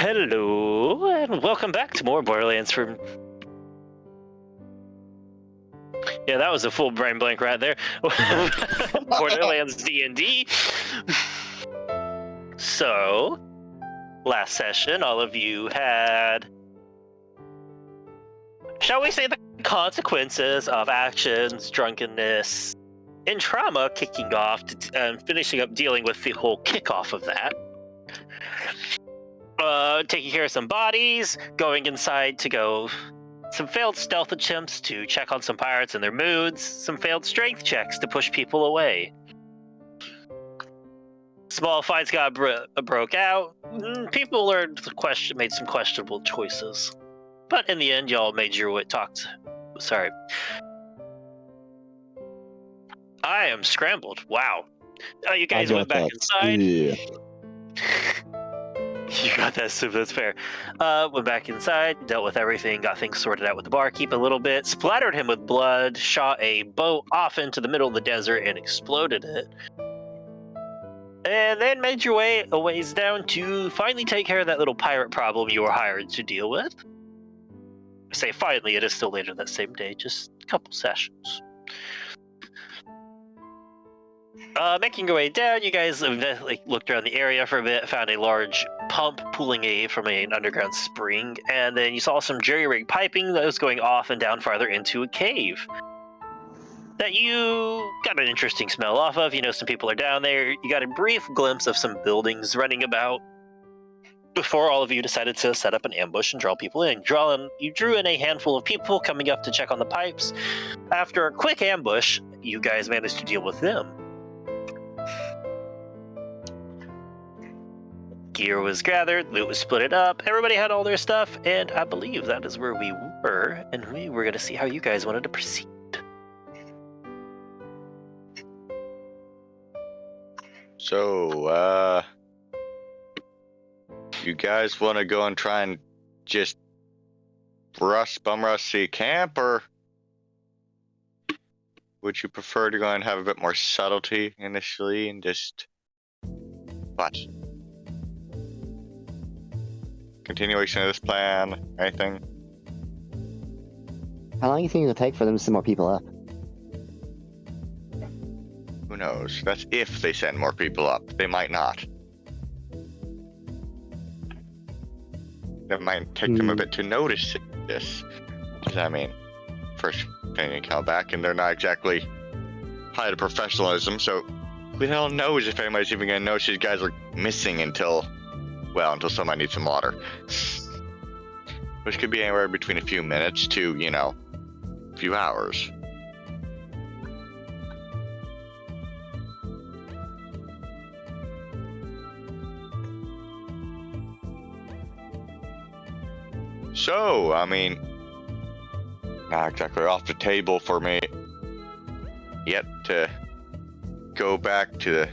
Hello, and welcome back to more Borderlands from... Yeah, that was a full brain blank right there. Borderlands D&D. So, last session, all of you had... shall we say the consequences of actions, drunkenness, and trauma kicking off and finishing up dealing with the whole kickoff of that. Taking care of some bodies, going inside to go... some failed stealth attempts to check on some pirates and their moods, some failed strength checks to push people away. Small fights got broke out. People made some questionable choices. But in the end, y'all made your way... Sorry. I am scrambled. Wow. You guys went back inside. Yeah. You got that, so that's fair. Went back inside, dealt with everything, got things sorted out with the barkeep a little bit, splattered him with blood, shot a boat off into the middle of the desert and exploded it. And then made your way a ways down to finally take care of that little pirate problem you were hired to deal with. I say finally, it is still later that same day, just a couple sessions. Making your way down, you guys looked around the area for a bit, found a large pump pooling from an underground spring, and then you saw some jerry-rig piping that was going off and down farther into a cave that you got an interesting smell off of. You know, some people are down there. You got a brief glimpse of some buildings running about before all of you decided to set up an ambush and draw people in. You drew in a handful of people coming up to check on the pipes. After a quick ambush, you guys managed to deal with them. Gear was gathered, loot was split up, everybody had all their stuff, and I believe that is where we were, and we were going to see how you guys wanted to proceed. So, you guys want to go and try and just bum rush the camp, or would you prefer to go and have a bit more subtlety initially and just... what? Continuation of this plan, anything? How long do you think it'll take for them to send more people up? Who knows? That's if they send more people up. They might not. It might take them a bit to notice this. I mean, first thing come back, and they're not exactly high to professionalism, so who the hell knows if anybody's even going to notice these guys are missing until somebody needs some water. Which could be anywhere between a few minutes to, a few hours. So, I mean, not exactly off the table for me yet to go back to the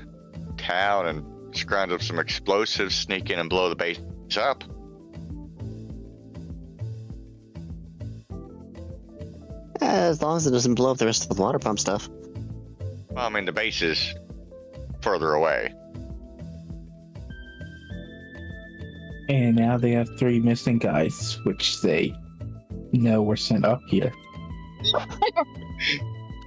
town and scrounge up some explosives, sneak in and blow the base up. As long as it doesn't blow up the rest of the water pump stuff. Well, I mean, the base is further away. And now they have 3 missing guys, which they know were sent up here.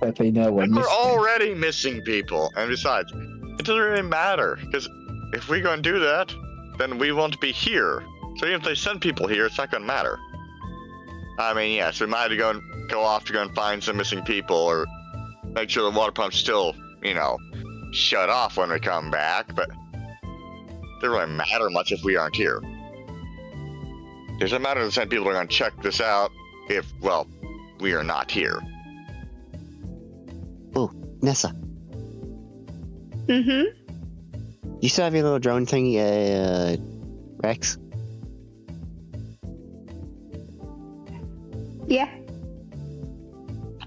That they know were missing. We're already missing people, and besides, it doesn't really matter, because if we go and do that, then we won't be here. So even if they send people here, it's not going to matter. I mean, yes, we might have to go off to go and find some missing people, or make sure the water pump's still, shut off when we come back, but it doesn't really matter much if we aren't here. It doesn't matter to send people to go and check this out if, we are not here. Oh, Nessa. Mm-hmm. You still have your little drone thingy, Rex? Yeah.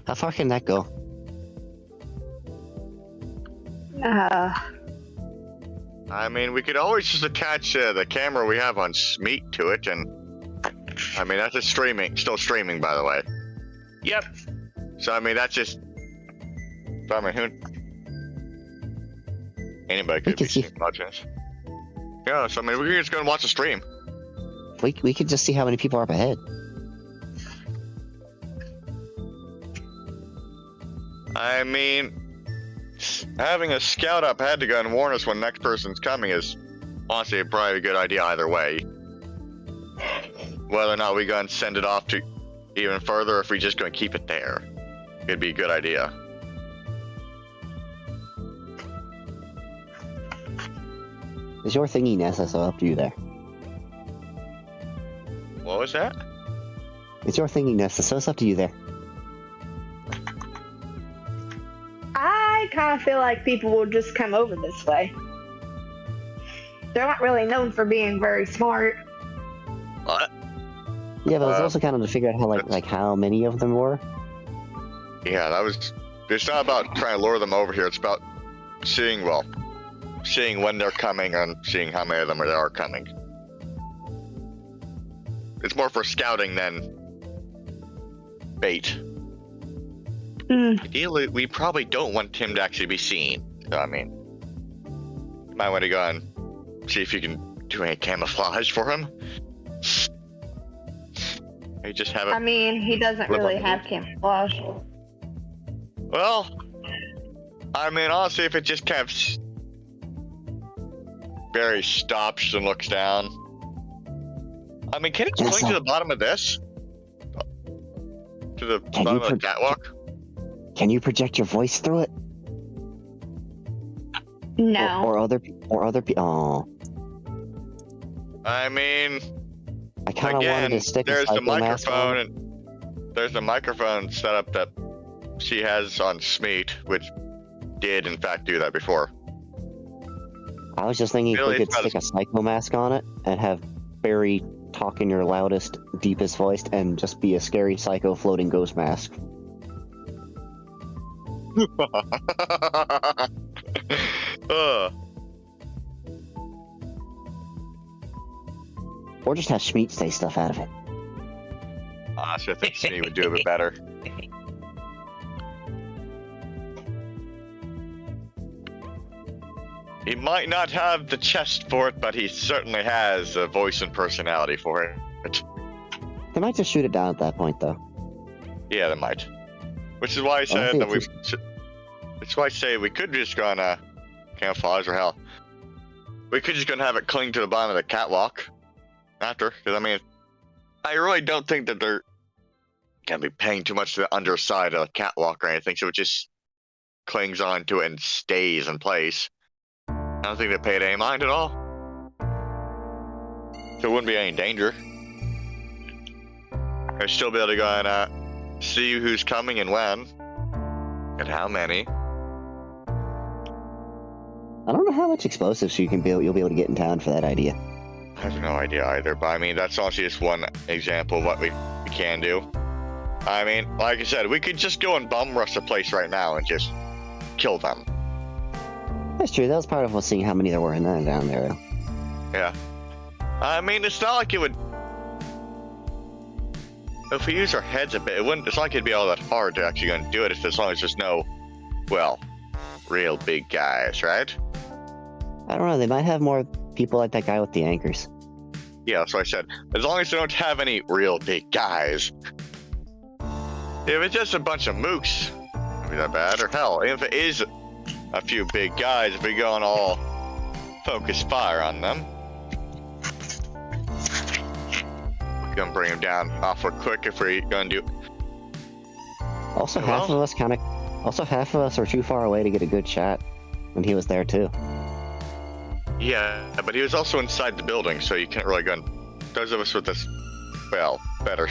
How far can that go? I mean, we could always just attach the camera we have on Smeet to it, and I mean, that's just still streaming, by the way. Yep. So, I mean, that's just, I mean, anybody could be watching this. Yeah, so I mean, we can just go and watch the stream. We could just see how many people are up ahead. I mean, having a scout up ahead to go and warn us when next person's coming is honestly probably a good idea either way. Whether or not we go and send it off to even further, or if we just go and keep it there, it'd be a good idea. Is your thingy Nessa, so up to you there? What was that? It's your thingy Nessa, so it's up to you there. I kind of feel like people will just come over this way. They're not really known for being very smart. What? Yeah, but it's also kind of to figure out how how many of them were. Yeah, that was. It's not about trying to lure them over here. It's about seeing when they're coming and seeing how many of them there are coming. It's more for scouting than bait. Ideally, we probably don't want him to actually be seen. So, I mean, you might want to go and see if you can do any camouflage for him. You just have it. I mean, he doesn't really have camouflage. Well, I mean, honestly, if it just kind of Barry stops and looks down. I mean, can he cling to the bottom of this? To the bottom of the catwalk? Can you project your voice through it? No. Or other people? Oh. I mean, I kind of wanted to stick there's a the psycho mask microphone, on. and there's the microphone setup that she has on Smeet, which did in fact do that before. I was just thinking Really, if we could stick a psycho mask on it and have Barry talk in your loudest, deepest voice and just be a scary psycho floating ghost mask. Or just have Schmeat say stuff out of it. Honestly, I think Smeet would do a bit better. He might not have the chest for it, but he certainly has a voice and personality for it. They might just shoot it down at that point, though. Yeah, they might. Which is why I said think that we. it's That's why I say we could just go on camouflage, or hell, we could just go and have it cling to the bottom of the catwalk after. Because I mean, I really don't think that they're gonna be paying too much to the underside of the catwalk or anything, so it just clings onto it and stays in place. I don't think they paid any mind at all. So it wouldn't be any danger. I'd still be able to go and see who's coming and when, and how many. I don't know how much explosives you'll be able to get in town for that idea. I have no idea either, but I mean, that's honestly just one example of what we can do. I mean, like I said, we could just go and bum rush the place right now and just kill them. That's true. That was part of us seeing how many there were in that down there. Yeah. I mean, it's not like it would... If we use our heads a bit, it wouldn't... It's not like it'd be all that hard to actually go and do it as long as there's no, well, real big guys, right? I don't know. They might have more people like that guy with the anchors. Yeah, that's what I said. As long as they don't have any real big guys. If it's just a bunch of mooks, it'd be that bad. Or hell, if it is a few big guys, if we go and all focus fire on them, we're gonna bring them down awful quick if we're gonna do. Also, half of us are too far away to get a good shot when he was there too. Yeah, but he was also inside the building, so you can't really go. Those of us with this, well, better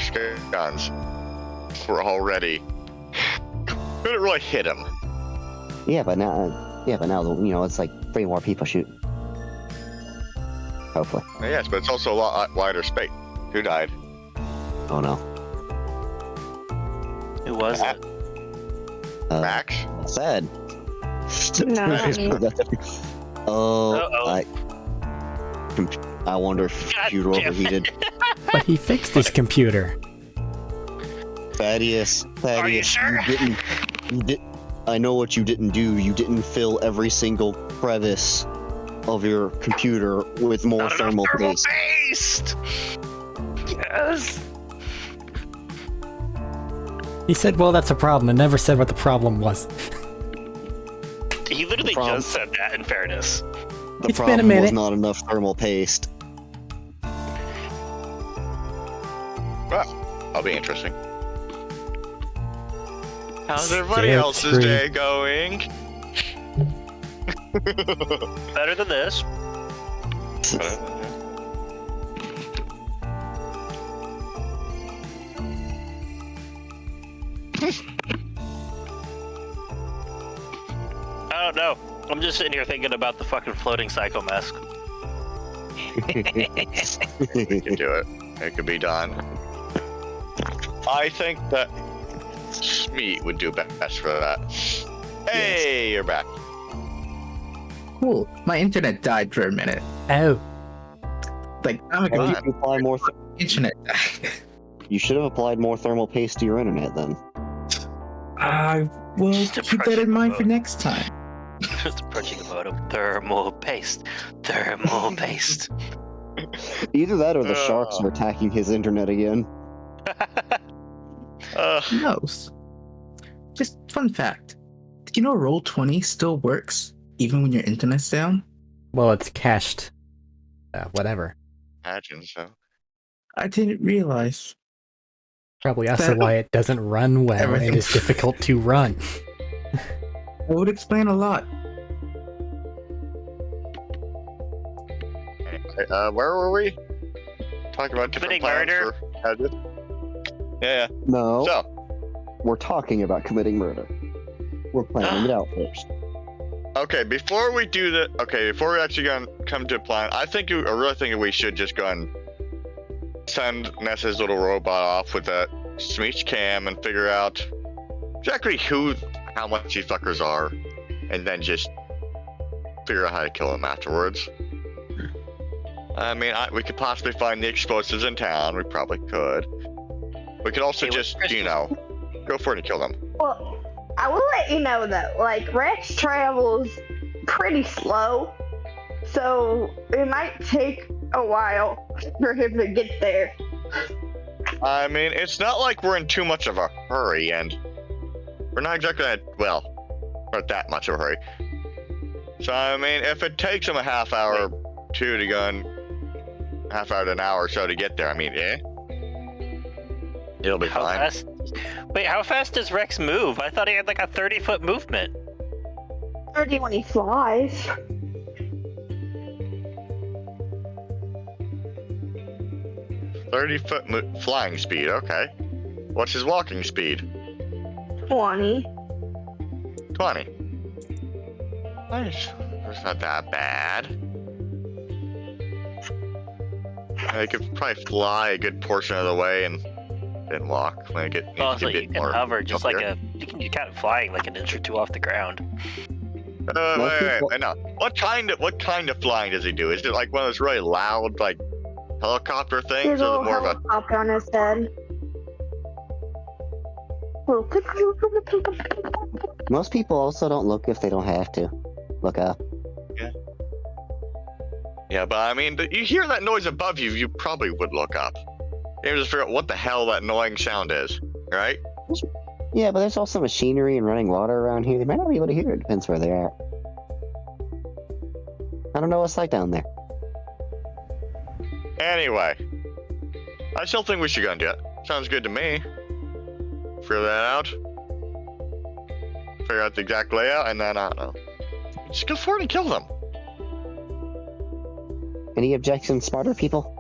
guns, were already couldn't really hit him. Yeah, but now, it's like 3 more people shooting. Hopefully. Yes, but it's also a lot wider space. Who died? Oh no. Who was it? Max? Sad. No, not me. Oh, I wonder if computer overheated. But he fixed his computer. Thaddeus, Are you sure? you did. I know what you didn't do. You didn't fill every single crevice of your computer with more Not enough thermal thermal paste. paste! Yes. He said, well, that's a problem, and never said what the problem was. He literally Problem. just said that, in fairness. The It's been a problem was minute. not enough thermal paste. Well, that'll be interesting. How's everybody Stare else's tree. day going? Better than this. I don't know. I'm just sitting here thinking about the fucking floating psycho mask. We can do it. It could be done. I think that Smeet would do best for that. Hey, you're back. Cool. My internet died for a minute. Oh, Like, I'm a Why computer. did you apply more? Internet died. You should have applied more thermal paste to your internet then. I will Just keep that in mind for next time. Just approaching the modem. Thermal paste. Thermal paste. Either that or the sharks are attacking his internet again. Who knows? Just fun fact. Did you know Roll20 still works even when your internet's down? well, it's cached. Whatever. Imagine so. I didn't realize. Probably also why it doesn't run well Everything- and is difficult to run. That would explain a lot. Anyway, where were we? Talking about different Committing plans murder? for Gadget? Yeah. No, So, we're talking about committing murder. We're planning it out first. okay, before we do that, before we actually come to a plan, I really think we should just go and send Nessa's little robot off with a Smeech cam and figure out exactly how much these fuckers are, and then just figure out how to kill them afterwards. I mean, we could possibly find the explosives in town. We probably could. We could also Hey, what's just, Crystal? go for it and kill them. Well, I will let you know though, like Rex travels pretty slow, so it might take a while for him to get there. I mean, it's not like we're in too much of a hurry, and we're not exactly not that much of a hurry. So, I mean, if it takes him a half hour, to half hour to an hour or so to get there, I mean, it'll be How fine. fast? Wait, how fast does Rex move? I thought he had like a 30-foot movement. 30 when he flies. 30-foot flying speed, okay. What's his walking speed? 20. 20. Nice. That's not that bad. He could probably fly a good portion of the way and then walk when it get Oh, needs so to you get can more hover just up like here. you can flying like an inch or two off the ground. Wait, no. What kind of flying does he do? Is it like one of those really loud, like helicopter things, There's a or is little it more of a? helicopter on his head. Most people also don't look if they don't have to. Look up. Yeah, but I mean, you hear that noise above you, you probably would look up. You just figure out what the hell that annoying sound is, right? Yeah, but there's also machinery and running water around here. They might not be able to hear it. Depends where they're at. I don't know what's like down there. Anyway, I still think we should go and do it. Sounds good to me. Figure that out. Figure out the exact layout, and then I don't know. Just go for it and kill them. Any objections, smarter people?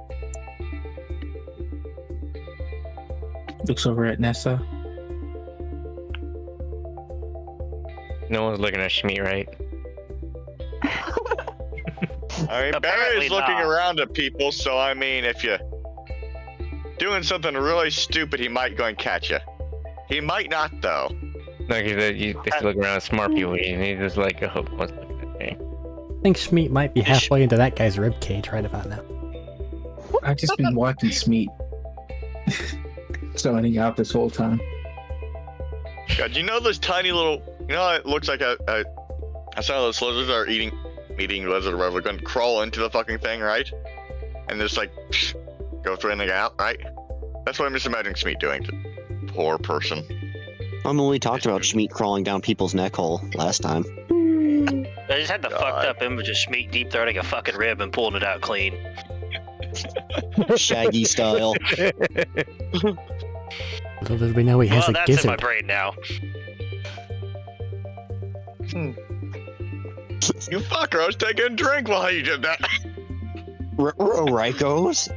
Looks over at Nessa. No one's looking at Shmi, right? I mean, Apparently Barry's looking not. around at people, so I mean, if you're doing something really stupid, he might go and catch you. He might not, though. Like you just look around at smart people, and he's just like, oh, what's looking at me? I think Schmeat might be halfway into that guy's ribcage right about now. I've just been watching Smeet zoning out this whole time. God, you know those tiny little, you know how it looks like some of those lizards are eating lizard or whatever, going to crawl into the fucking thing, right? And just like Go through anything out, right? That's what I'm just imagining Smeet doing. Poor person. I mean, we talked about Schmeat crawling down people's neck hole last time. I just had the God. fucked up image of Schmeat deep throating a fucking rib and pulling it out clean. Shaggy style. Little did we know he has Well, a that's in my gizzard. brain now. You fucker, I was taking a drink while you did that. Rikos?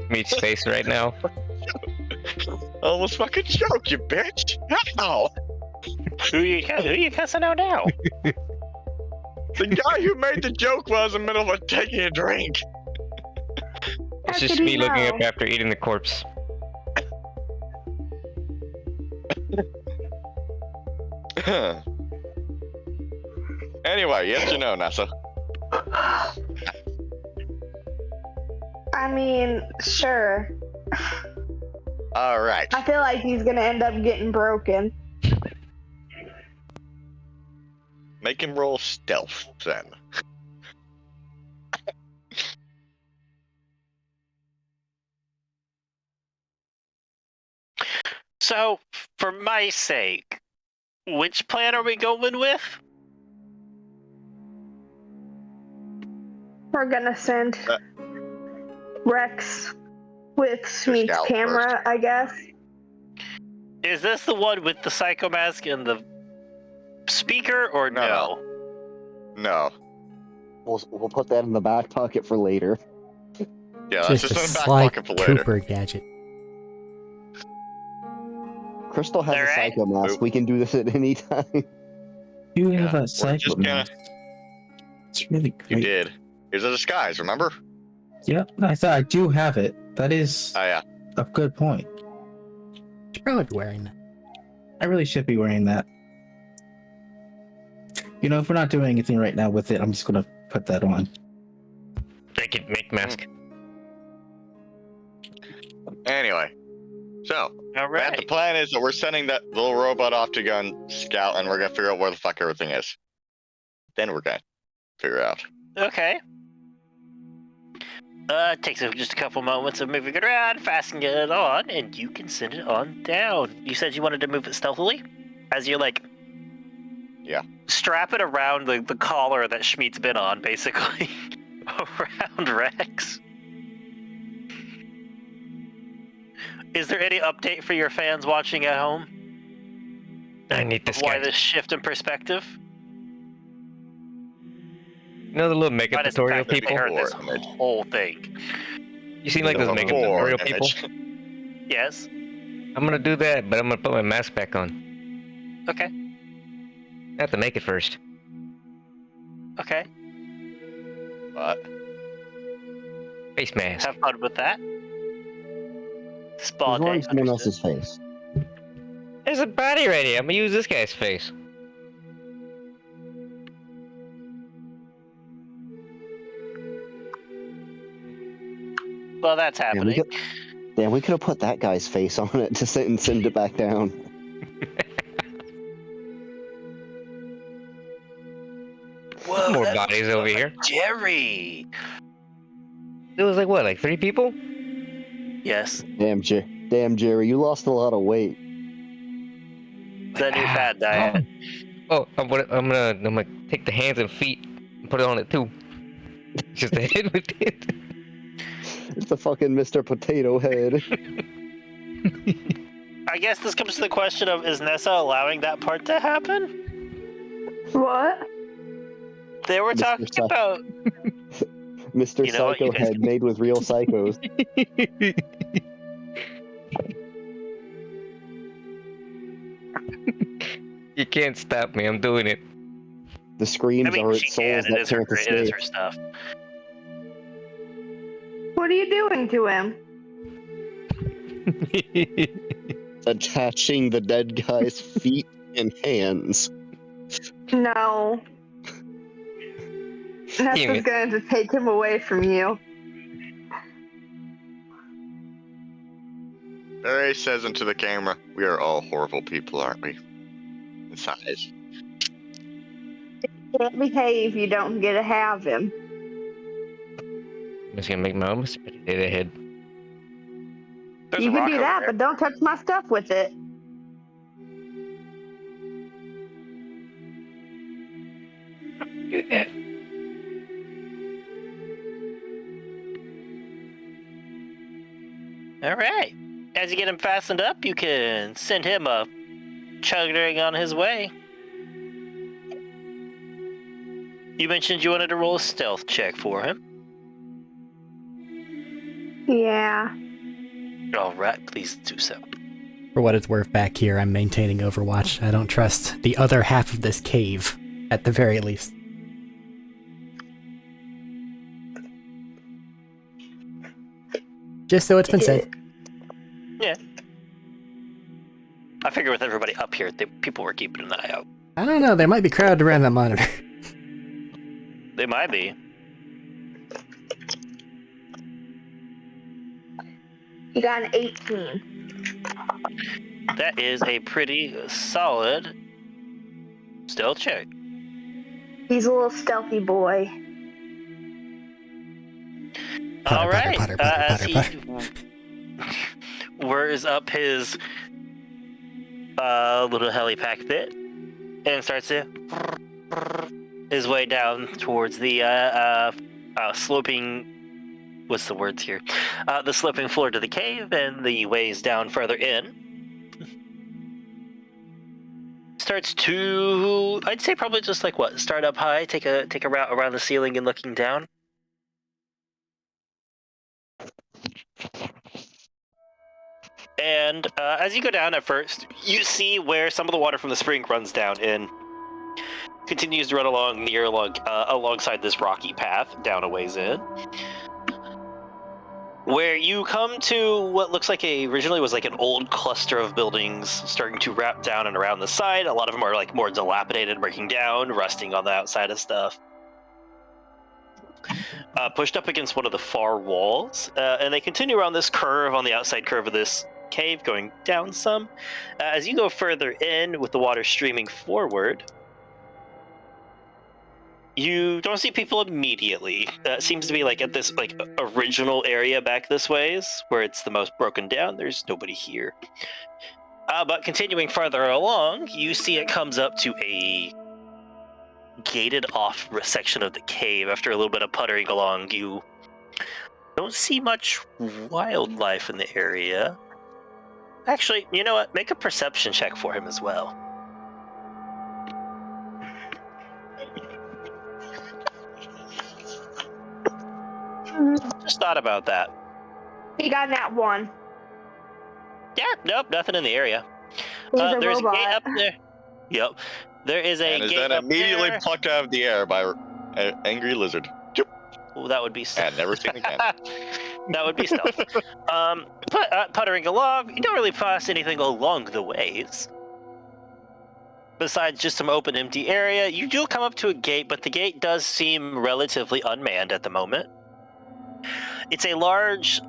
Meets face right now. Almost fucking choke, you bitch. How? Who you cussing out now? The guy who made the joke was in the middle of taking a drink. It's How just could me he looking know? up after eating the corpse. Anyway, yes or no, NASA? I mean, sure. Alright. I feel like he's gonna end up getting broken. Make him roll stealth, then. So, for my sake, which plan are we going with? We're gonna send Rex with Smeek's scout camera, I guess. Is this the one with the psycho mask and the speaker, or no? No. We'll put that in the back pocket for later. Yeah, that's Just just a in the back sly pocket for later. Cooper gadget. Crystal has a Alright. psycho mask. We can do this at any time. You Yeah, have we're a psycho just gonna- mask. It's really great. You did. Here's a disguise, remember? Yep, I thought I do have it. That is Oh, yeah. a good point. Should probably be wearing that. I really should be wearing that. You know, if we're not doing anything right now with it, I'm just gonna put that on. Make mask. Anyway. So, All the right. plan is that we're sending that little robot off to go and scout, and we're gonna figure out where the fuck everything is. Then we're gonna figure out. Okay. Takes just a couple moments of moving it around, fastening it on, and you can send it on down. You said you wanted to move it stealthily? As you, like... Yeah. Strap it around the collar that Schmeat's been on, basically. Around Rex. Is there any update for your fans watching at home? I need this Why guy. this shift in perspective? You know the little makeup Minus the tutorial fact that they people? heard this Before image. whole thing. You seen like those makeup Before tutorial people? image. Yes. I'm gonna do that, but I'm gonna put my mask back on. Okay. I have to make it first. Okay. But Face mask. Have fun with that. Spa He's day. wearing someone Understood. else's face. There's a body right here. I'm gonna use this guy's face. Well, that's happening. Damn, we could have put that guy's face on it to sit and send it back down. Whoa, More that bodies over here. Jerry. There was like what, like 3 people? Yes, Damn, Jerry, you lost a lot of weight. the new fat diet. Oh, I'm gonna take the hands and feet and put it on it too. Just the head with it. It's a fucking Mr. Potato Head. I guess this comes to the question of, is Nessa allowing that part to happen? What? They were Mr. talking Psy- about... Mr. You know what, Psycho you guys Head can- made with real psychos. You can't stop me. I'm doing it. The screams I mean, are she its can. souls It that is her. can't It is escape. her stuff. What are you doing to him? Attaching the dead guy's feet and hands. No. Damn Nessa's it. going to take him away from you. Barry says into the camera, "We are all horrible people, aren't we?" In size. Can't behave, you don't get to have him. I'm just gonna make my own spectator head. There's You a can rock do over that, there. but don't touch my stuff with it. Do that. All right. As you get him fastened up, you can send him a chugging on his way. You mentioned you wanted to roll a stealth check for him. Yeah. All right, please do so. For what it's worth, back here, I'm maintaining Overwatch. I don't trust the other half of this cave, at the very least. Just so it's been said. Yeah. I figure with everybody up here, people were keeping an eye out. I don't know, they might be crowded around that monitor. They might be. You got an 18. That is a pretty solid stealth check. He's a little stealthy boy. Putter, All right. putter, putter, As putter, he putter. whirs up his little helipack bit and starts to his way down towards the sloping. What's the words here? The sloping floor to the cave and the ways down further in. Starts to, I'd say probably just like what, start up high, take a route around the ceiling and looking down. And as you go down at first, you see where some of the water from the spring runs down and continues to run along alongside this rocky path down a ways in. Where you come to what looks like originally was like an old cluster of buildings starting to wrap down and around the side. A lot of them are like more dilapidated, breaking down, rusting on the outside of stuff. Pushed up against one of the far walls, and they continue around this curve on the outside curve of this cave, going down some. As you go further in with the water streaming forward, you don't see people immediately. It seems to be like at this like original area back this ways, where it's the most broken down. There's nobody here. But continuing farther along, you see it comes up to a gated off section of the cave. After a little bit of puttering along, you don't see much wildlife in the area. Actually, you know what? Make a perception check for him as well. Just thought about that. He got that one. Yeah, nope, nothing in the area. He's a There's robot. a gate up there. Yep. There is a And is gate then up immediately there. plucked out of the air by an angry lizard. Ooh, that would be And never seen again. That would be stealth. Puttering along, you don't really pass anything along the ways. Besides just some open, empty area, you do come up to a gate, but the gate does seem relatively unmanned at the moment. It's a large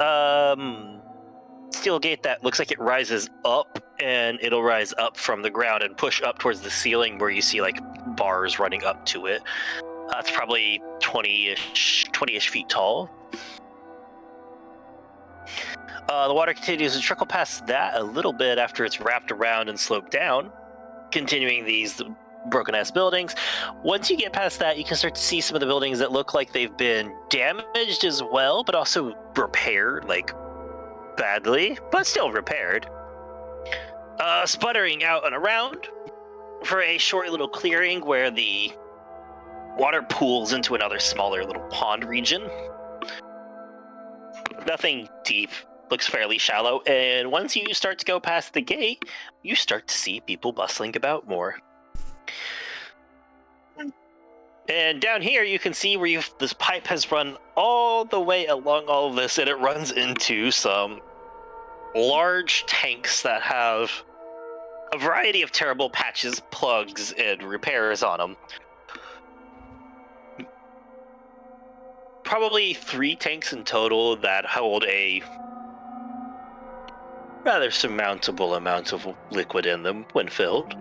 steel gate that looks like it rises up, and it'll rise up from the ground and push up towards the ceiling where you see like bars running up to it. It's probably 20-ish feet tall. The water continues to trickle past that a little bit after it's wrapped around and sloped down, continuing these broken-ass buildings. Once you get past that, you can start to see some of the buildings that look like they've been damaged as well, but also repaired, like badly, but still repaired. Sputtering out and around for a short little clearing where the water pools into another smaller little pond region. Nothing deep, looks fairly shallow, and once you start to go past the gate, you start to see people bustling about more. And down here, you can see where this pipe has run all the way along all of this, and it runs into some large tanks that have a variety of terrible patches, plugs, and repairs on them. Probably 3 tanks in total that hold a rather surmountable amount of liquid in them when filled.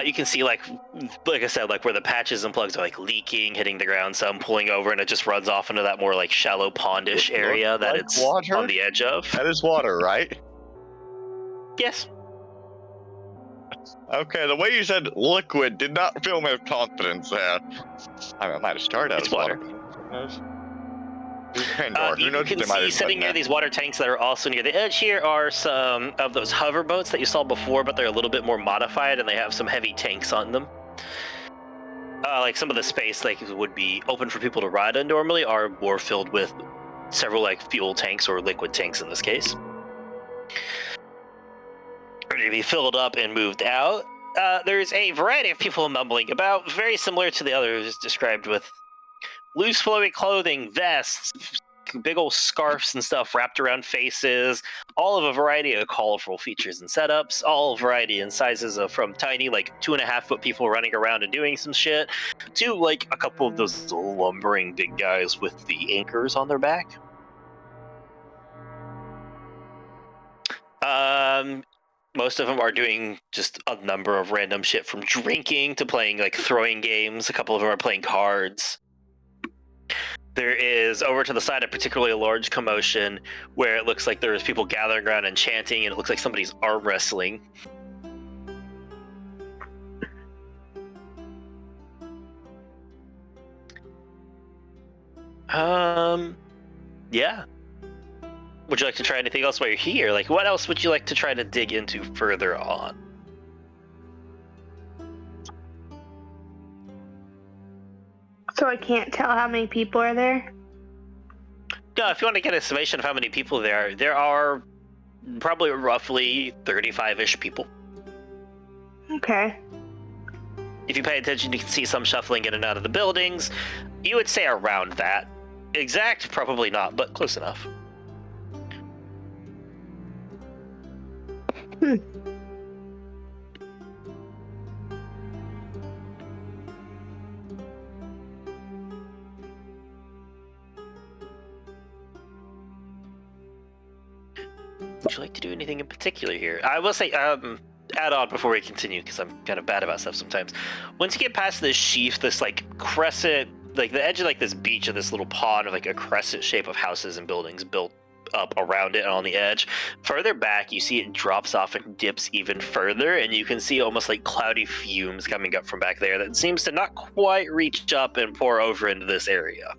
You can see, like I said, like where the patches and plugs are like leaking, hitting the ground, some pulling over, and it just runs off into that more like shallow pondish area that like it's water? on the edge of. That is water, right? Yes. Okay, the way you said liquid did not fill me with confidence there. I might have started out It's as water. water. Who knows? Who You knows? can They might see have sitting done near that. these water tanks that are also near the edge here are some of those hover boats that you saw before, but they're a little bit more modified and they have some heavy tanks on them. Like some of the space like would be open for people to ride on normally are more filled with several like fuel tanks or liquid tanks in this case. Ready to be filled up and moved out. There's a variety of people mumbling about, very similar to the others described, with loose flowing clothing, vests, big old scarves and stuff wrapped around faces, all of a variety of colorful features and setups, all variety in sizes of from tiny, like 2.5-foot people running around and doing some shit, to like a couple of those lumbering big guys with the anchors on their back. Most of them are doing just a number of random shit from drinking to playing like throwing games. A couple of them are playing cards. There is over to the side a particularly large commotion where it looks like there's people gathering around and chanting, and it looks like somebody's arm wrestling. Yeah. Would you like to try anything else while you're here? Like, what else would you like to try to dig into further on? So I can't tell how many people are there? No, if you want to get a summation of how many people there are probably roughly 35-ish people. Okay. If you pay attention, you can see some shuffling in and out of the buildings. You would say around that. Exact, probably not, but close enough. Would you like to do anything in particular here? I will say, add on before we continue, because I'm kind of bad about stuff sometimes. Once you get past this sheaf, this like crescent, like the edge of like this beach of this little pond of like a crescent shape of houses and buildings built up around it and on the edge. Further back, you see it drops off and dips even further, and you can see almost like cloudy fumes coming up from back there that seems to not quite reach up and pour over into this area.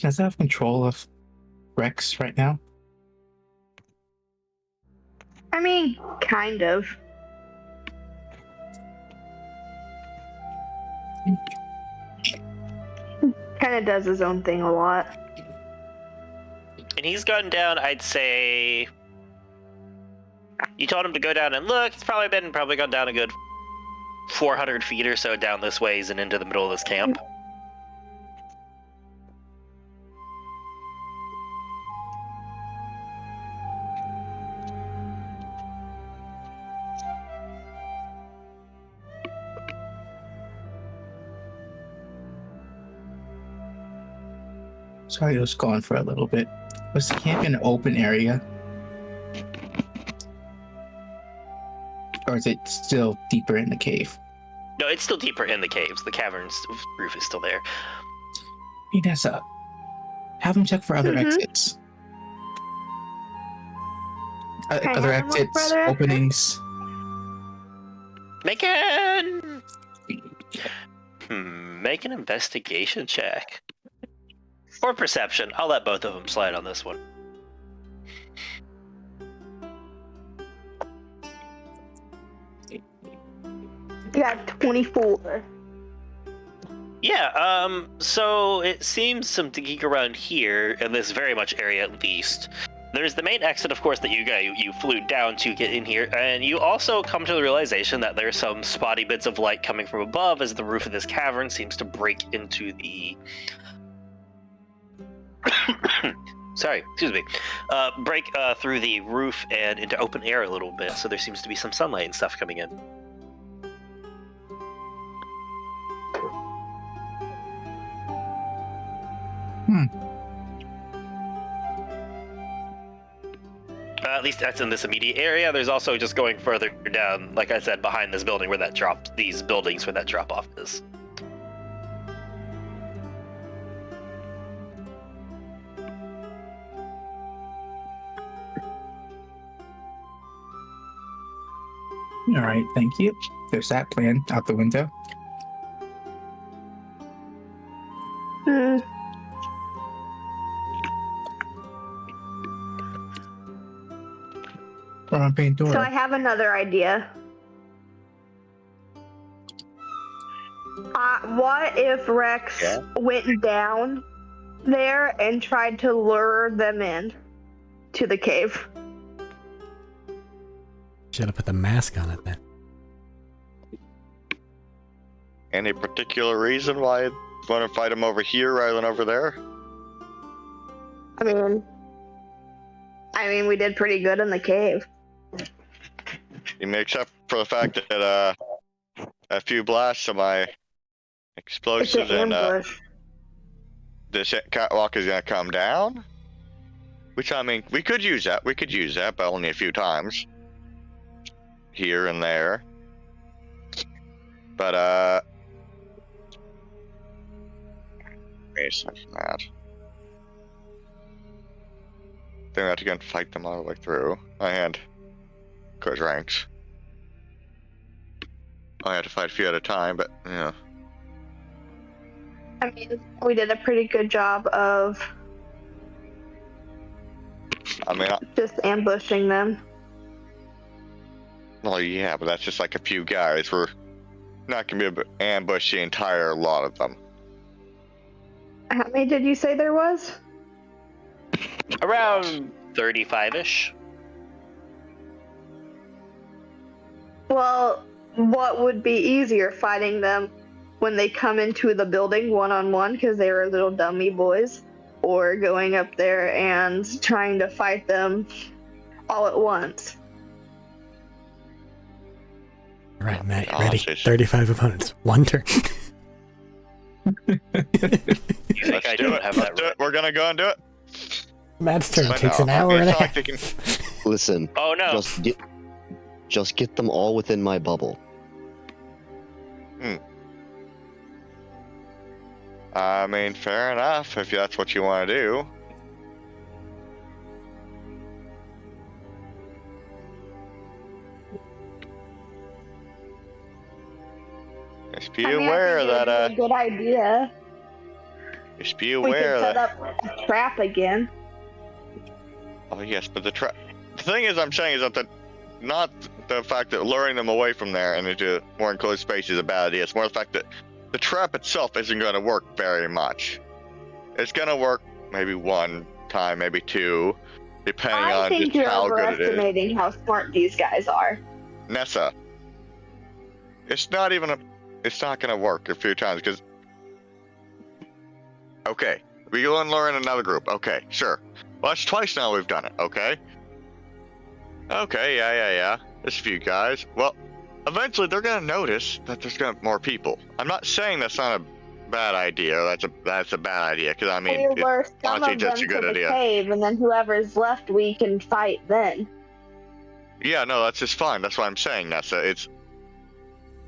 Does have control of Rex right now? I mean, kind of. Kind of does his own thing a lot. And he's gone down, I'd say... You told him to go down and look. It's probably gone down a good 400 feet or so down this ways and into the middle of this camp. Sorry, it was gone for a little bit. Was the camp in an open area? Or is it still deeper in the cave? No, it's still deeper in the caves. The cavern's roof is still there. Hey, Nessa, have them check for other exits. Other have them look for exits, other openings. Make an investigation check. Or perception. I'll let both of them slide on this one. You got 24. Yeah, so it seems some digging around here, in this very much area at least. There's the main exit, of course, that you flew down to get in here, and you also come to the realization that there's some spotty bits of light coming from above as the roof of this cavern seems to break into the... break through the roof and into open air a little bit, so there seems to be some sunlight and stuff coming in. At least that's in this immediate area. There's also just going further down, like I said, behind this building where that these buildings where that drop off is. All right, thank you. There's that plan out the window. Hmm. We're on Pandora. So I have another idea. What if Rex went down there and tried to lure them in to the cave? Should have put the mask on it then. Any particular reason why you want to fight him over here rather than over there? I mean, we did pretty good in the cave. You mean except for the fact that a few blasts of my It's explosives an and ambush. this catwalk is gonna come down. Which I mean, we could use that. We could use that, but only a few times. Here and there. But aside from that, then we have to go and fight them all the way through. And goes ranks. I had to fight a few at a time, but yeah. I mean, we did a pretty good job of just ambushing them. Well, yeah, but that's just like a few guys. We're not gonna be able to ambush the entire lot of them. How many did you say there was? Around 35-ish. Well, what would be easier, fighting them when they come into the building one-on-one because they were little dummy boys, or going up there and trying to fight them all at once? All right, Matt, you Oh, ready? jeez. 35 opponents. One turn. You think I don't have that Let's do right? it. We're gonna go and do it. Matt's turn But takes no, an hour it's and a not like half. they can- Listen, Oh no. just get them all within my bubble. I mean, fair enough, if that's what you want to do. Just be aware I think it that, would be a good idea. just be We could aware set that, up a trap again. oh yes, but the thing is, I'm saying is that not the fact that luring them away from there and into more enclosed space is a bad idea. It's more the fact that the trap itself isn't going to work very much. It's going to work maybe one time, maybe two, depending I on think just you're how good it is. overestimating how smart these guys are. Nessa, it's not going to work a few times because, okay, we go and lure in another group. Okay, sure. Well, that's twice now we've done it. Okay. Okay, yeah. There's a few guys. Well, eventually they're gonna notice that there's gonna be more people. I'm not saying that's not a bad idea. That's a bad idea because I mean, We lure some honestly, of that's them a good to the idea. cave, and then whoever's left, we can fight then. Yeah, no, that's just fine. That's what I'm saying, Nessa. It's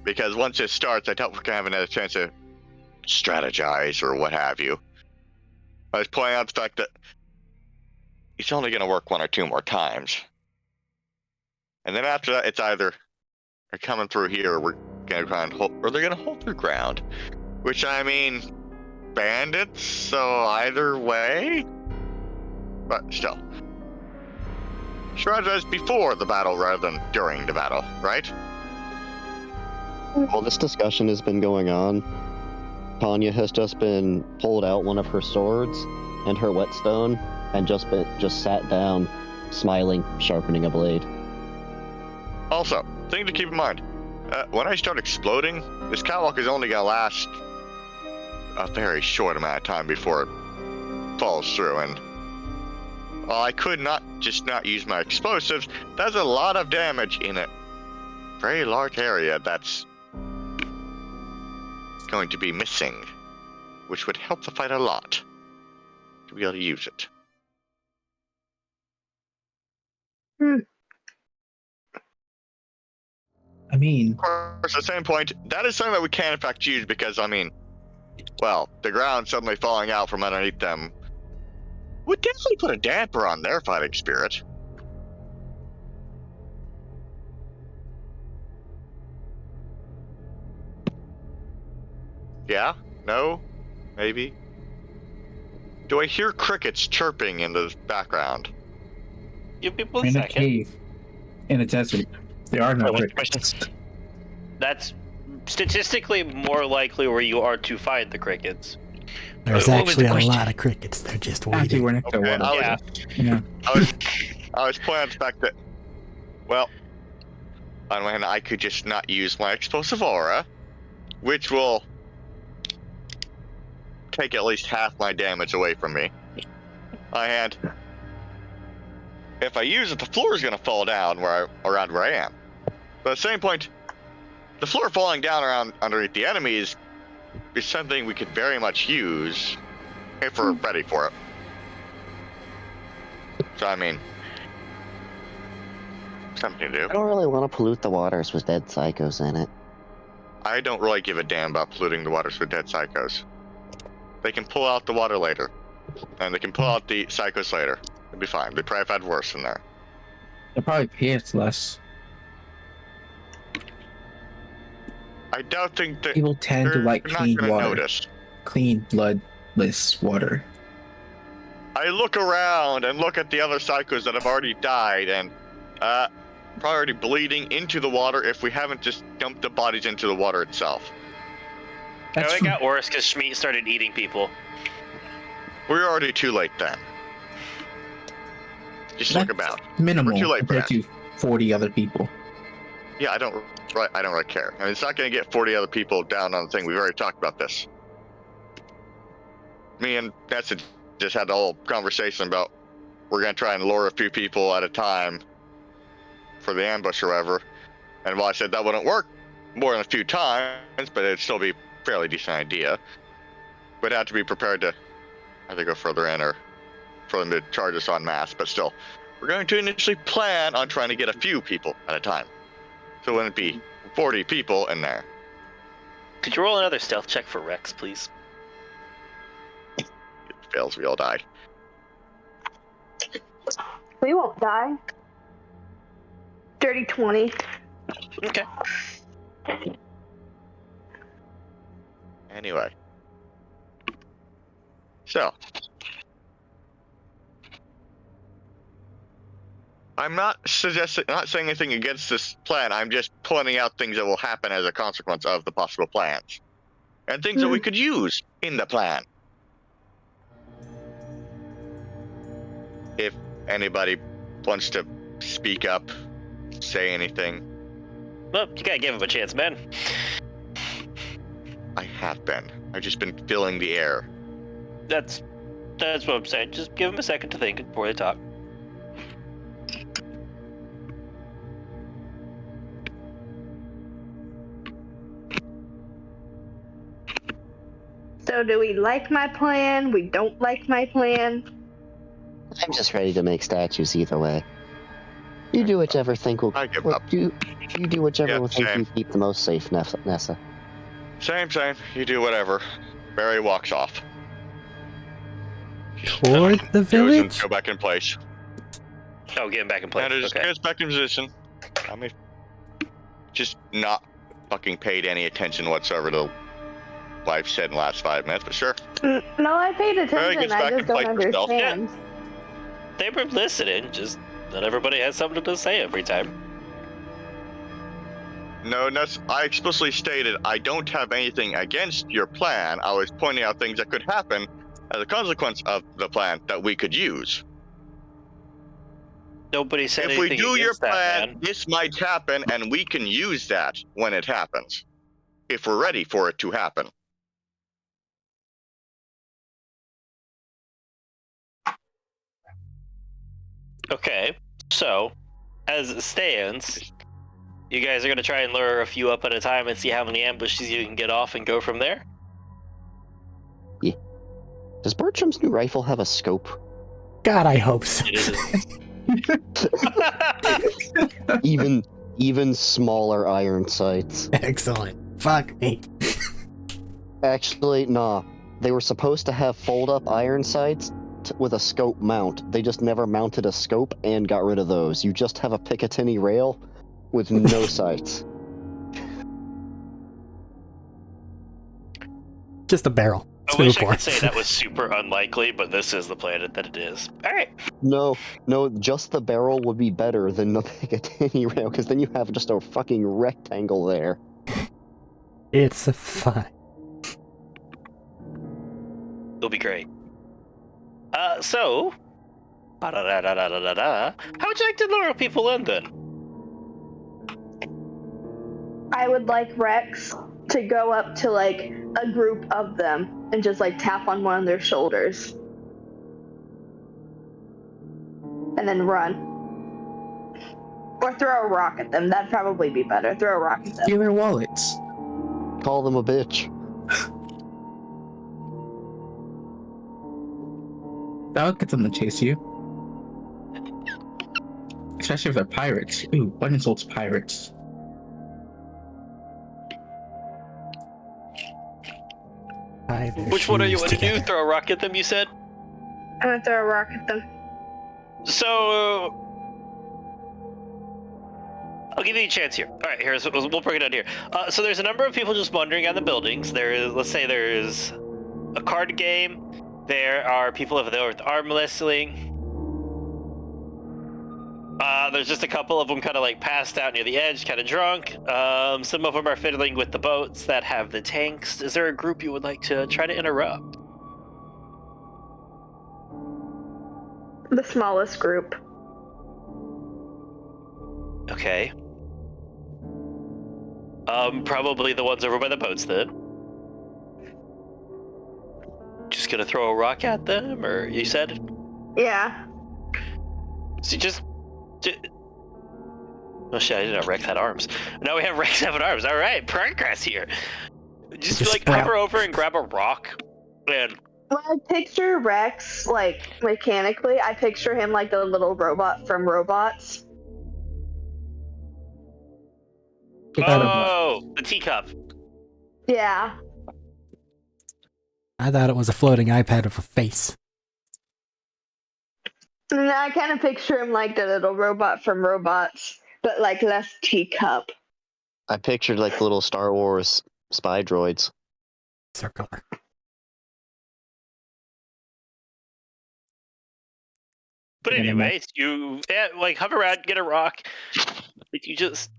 because once it starts, I doubt we're gonna have another chance to strategize or what have you. I was pointing out the fact that it's only gonna work one or two more times. And then after that, it's either they're coming through here, or we're gonna try and hold, or they're gonna hold their ground. Which I mean, bandits. So either way, but still, strategize before the battle rather than during the battle, right? While this discussion has been going on, Tanya has just been pulled out one of her swords and her whetstone and just sat down, smiling, sharpening a blade. Also, thing to keep in mind, when I start exploding, this catwalk is only gonna last a very short amount of time before it falls through, and while I could not use my explosives, that's a lot of damage in a very large area that's going to be missing, which would help the fight a lot. to be able to use it. I mean, Of course, at the same point, that is something that we can in fact use because, I mean, well, the ground suddenly falling out from underneath them would definitely put a damper on their fighting spirit. Yeah? No? Maybe? Do I hear crickets chirping in the background? Give people a in a second. cave, in a desert, there are no Wait, what's the crickets. That's statistically more likely where you are to find the crickets. There's What was the actually a question? lot of crickets. They're just Actually, waiting. we're next to Okay, water. Yeah. Yeah. I was pointing out the fact that, well, on one hand, I could just not use my explosive aura, which will take at least half my damage away from me. And if I use it, the floor is going to fall down around where I am. But at the same point, the floor falling down around underneath the enemies is something we could very much use if we're ready for it. So I mean, something to I do. don't really want to pollute the waters with dead psychos in it. I don't really give a damn about polluting the waters with dead psychos. They can pull out the water later, and they can pull out the psychos later. It'll be fine. They probably have had worse in there. They'll probably pay us less. I don't think that People tend to they're like not clean gonna water, notice. clean bloodless water. I look around and look at the other psychos that have already died and probably already bleeding into the water if we haven't just dumped the bodies into the water itself. That's It got worse because Schmeat started eating people. We're already too late then. Just look about. minimal We're too late for compared to 40 other people. Yeah, I don't really care. I mean, it's not going to get 40 other people down on the thing. We've already talked about this. Me and Nessa just had the whole conversation about we're going to try and lure a few people at a time for the ambush or whatever. And while I said that wouldn't work more than a few times, but it'd still be a fairly decent idea, we'd have to be prepared to either go further in or for them to charge us en masse. But still, we're going to initially plan on trying to get a few people at a time. So it wouldn't be 40 people in there. Could you roll another stealth check for Rex, please? If it fails, we all die. We won't die. Dirty 20. Okay. Anyway. So. I'm not saying anything against this plan. I'm just pointing out things that will happen as a consequence of the possible plans. And things that we could use in the plan. If anybody wants to speak up, say anything. Well, you gotta give him a chance, man. I have been. I've just been filling the air. That's what I'm saying. Just give him a second to think before they talk. So do we like my plan? We don't like my plan? I'm just ready to make statues either way. You do whichever think will. I give what- up. You do whichever Yep, will think same. you keep the most safe, Nessa. Same. You do whatever. Barry walks off. Toward the Goes and village? go back in place. Oh, get him back in place. And it just Okay. gets back in position. I mean, just not fucking paid any attention whatsoever to what I've said in the last 5 minutes, but sure. No, I paid Barry attention. gets I back just in don't place herself. understand. They were listening, just not everybody has something to say every time. No, I explicitly stated I don't have anything against your plan. I was pointing out things that could happen as a consequence of the plan that we could use. Nobody said If we anything do your against that, plan, man. this might happen, and we can use that when it happens. If we're ready for it to happen. Okay, so, as it stands, you guys are going to try and lure a few up at a time and see how many ambushes you can get off and go from there? To Does Bertram's new rifle have a scope? God, I hope so. Even smaller iron sights. Excellent. Fuck me. Actually, nah. They were supposed to have fold-up iron sights with a scope mount. They just never mounted a scope and got rid of those. You just have a Picatinny rail with no sights. Just a barrel. I wish I could say that was super unlikely, but this is the planet that it is. Alright. No, just the barrel would be better than the Picatinny rail, because then you have just a fucking rectangle there. It's fine. It'll be great. So... How would you like to lure people in, then? I would like Rex to go up to, like, a group of them and just, like, tap on one of their shoulders. And then run. Or throw a rock at them. That'd probably be better. Throw a rock at them. Steal their wallets. Call them a bitch. That'll get them to chase you. Especially if they're pirates. Ooh, what insults pirates? Which one are you going to do? Throw a rock at them, you said? I'm gonna throw a rock at them. So... I'll give you a chance here. Alright, we'll break it down here. So there's a number of people just wandering on the buildings. Let's say there's a card game. There are people over there with arm wrestling. There's just a couple of them kind of like passed out near the edge, kind of drunk. Some of them are fiddling with the boats that have the tanks. Is there a group you would like to try to interrupt? The smallest group. Okay. Probably the ones over by the boats then. Just gonna throw a rock at them, or you said? Yeah. So oh shit, I didn't know Rex had arms. Now we have Rex having arms. Alright, progress here. Just like hover over and grab a rock. And When I picture Rex, like, mechanically, I picture him like the little robot from Robots. oh, the teacup. Yeah. I thought it was a floating iPad with a face. And I kind of picture him like the little robot from Robots, but like less teacup. I pictured like little Star Wars spy droids. Circular. But anyways, you like hover around, get a rock. You just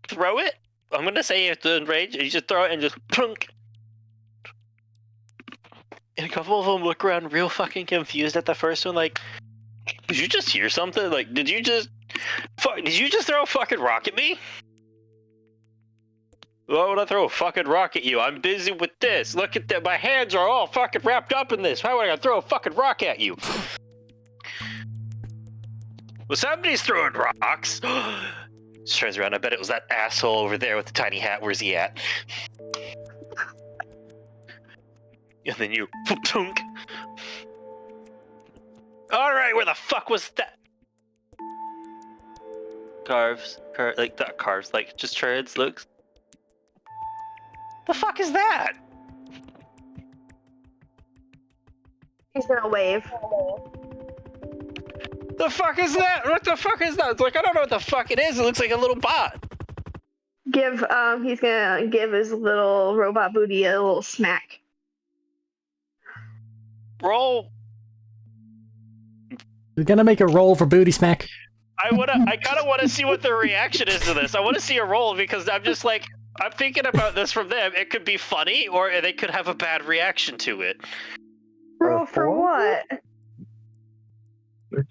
throw it. I'm gonna say it's in range. You just throw it and just plunk. And a couple of them look around real fucking confused at the first one, like, did you just hear something? Like, did you just throw a fucking rock at me? Why would I throw a fucking rock at you? I'm busy with this. Look at that. My hands are all fucking wrapped up in this. Why would I throw a fucking rock at you? Well, somebody's throwing rocks. Just turns around. I bet it was that asshole over there with the tiny hat. Where's he at? And then you tunk. All right, where the fuck was that? Like just treads. Looks. The fuck is that? He's gonna wave. The fuck is that? What the fuck is that? It's like, I don't know what the fuck it is. It looks like a little bot. He's gonna give his little robot booty a little smack. Roll. We're gonna make a roll for booty smack. I kind of want to see what their reaction is to this. I want to see a roll because I'm just like, I'm thinking about this from them. It could be funny or they could have a bad reaction to it. Roll for what?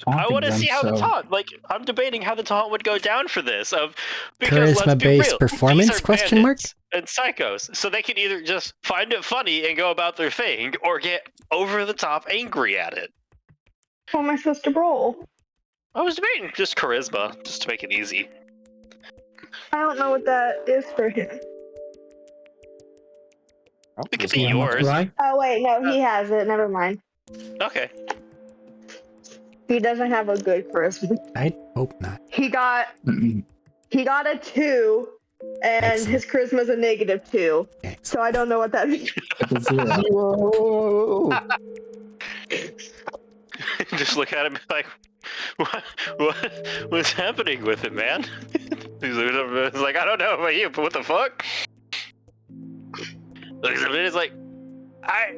I want to see how the taunt, like, I'm debating how the taunt would go down for this. Because let's be charisma-based real, performance, these are question mark? bandits and psychos. So they can either just find it funny and go about their thing or get over the top angry at it. How am I supposed to roll? I was debating just charisma, just to make it easy. I don't know what that is for him. It could So be you want to yours. lie? Oh wait, no, he has it. Never mind. Okay. He doesn't have a good charisma. I hope not. He got Mm-mm. a 2, and Excellent. his charisma's a -2. Excellent. So I don't know what that means. It's a 0. Whoa! Just look at him like, what's happening with him, man? He's like, I don't know about you, but what the fuck? Looks at me, he's like, I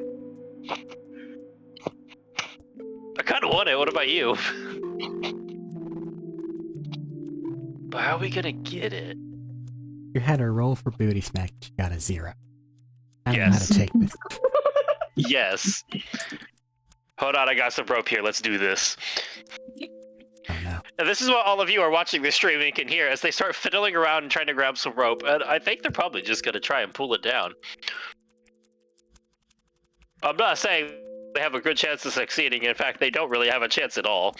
kind of want it. What about you? But how are we gonna get it? You had a roll for booty smack, but you got a 0. I don't know how Yes. to take this. Yes. Hold on, I got some rope here. Let's do this. Oh no. And this is what all of you are watching this streaming can hear as they start fiddling around and trying to grab some rope. And I think they're probably just gonna try and pull it down. I'm not saying they have a good chance of succeeding. In fact, they don't really have a chance at all.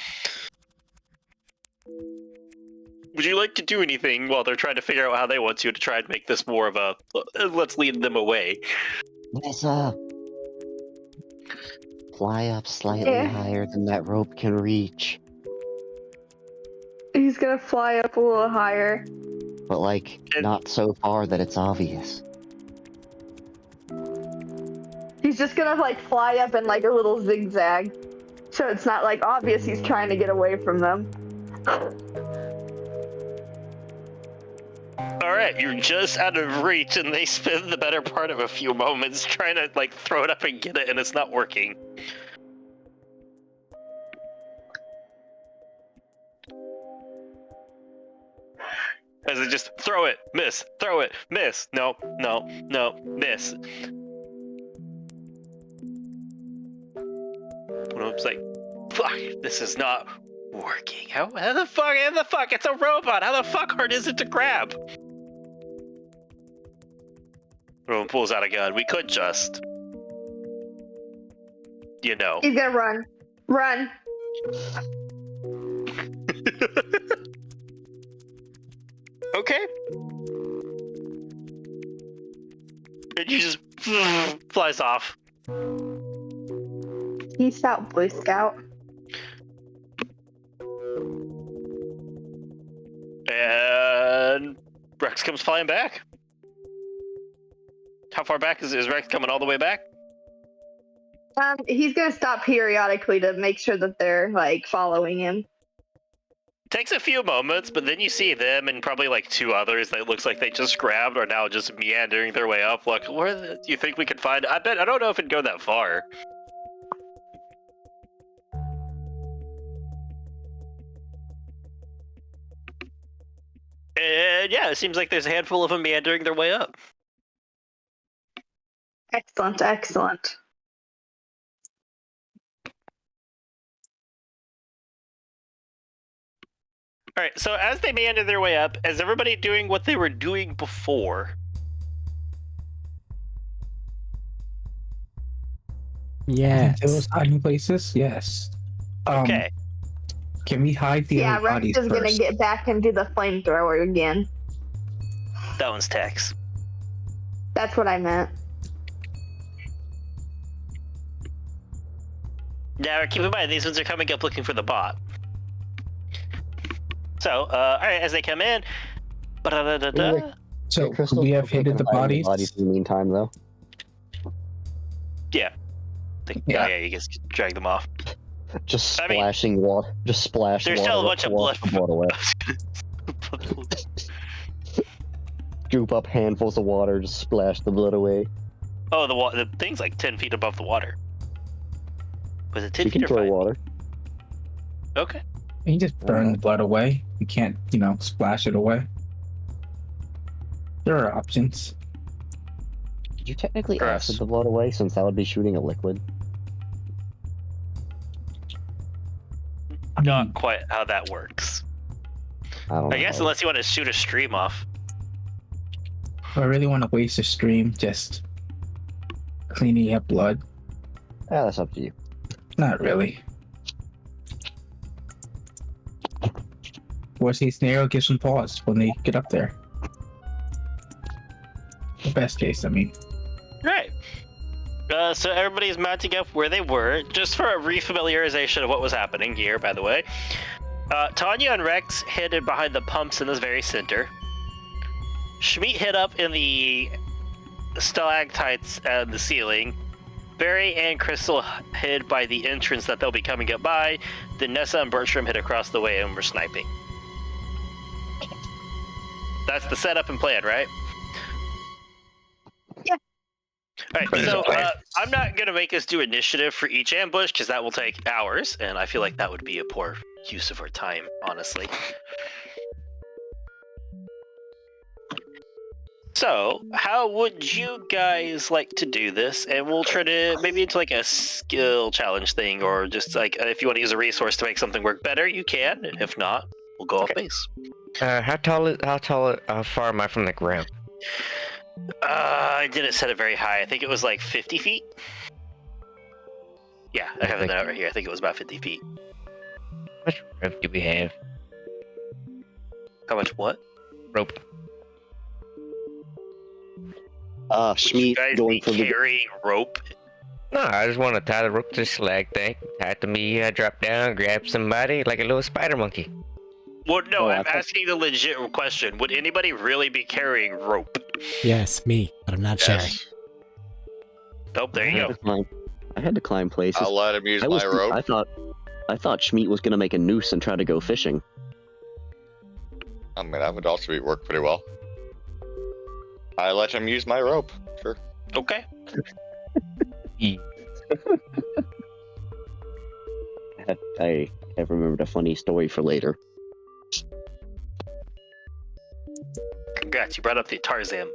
Would you like to do anything while they're trying to figure out how they want to try and make this more of a let's lead them away? Let's fly up slightly Yeah. higher than that rope can reach. He's gonna fly up a little higher. But like, And- not so far that it's obvious. He's just gonna like fly up in like a little zigzag, so it's not like obvious he's trying to get away from them. Alright, you're just out of reach, and they spend the better part of a few moments trying to, like, throw it up and get it, and it's not working. As they just throw it, miss, no, miss. And I'm just like, fuck, this is not working. How the fuck, it's a robot, how the fuck hard is it to grab? Everyone pulls out a gun. We could just, you know. He's gonna run. Okay. And you just flies off. Peace out, Boy Scout. And Rex comes flying back. How far back is Rex coming all the way back? He's gonna stop periodically to make sure that they're like following him. Takes a few moments, but then you see them and probably like two others that looks like they just grabbed are now just meandering their way up. Like, where do you think we could find? I don't know if it'd go that far. And yeah, it seems like there's a handful of them meandering their way up. Excellent, excellent. All right, so as they meander their way up, is everybody doing what they were doing before? Yeah. Those hiding places? Yes. Okay. Can we hide the Yeah, other Rex bodies is gonna first? get back and do the flamethrower again. That one's Tex. That's what I meant. Now, keep in mind, these ones are coming up looking for the bot. So, all right, as they come in, ba-da-da-da-da. So Hey, Crystal, we have okay, hidden the can hide bodies. in the meantime, though. Yeah. Yeah. Oh, yeah, you guys drag them off. Just I mean, splashing water. Just splash There's water. still a bunch of blood. wash the blood away. Scoop up handfuls of water. Just splash the blood away. Oh, the thing's like 10 feet above the water. Was it 10 You feet can or throw 5? water. Okay. You just burn the blood away. You can't, splash it away. There are options. Did you technically Gross. acid the blood away, since that would be shooting a liquid? Not quite how that works. I don't know. I guess how- unless you want to shoot a stream off. Do I really want to waste a stream just cleaning up blood? Yeah, that's up to you. Not really. Worst case scenario, give some pause when they get up there. The best case, I mean. Right. So everybody's mounting up where they were. Just for a refamiliarization of what was happening here, by the way. Tanya and Rex hid behind the pumps in the very center. Schmeat hid up in the stalactites at the ceiling. Barry and Crystal hid by the entrance that they'll be coming up by. Then Nessa and Bertram hid across the way and were sniping. That's the setup and plan, right? Yeah. All right, so I'm not going to make us do initiative for each ambush because that will take hours, and I feel like that would be a poor use of our time, honestly. So, how would you guys like to do this? And we'll try to maybe into like a skill challenge thing, or just like if you want to use a resource to make something work better, you can. If not, we'll go off base. How far am I from the ground? I didn't set it very high. I think it was like 50 feet. Yeah, I have it over here. I think it was about 50 feet. How much rope do we have? How much what? Rope. Would you Schmeat guys going be for the carrying rope? No, I just want to tie the rope to the slag thing. Tie it to me, drop down, grab somebody like a little spider monkey. Well, no, Oh, I I'm thought- asking the legit question. Would anybody really be carrying rope? Yes, me, but I'm not sharing. Yes. Nope, there I you had go. to climb. I had to climb places. I'll let him use my rope. I thought Schmeat was gonna make a noose and try to go fishing. I mean, that would also work pretty well. I let him use my rope. Sure. Okay. I have remembered a funny story for later. Congrats, you brought up the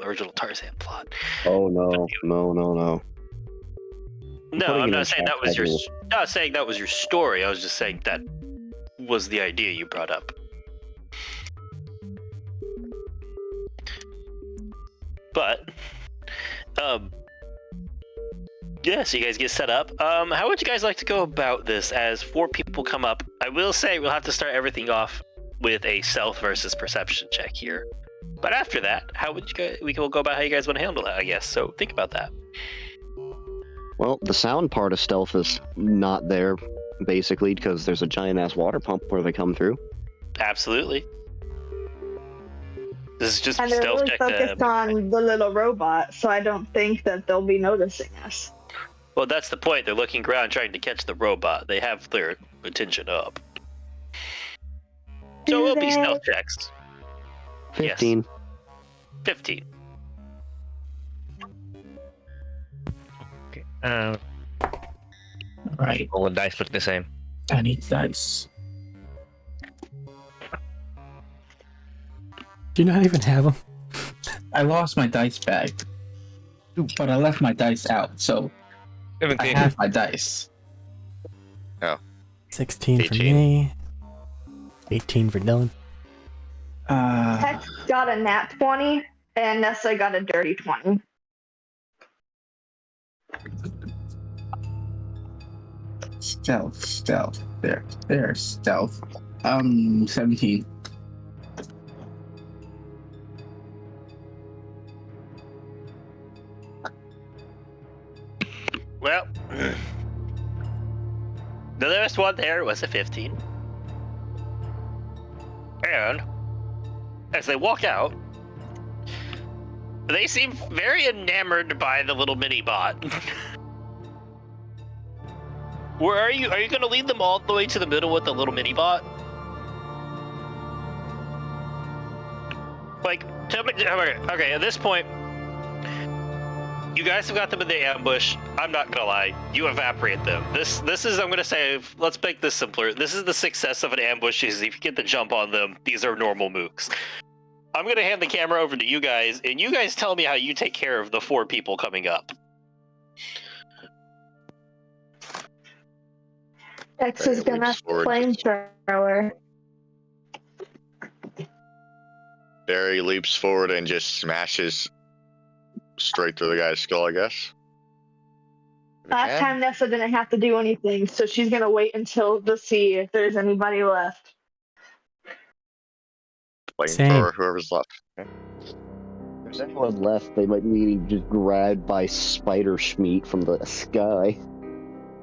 original Tarzan plot. Oh no. No, putting I'm it not in saying chat that was your. schedule. Not saying that was your story. I was just saying that was the idea you brought up. But, yeah. So you guys get set up. How would you guys like to go about this? As 4 people come up, I will say we'll have to start everything off with a stealth versus perception check here. But after that, how would you guys? We will go about how you guys want to handle that, I guess. So think about that. Well, the sound part of stealth is not there, basically, because there's a giant ass water pump where they come through. Absolutely. This is just And they're stealth really check. focused on the little robot, so I don't think that they'll be noticing us. Well, that's the point. They're looking around trying to catch the robot. They have their attention up. So it'll be stealth checks. 15. Yes. 15. Okay. Right. Roll the dice, look the same. I need dice. Do you not even have them? I lost my dice bag, but I left my dice out, so I 17. have my dice. 16 for 18. me. 18 for Dylan. Hex got a nat 20, and Nessa got a dirty 20. Stealth. There, stealth. 17. Well, the lowest one there was a 15. And as they walk out, they seem very enamored by the little mini bot. Where are you? Are you going to lead them all the way to the middle with the little mini bot? Like, tell me. Okay, at this point, you guys have got them in the ambush. I'm not gonna lie, you evaporate them. This is, I'm gonna say, let's make this simpler. This is the success of an ambush. Is if you get the jump on them, these are normal mooks. I'm gonna hand the camera over to you guys, and you guys tell me how you take care of the 4 people coming up. Hex is gonna have flamethrower. Barry leaps forward and just smashes straight through the guy's skull, I guess. Last time Nessa didn't have to do anything, so she's gonna wait until to see if there's anybody left. Flamethrower, Same. whoever's left. Okay. If anyone left, they might be just grabbed by spider schmeat from the sky.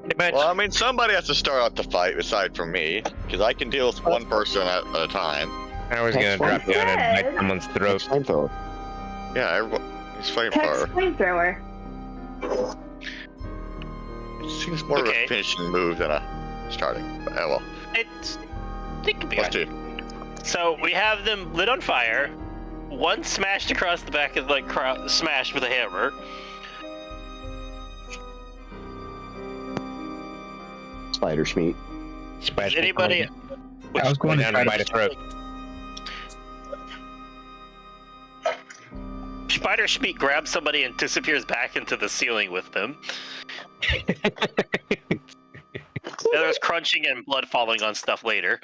Pretty much. Well, I mean, somebody has to start out the fight aside from me, because I can deal with one person at a time. I was gonna drop down and bite someone's throat. Flamethrower. Yeah, everyone. He's Text flamethrower. flamethrower. It seems more of Okay. a finishing move than a starting. But, oh well. They could be Let's fine. do. So we have them lit on fire. One smashed across the back of smashed with a hammer. Spider schmeat. Is anybody? I was going to try bite to a throat. Spider Schmeat grabs somebody and disappears back into the ceiling with them. And there's crunching and blood falling on stuff later.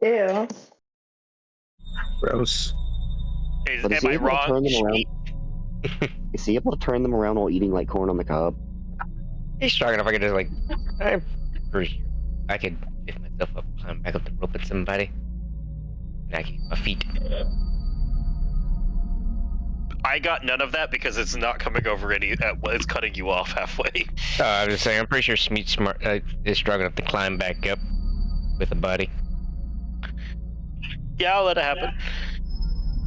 Ew. gross. But is Am he I able to wrong? turn them around? Schmeat? Is he able to turn them around while eating like corn on the cob? He's strong enough. I could just like, I'm pretty sure I could lift myself up, climb back up the rope at somebody. And I can use my feet. I got none of that because it's not coming over it's cutting you off halfway. I'm just saying. I'm pretty sure Smeat's is strong enough to climb back up with a buddy. Yeah, I'll let it happen.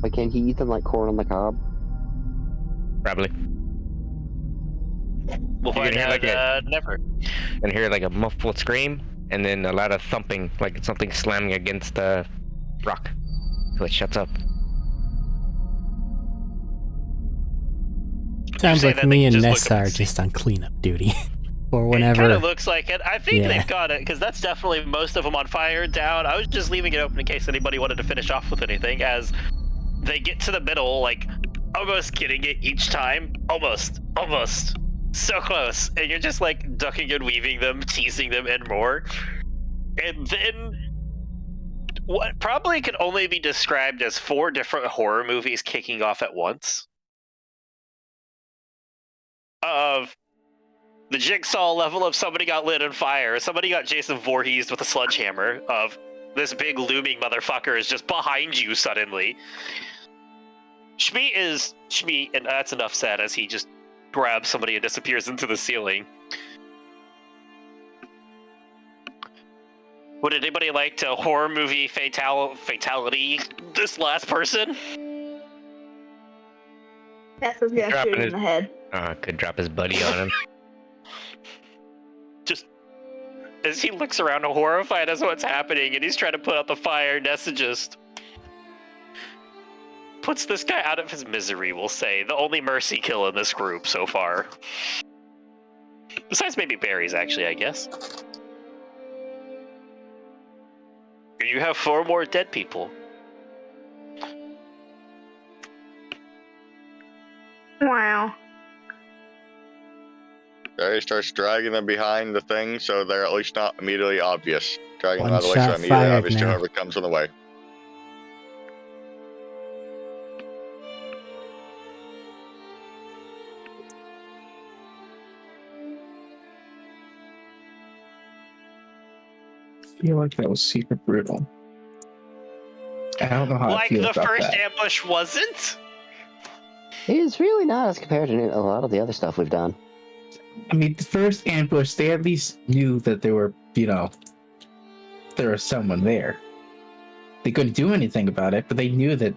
But can he eat them like corn on the cob? Probably. We'll You can find hear out like never. And hear like a muffled scream, and then a lot of thumping, like something slamming against the rock, so it shuts up. Sounds say like that, me they and just look Ness up and are see. just on cleanup duty. Or It kind whenever. of looks like it. I think Yeah. they've got it, because that's definitely most of them on fire down. I was just leaving it open in case anybody wanted to finish off with anything, as they get to the middle, like, almost getting it each time. Almost. So close. And you're just, like, ducking and weaving them, teasing them, and more. And then what probably could only be described as 4 different horror movies kicking off at once. Of the Jigsaw level of somebody got lit on fire, somebody got Jason Voorhees with a sledgehammer, of this big looming motherfucker is just behind you suddenly. Schmeat is Schmeat, and that's enough said, as he just grabs somebody and disappears into the ceiling. Would anybody like to horror movie fatality this last person? Ness is gonna Dropping shoot him in his- the head. Could drop his buddy on him. Just as he looks around horrified as what's happening, and he's trying to put out the fire, Nessa just puts this guy out of his misery, we'll say. The only mercy kill in this group so far. Besides maybe Barry's, actually, I guess. You have 4 more dead people. Wow. He starts dragging them behind the thing so they're at least not immediately obvious. Dragging them out of the way One so shot they're immediately fired obvious to now. whoever comes in the way. I feel like that was super brutal. I don't know how I Like feel the about first that. ambush wasn't? It's really not as compared to a lot of the other stuff we've done. I mean, the first ambush, they at least knew that there were, there was someone there. They couldn't do anything about it, but they knew that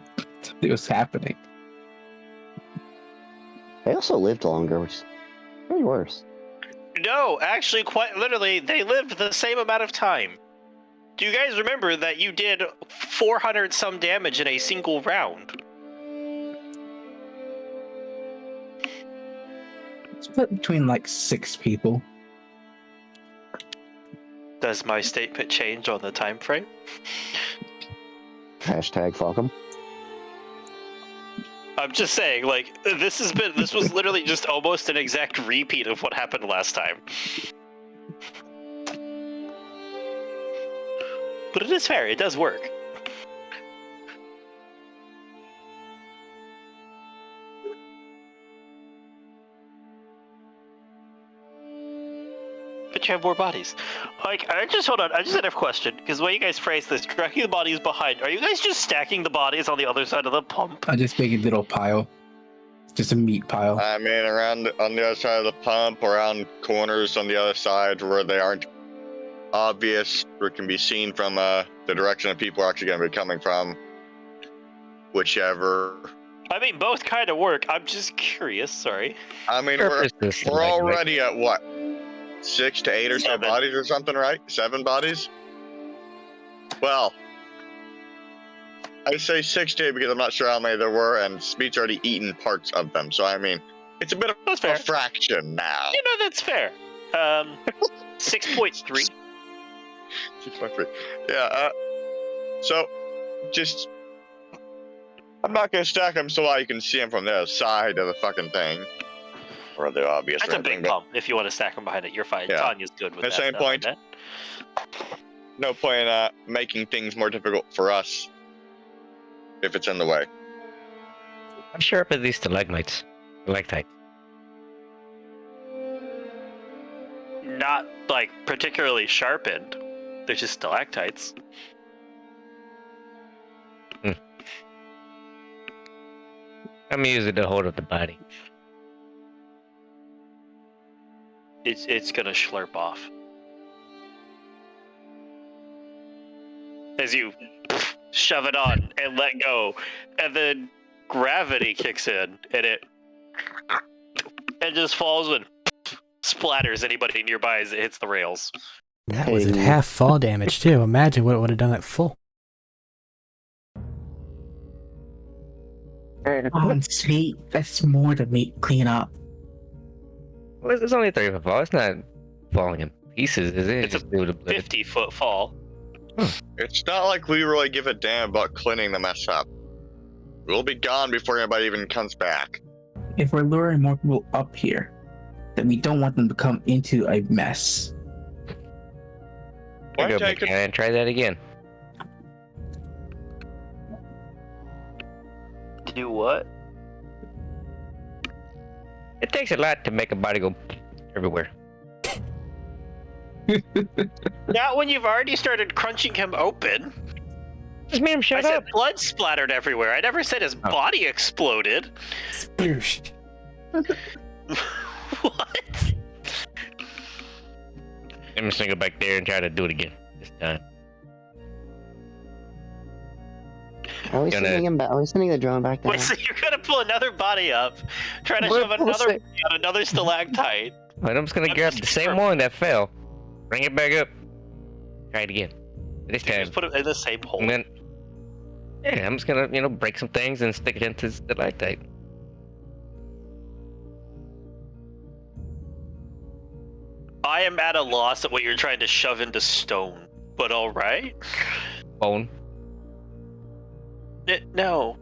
it was happening. They also lived longer, which is very worse. No, actually, quite literally, they lived the same amount of time. Do you guys remember that you did 400 some damage in a single round? It's split between like 6 people. Does my statement change on the time frame? Hashtag fuck 'em. I'm just saying, like, this was literally just almost an exact repeat of what happened last time. But it is fair, it does work. But you have more bodies? Like, hold on. I just had a question because the way you guys phrase this, dragging the bodies behind. Are you guys just stacking the bodies on the other side of the pump? I just make a little pile, just a meat pile. I mean, around on the other side of the pump, around corners on the other side where they aren't obvious or can be seen from the direction that people are actually going to be coming from. Whichever. I mean, both kind of work. I'm just curious. Sorry. I mean, we're already at what? 6 to 8 or so 7 bodies or something, right? 7 bodies? Well, I say 6 to 8 because I'm not sure how many there were, and Speed's already eaten parts of them. So, I mean, it's a bit of That's a fair. fraction now. You know, that's fair. 6.3. 6.3. Yeah, so, just... I'm not going to stack them so you can see them from the other side of the fucking thing. Or the obvious. That's a big pump. If you want to stack them behind it, you're fine. Yeah. Tanya's good with At the that. same point, no point in making things more difficult for us if it's in the way. I'm sure up at these stalagmites. Stalactites. Not, like, particularly sharpened. They're just stalactites. I'm using to hold up the body. It's gonna slurp off. As you shove it on and let go, and then gravity kicks in, and it just falls and splatters anybody nearby as it hits the rails. That was at half fall damage too. Imagine what it would have done at full. Oh, sweet. That's more to make clean up. Well, it's only 3 foot fall. It's not falling in pieces, is it? It's a 50-foot fall. It's not like we really give a damn about cleaning the mess up. We'll be gone before anybody even comes back. If we're luring more people up here, then we don't want them to come into a mess. Why Go take back it? and try that again. Do what? It takes a lot to make a body go everywhere. Not when you've already started crunching him open. Just made him I shut said up. blood splattered everywhere. I never said his body exploded. Sploosh. What? I'm just gonna go back there and try to do it again this time. Are we Gonna- sending him back? Are we sending the drone back down? Wait, so you're gonna pull another body up, try to We're shove another pulsing. body on another stalactite. But I'm just gonna I'm grab just the same confirmed. one that fell, bring it back up, try it again. This You time, just put it in the same hole. I'm gonna, yeah, I'm just gonna, break some things and stick it into the stalactite. I am at a loss at what you're trying to shove into stone, but all right. Bone. No.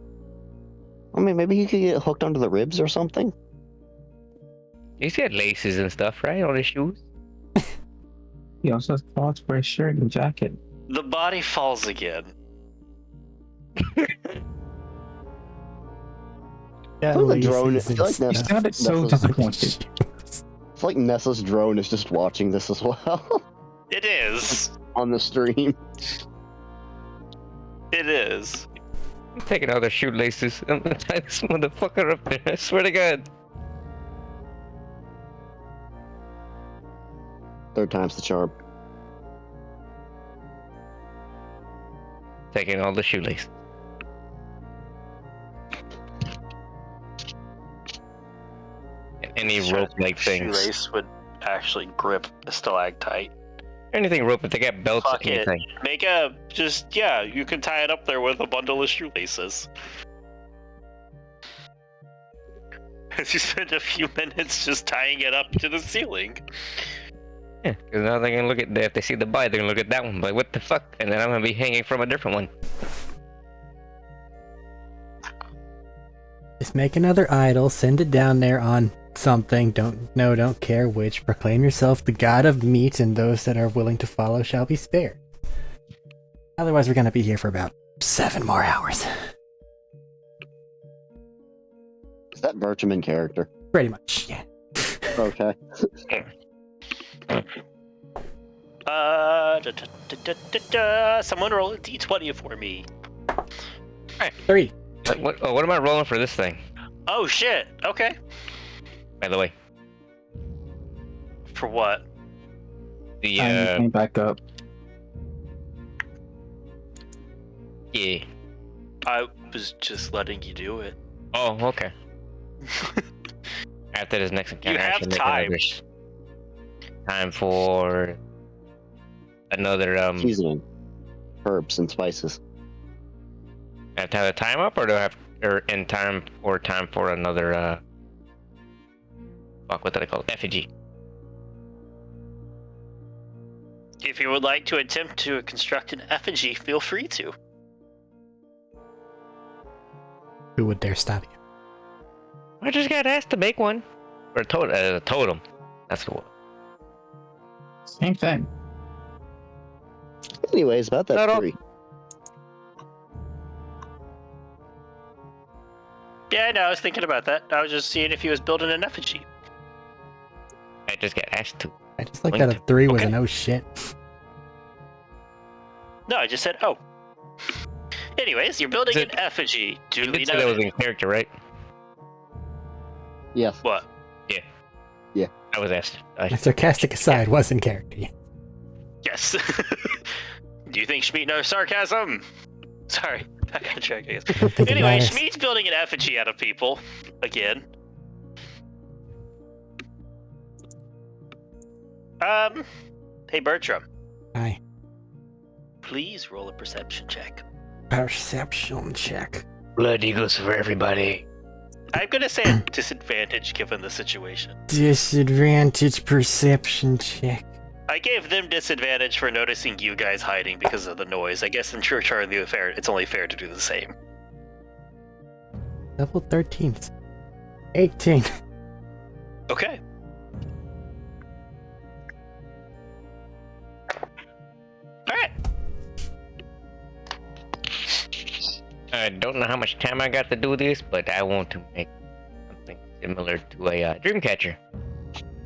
I mean, maybe he could get hooked onto the ribs or something. He's got laces and stuff, right, on his shoes? He also has cloths for his shirt and jacket. The body falls again. Yeah, Well, the drone- laces I feel like and that's- He stuff. sounded so That's- disappointed. It's like Nessa's drone is just watching this as well It is. on the stream. It is. I'm taking all their shoelaces. I'm gonna tie this motherfucker up there. I swear to God. Third time's the charm. Taking all the shoelaces. And any rope-like things. Shoelace would actually grip a stalactite. Anything rope, if they got belts, Fuck it. anything. Make a you can tie it up there with a bundle of shoelaces. As you spend a few minutes just tying it up to the ceiling. Yeah, because now they're gonna look at if they see the body, they're gonna look at that one, like, what the fuck? And then I'm gonna be hanging from a different one. Just make another idol, send it down there on something, don't care which, proclaim yourself the god of meat, and those that are willing to follow shall be spared. Otherwise we're gonna be here for about 7 more hours. Is that Bircham in character? Pretty much, yeah. Okay. Someone roll a d20 for me. 3. What am I rolling for this thing? Oh shit. Okay. By the way, For what? the Came back up. yeah. I was just letting you do it. Oh, okay. After this next encounter, You I have should make time. another time for another Seasoning, herbs, and spices. I have to have a time up, or do I have time for another fuck, what did I call it? Effigy. If you would like to attempt to construct an effigy, feel free to. Who would dare stop you? I just got asked to make one. Or a totem. That's cool. Same thing. Anyways, about that Not all- 3. Yeah, no, I was thinking about that. I was just seeing if he was building an effigy. I just got asked to. I just like that a 3 was Okay. an oh shit. No, I just said, oh. Anyways, you're building Is an effigy. You Duly did say that was noted. in character, right? Yes. What? I was asked. My sarcastic aside was in character. Yeah. Yes. Do you think Schmeat knows sarcasm? Sorry, back on track, I guess. I don't think it Anyway, matters. Schmeat's building an effigy out of people. Again. Hey Bertram, Hi. please roll a perception check. Perception check. Blood eagles for everybody. I'm gonna say a disadvantage given the situation. Disadvantage perception check. I gave them disadvantage for noticing you guys hiding because of the noise. I guess in church or in the affair, it's only fair to do the same. Level 13. 18. Okay. Alright. I don't know how much time I got to do this, but I want to make something similar to a dreamcatcher.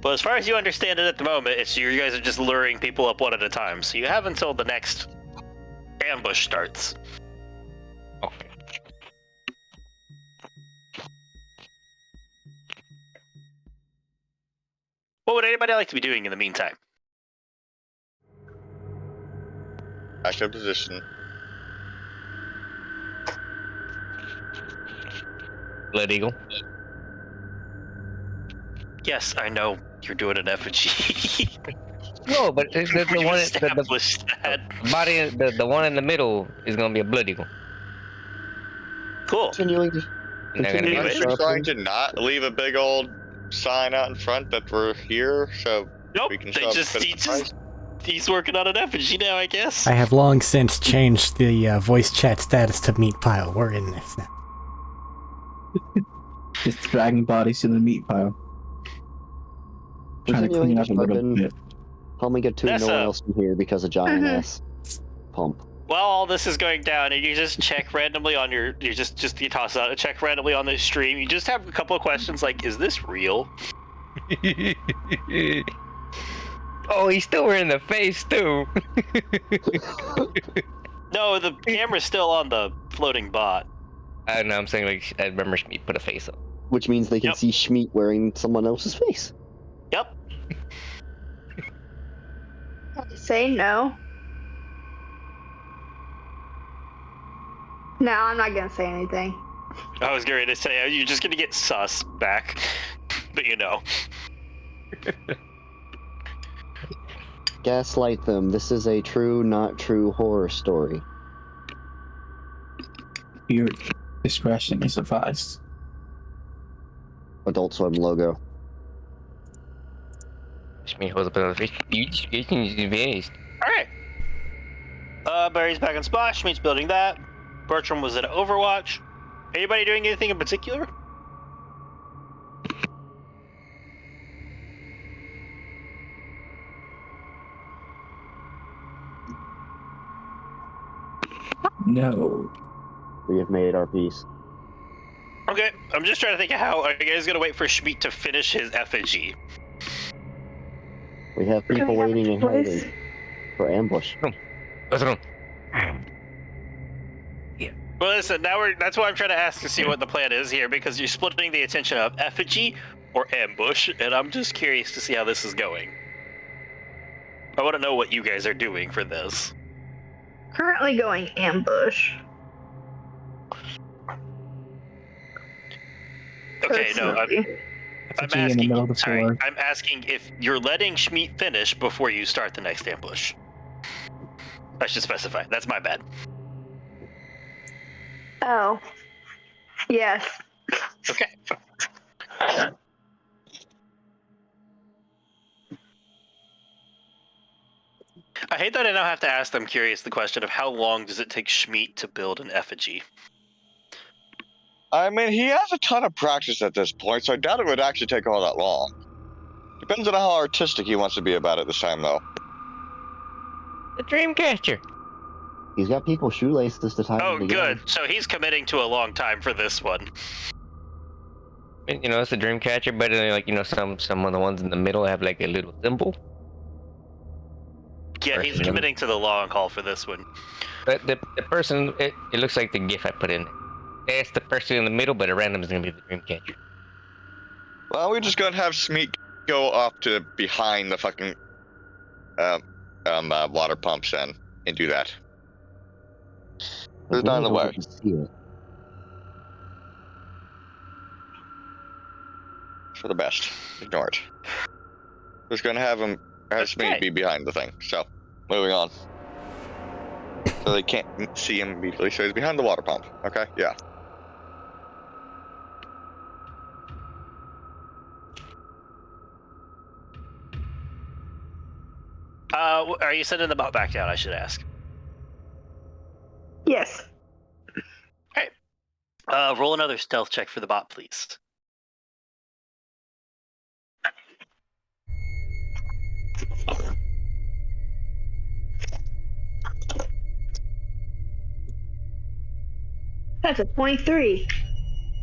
Well, as far as you understand it at the moment, it's you guys are just luring people up one at a time. So you have until the next ambush starts. Okay. What would anybody like to be doing in the meantime? Active position. Blood eagle. Yes, I know you're doing an effigy. No, but the We one, established that. body, the one in the middle is gonna be a blood eagle. Cool. Continuing to And they're gonna be Anyway. Aren't you trying to not leave a big old sign out in front that we're here, so Nope. we can They show up just, at he the just he's working on an effigy now, I guess. I have long since changed the voice chat status to meat pile. We're in this now. Just dragging bodies to the meat pile. Trying to Continuing clean to up a little sharpen. bit. Omega 2, no Nessa. one else can hear because of giant Mhm. ass pump. While all this is going down, and you just check randomly on you toss out a check randomly on the stream. You just have a couple of questions like, is this real? Oh, he's still wearing the face too. No, the camera's still on the floating bot. I don't know. I'm saying like I remember me put a face on. Which means they can Yep. see Schmeat wearing someone else's face. Yep. Say no. No, I'm not gonna say anything. I was going to say, you're just going to get sus back. But you know. Gaslight them. This is a true, not true horror story. Your discretion is advised. Adult Swim logo. Just me holds up another face. You can use the face. Alright. Barry's back on spot. Schmeat's building that. Bertram was at Overwatch. Anybody doing anything in particular? No. We have made our peace. Okay, I'm just trying to think of how are you guys gonna wait for Schmeat to finish his effigy? We have Do we people have a waiting and choice? hiding. for ambush. Let's go. Well, listen, that's why I'm trying to ask to see what the plan is here, because you're splitting the attention of effigy or ambush, and I'm just curious to see how this is going. I want to know what you guys are doing for this. Currently going ambush. Okay, no, Personally. I'm Effigy in the asking. middle of the Sorry, floor. I'm asking if you're letting Schmeat finish before you start the next ambush. I should specify. That's my bad. Oh. Yes. Okay. I hate that I now have to ask them curious the question of how long does it take Schmeat to build an effigy? I mean, he has a ton of practice at this point, so I doubt it would actually take all that long. Depends on how artistic he wants to be about it this time, though. The Dreamcatcher. He's got people shoelaces to tie Oh, them together. good. So he's committing to a long time for this one. You know, it's a Dreamcatcher, but like, you know, some of the ones in the middle have like a little symbol. Yeah, he's committing to the long haul for this one. But the person, it looks like the GIF I put in. It's the person in the middle, but at random is gonna be the Dreamcatcher. Well, we're just gonna have Smeek go up to behind the fucking water pumps and do that. It's not in the way. See it. For the best. Ignore it. Just gonna have Smeek be behind the thing. So, moving on. So they can't see him immediately. So he's behind the water pump. Okay, yeah. Are you sending the bot back down? I should ask. Yes. Roll another stealth check for the bot, please. That's a 23.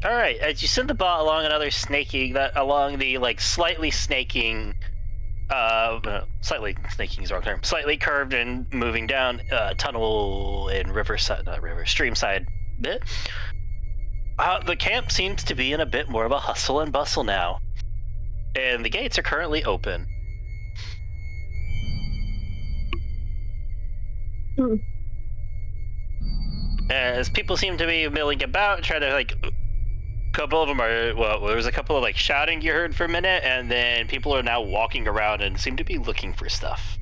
All right, as you send the bot along along the like slightly snaking, slightly snaking is the wrong term, slightly curved and moving down tunnel in stream side bit. The camp seems to be in a bit more of a hustle and bustle now, and the gates are currently open. As people seem to be milling about, trying to like. Couple of them are there was a couple of like shouting you heard for a minute, and then people are now walking around and seem to be looking for stuff.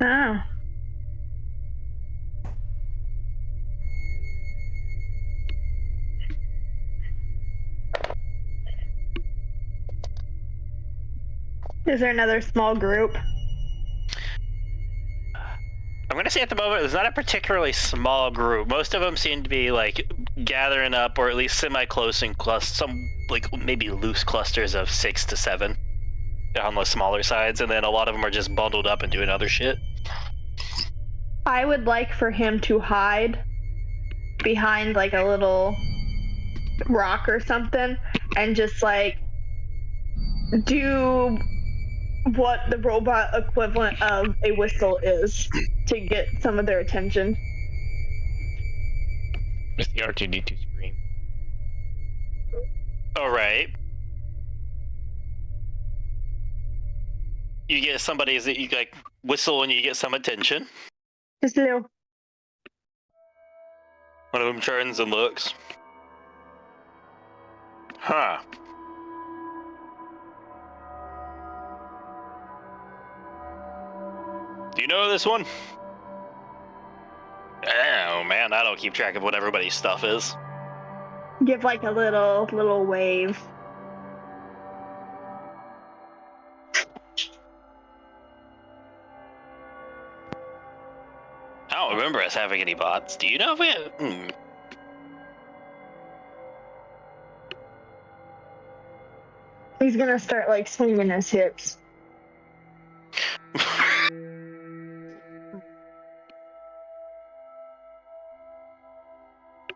Oh. Is there another small group? I'm gonna say at the moment there's not a particularly small group. Most of them seem to be like gathering up, or at least semi-close in some like maybe loose clusters of 6 to 7 on the smaller sides, and then a lot of them are just bundled up and doing other shit. I would like for him to hide behind like a little rock or something and just like do what the robot equivalent of a whistle is to get some of their attention. It's the R2D2 scream. All right. You get somebody's that you like whistle and you get some attention. Just a little. One of them turns and looks. Huh. Do you know this one? Oh man, I don't keep track of what everybody's stuff is. Give like a little wave. I don't remember us having any bots. Do you know if we have? He's gonna start like swinging his hips.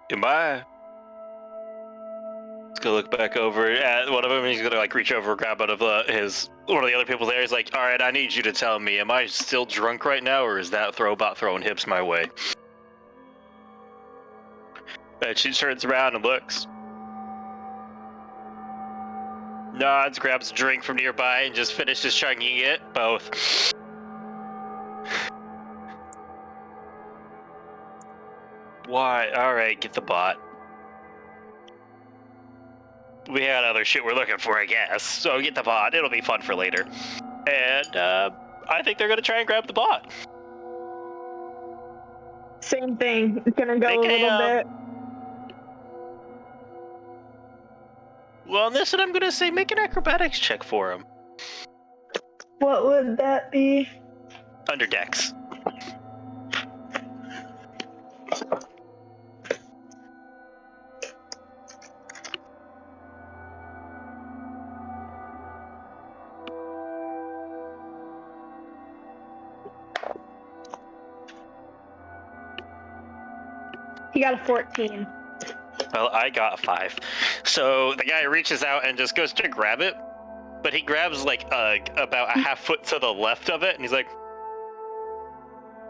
Goodbye. It's gonna look back over at one of them, and he's gonna like reach over, grab one of one of the other people there. He's like, "All right, I need you to tell me, am I still drunk right now, or is that throwbot throwing hips my way?" And she turns around and looks, nods, grabs a drink from nearby, and just finishes chugging it. Both. Why? All right, get the bot. We had other shit we're looking for, I guess. So get the bot. It'll be fun for later. And I think they're gonna try and grab the bot. Same thing. It's gonna go Make a little bit. Well, on this one, I'm gonna say make an acrobatics check for him. What would that be? Under Dex. He got a 14. Well, I got a 5. So the guy reaches out and just goes to grab it, but he grabs like about a half foot to the left of it, and he's like,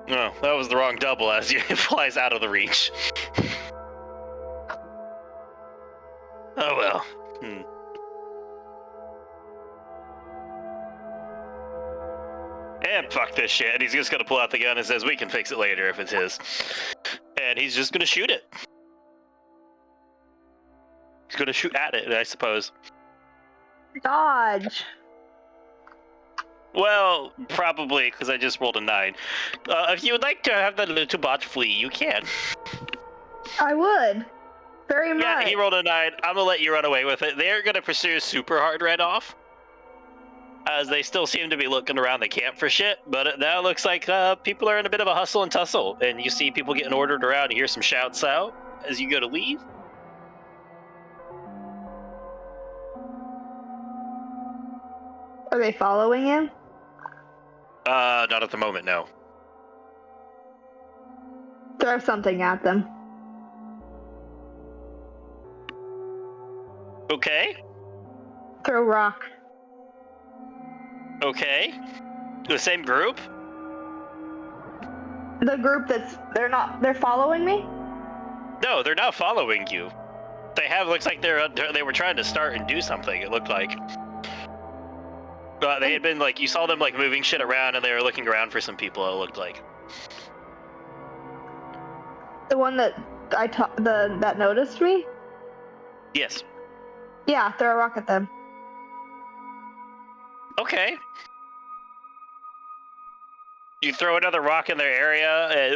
"No, that was the wrong double," as he flies out of the reach. Oh well. And fuck this shit. And he's just gonna pull out the gun and says, "We can fix it later if it's his." And he's just gonna shoot it. He's gonna shoot at it, I suppose. Dodge. Well, probably, because I just rolled a 9. If you would like to have the little bot flee, you can. I would. Very much. Yeah, he rolled a 9. I'm gonna let you run away with it. They're gonna pursue super hard right off, as they still seem to be looking around the camp for shit. But it now looks like people are in a bit of a hustle and tussle, and you see people getting ordered around. You hear some shouts out as you go to leave. Are they following him? Not at the moment, no. Throw something at them. Okay. Throw rock. Okay. The same group? The group they're following me? No, they're not following you. Looks like they were trying to start and do something, it looked like. They had been like, you saw them like moving shit around, and they were looking around for some people, it looked like. The one that that noticed me? Yes. Yeah, throw a rock at them. Okay. You throw another rock in their area,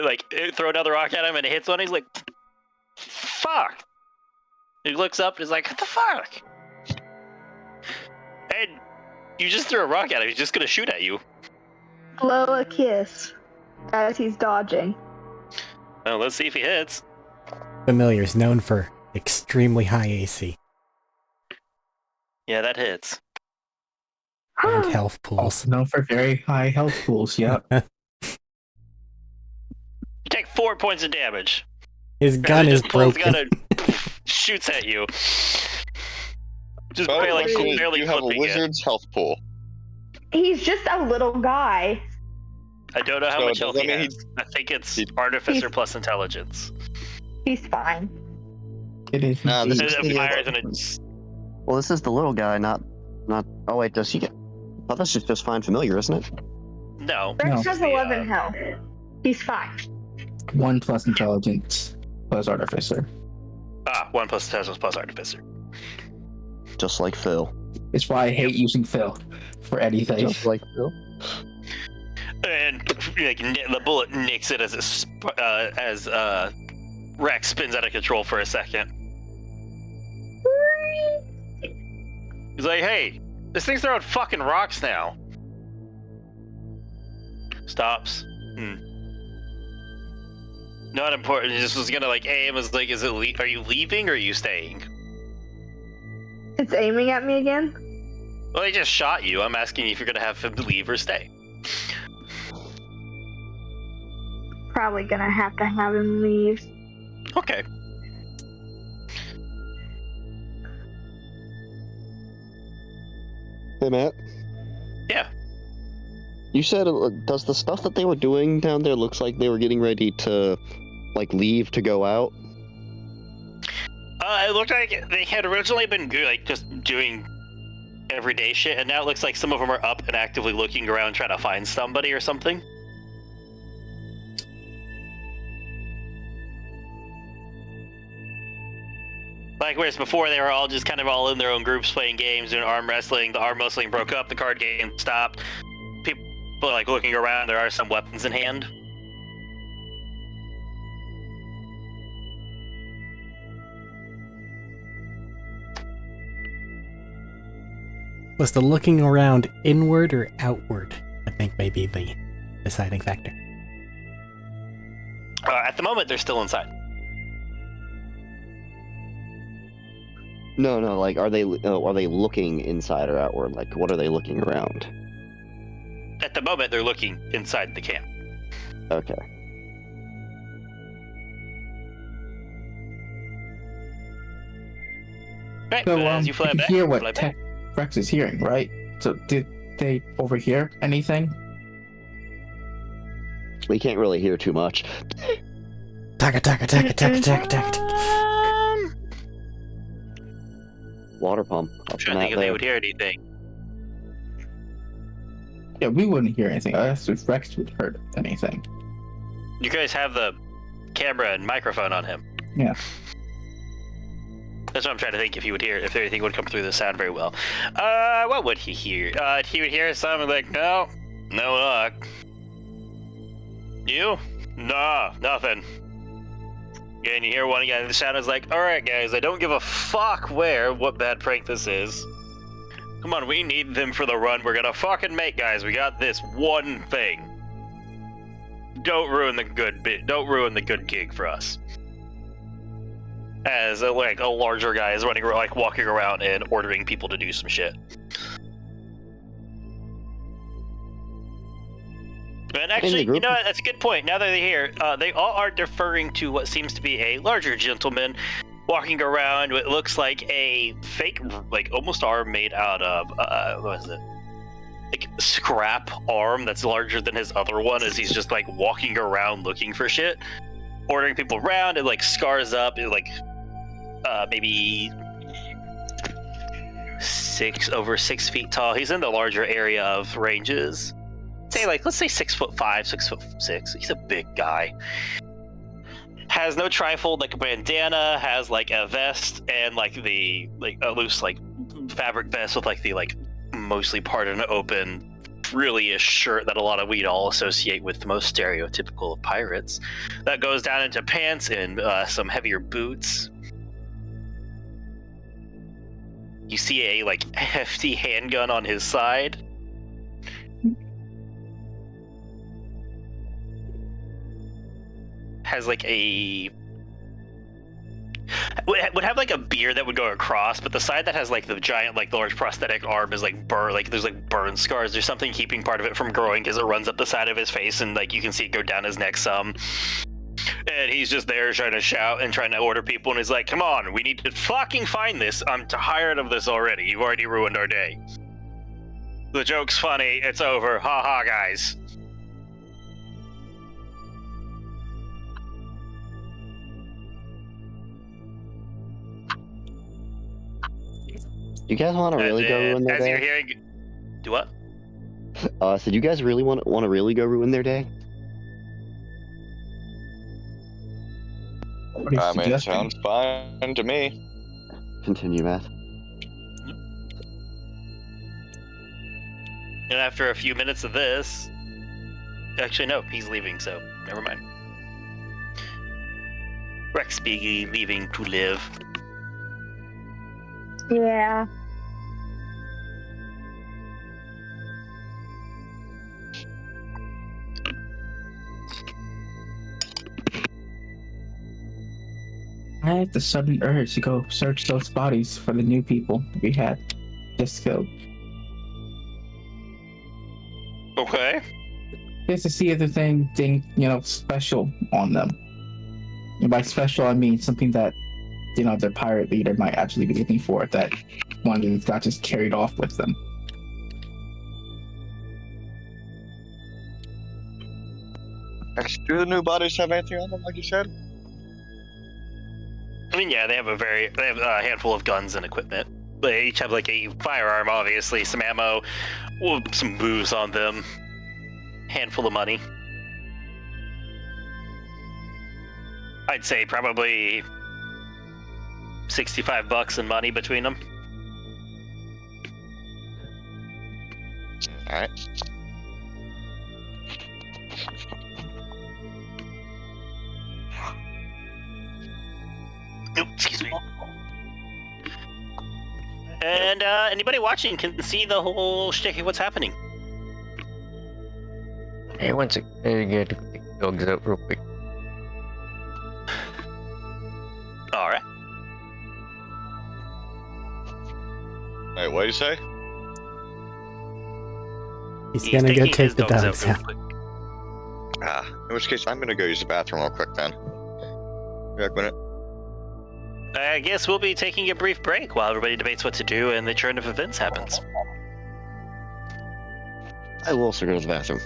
throw another rock at him, and it hits one. He's like, "Fuck!" He looks up and he's like, "What the fuck?" And you just threw a rock at him. He's just gonna shoot at you. Blow a kiss as he's dodging. Well, let's see if he hits. Familiar is known for extremely high AC Yeah, that hits. and health pools. Also known for very high health pools, yep. You take 4 points of damage. His gun is pulls broken. gun and shoots at you. Just barely you have a clipping it. wizard's health pool. He's just a little guy. I don't know how So much health does he that mean has. I think it's Artificer plus Intelligence. He's fine. It is. Nah, this It is the, fires and it's... well, this is the little guy, not. Oh wait, does he get? Oh, that's just fine familiar, isn't it? No. Rex this has is the, 11 health. He's fine. 1 plus intelligence plus artificer. 1 plus Intelligence plus Artificer. Just like Phil. It's why I hate using Phil for anything. Just like Phil. And the bullet nicks it as Rex spins out of control for a second. He's like, "Hey, this thing's throwing fucking rocks now." Stops. Not important. He just was gonna aim. Is like, are you leaving or are you staying? It's aiming at me again? Well, he just shot you. I'm asking you if you're gonna have him leave or stay. Probably gonna have to have him leave. Okay. Hey, Matt. Yeah. You said, does the stuff that they were doing down there looks like they were getting ready to, like, leave to go out? It looked like they had originally been like just doing everyday shit, and now it looks like some of them are up and actively looking around trying to find somebody or something. Like, whereas before they were all just kind of all in their own groups playing games, doing arm wrestling. The arm wrestling broke up, the card game stopped. People are like looking around, there are some weapons in hand. Was the looking around inward or outward? I think may be the deciding factor. At the moment, they're still inside. No, like, are they looking inside or outward? Like, what are they looking around? At the moment, they're looking inside the camp. Okay. Right, So, as you fly can back, hear fly what back. Rex is hearing, right? So, did they overhear anything? We can't really hear too much. Taka taka taka taka taka taka. Water pump. I'm trying to think if they would hear anything. Yeah, we wouldn't hear anything. Unless if Rex would heard anything. You guys have the camera and microphone on him. Yeah. That's what I'm trying to think if he would hear, if anything would come through the sound very well. What would he hear? He would hear something like, no luck. You? Nah, nothing. And you hear one guy in the shadows like, alright guys, I don't give a fuck what bad prank this is. Come on, we need them for the run we're gonna fucking make, guys. We got this one thing. Don't ruin the good bit. Don't ruin the good gig for us. As a larger guy is running, like walking around and ordering people to do some shit. And actually, you know what? That's a good point. Now that they're here, they all are deferring to what seems to be a larger gentleman walking around what looks like a fake, like almost arm made out of, what is it? Like scrap arm that's larger than his other one, as he's just like walking around looking for shit, ordering people around. It like scars up. It like maybe over 6 feet tall. He's in the larger area of ranges. Let's say 6'5", 6'6". He's a big guy. Has no trifold, like a bandana. Has like a vest and like a loose like fabric vest with like the like mostly parted and open, really a shirt that a lot of we'd all associate with the most stereotypical of pirates. That goes down into pants and some heavier boots. You see a like hefty handgun on his side. Has like would have like a beard that would go across, but the side that has like the giant, like the large prosthetic arm is like there's like burn scars or something keeping part of it from growing because it runs up the side of his face and like you can see it go down his neck some. And he's just there trying to shout and trying to order people, and he's like, come on, we need to fucking find this. I'm tired of this already. You've already ruined our day. The joke's funny. It's over. Ha ha, guys. You guys want to really go ruin their as day? you're hearing, do what? So do you guys really want to really go ruin their day? What are you I mean, suggesting? sounds fine to me. Continue, Matt. And after a few minutes of this, actually no, he's leaving, so never mind. Rex be leaving to live. Yeah. I had the sudden urge to go search those bodies for the new people we had just killed. Okay. Just to see if there's anything, special on them. And by special, I mean something that, their pirate leader might actually be looking for that one of them got just carried off with them. Do the new bodies have anything on them, like you said? I mean, yeah, they have a handful of guns and equipment. They each have like a firearm, obviously, some ammo, some booze on them, handful of money. I'd say probably $65 in money between them. All right. Oop, excuse me. And anybody watching can see the whole shtick of what's happening. Hey, one sec. Hey, get the dogs out real quick. All right. Wait, what do you say? He's gonna go taking take his the dogs real out. quick. In which case, I'm gonna go use the bathroom real quick then. Be back a minute. I guess we'll be taking a brief break while everybody debates what to do and the turn of events happens. I will also go to the bathroom.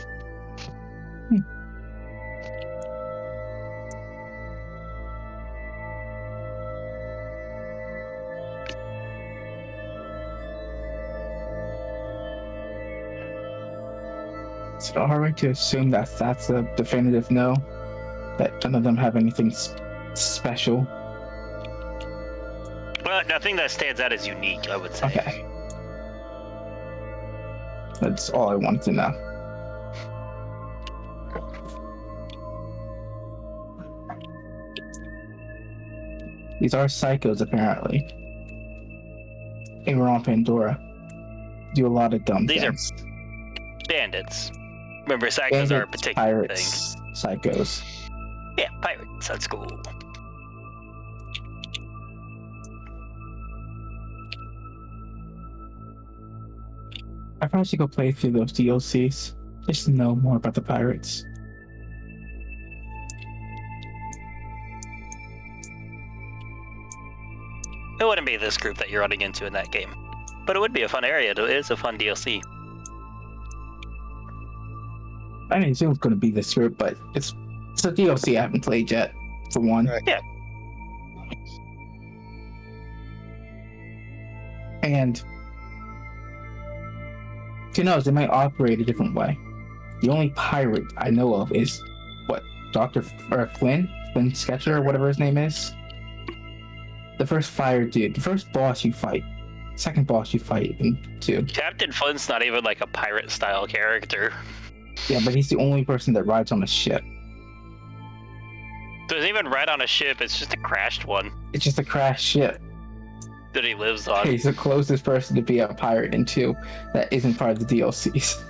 Is it alright to assume that that's a definitive no? That none of them have anything special? Well, nothing that stands out as unique, I would say. Okay. That's all I wanted to know. These are psychos, apparently. And we're on Pandora. Do a lot of dumb These are things. Bandits. Remember, psychos are a Bandits, particular pirates, psychos. thing. Yeah, pirates. That's cool. I probably should go play through those DLCs just to know more about the pirates. It wouldn't be this group that you're running into in that game, but it would be a fun area. It is a fun DLC. I didn't assume it's going to be this group, but it's a DLC I haven't played yet, for one. Right. Yeah. And who knows, they might operate a different way. The only pirate I know of is what, Flynn Sketcher or whatever his name is. The first fire dude, the first boss you fight, second boss you fight in 2. Captain Flynn's not even like a pirate style character. Yeah, but he's the only person that rides on a ship. Doesn't even ride on a ship, it's just a crashed one It's just a crashed ship. that he lives on. He's the closest person to be a pirate in 2 that isn't part of the DLCs.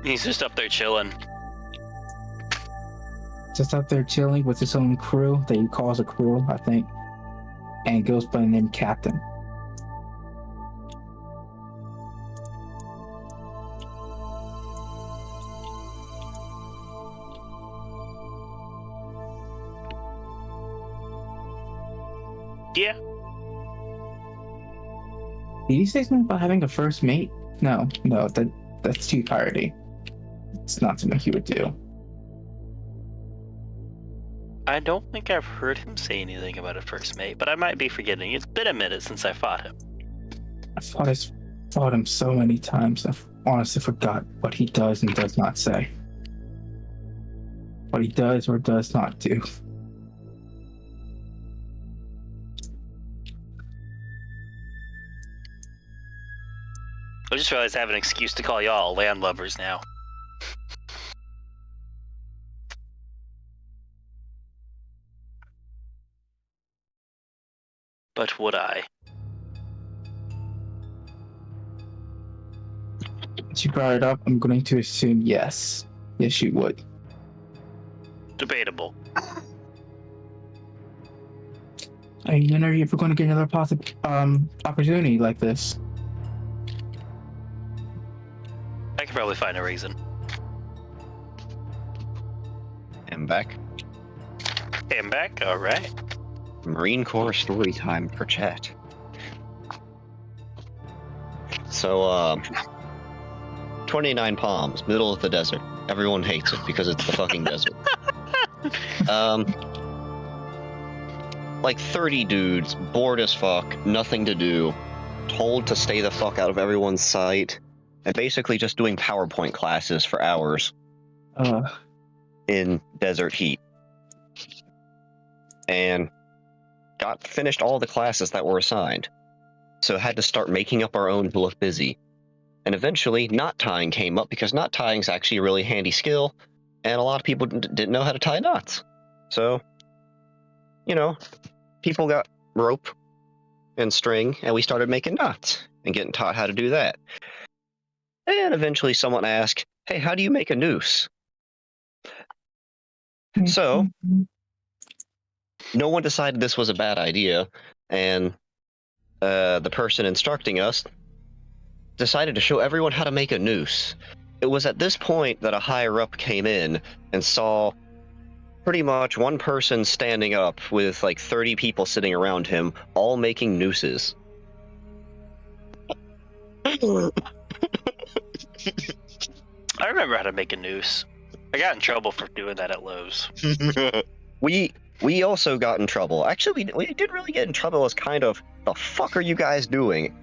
He's just up there chilling. Just up there chilling with his own crew that he calls a crew, I think, and goes by the name Captain. Yeah. Did you say something about having a first mate? No, that's too piratey. It's not something he would do. I don't think I've heard him say anything about a first mate, but I might be forgetting. It's been a minute since I fought him. I fought him so many times. I've honestly forgot what he does and does not say. What he does or does not do. I just realized I have an excuse to call y'all landlubbers now. But would I? Since you brought it up, I'm going to assume yes. Yes, you would. Debatable. I mean, when are you ever going to get another opportunity like this? I could probably find a reason. I'm back. Hey, I'm back. All right. Marine Corps story time for chat. 29 palms, middle of the desert. Everyone hates it because it's the fucking desert. Like 30 dudes, bored as fuck, nothing to do, told to stay the fuck out of everyone's sight, and basically just doing PowerPoint classes for hours in desert heat. And got finished all the classes that were assigned, so had to start making up our own to look busy. And eventually, knot tying came up because knot tying is actually a really handy skill, and a lot of people didn't know how to tie knots. So, you know, people got rope and string, and we started making knots and getting taught how to do that. And eventually someone asked, hey, how do you make a noose? So, no one decided this was a bad idea, and the person instructing us decided to show everyone how to make a noose. It was at this point that a higher-up came in and saw pretty much one person standing up with like 30 people sitting around him, all making nooses. I remember how to make a noose. I got in trouble for doing that at Lowe's. We also got in trouble. Actually, we did really get in trouble as kind of, the fuck are you guys doing?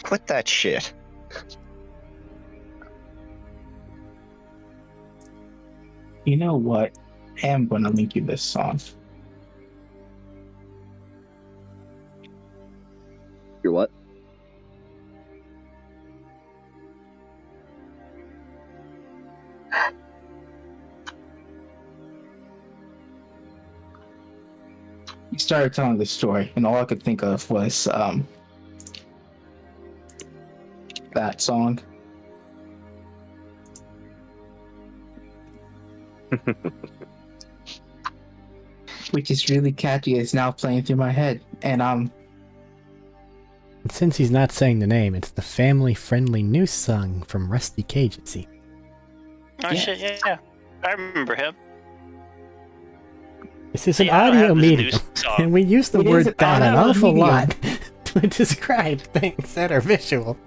Quit that shit. You know what? I am going to link you this song. You're what? You started telling the story, and all I could think of was that song. Which is really catchy. It's now playing through my head, and And since he's not saying the name, it's the family-friendly news song from Rusty Cage, it seems. Oh shit, yeah. I remember him. This is an Yeah, I don't audio have this medium, news song. and we use the It is word an "god" an audio awful medium. lot to describe things that are visual.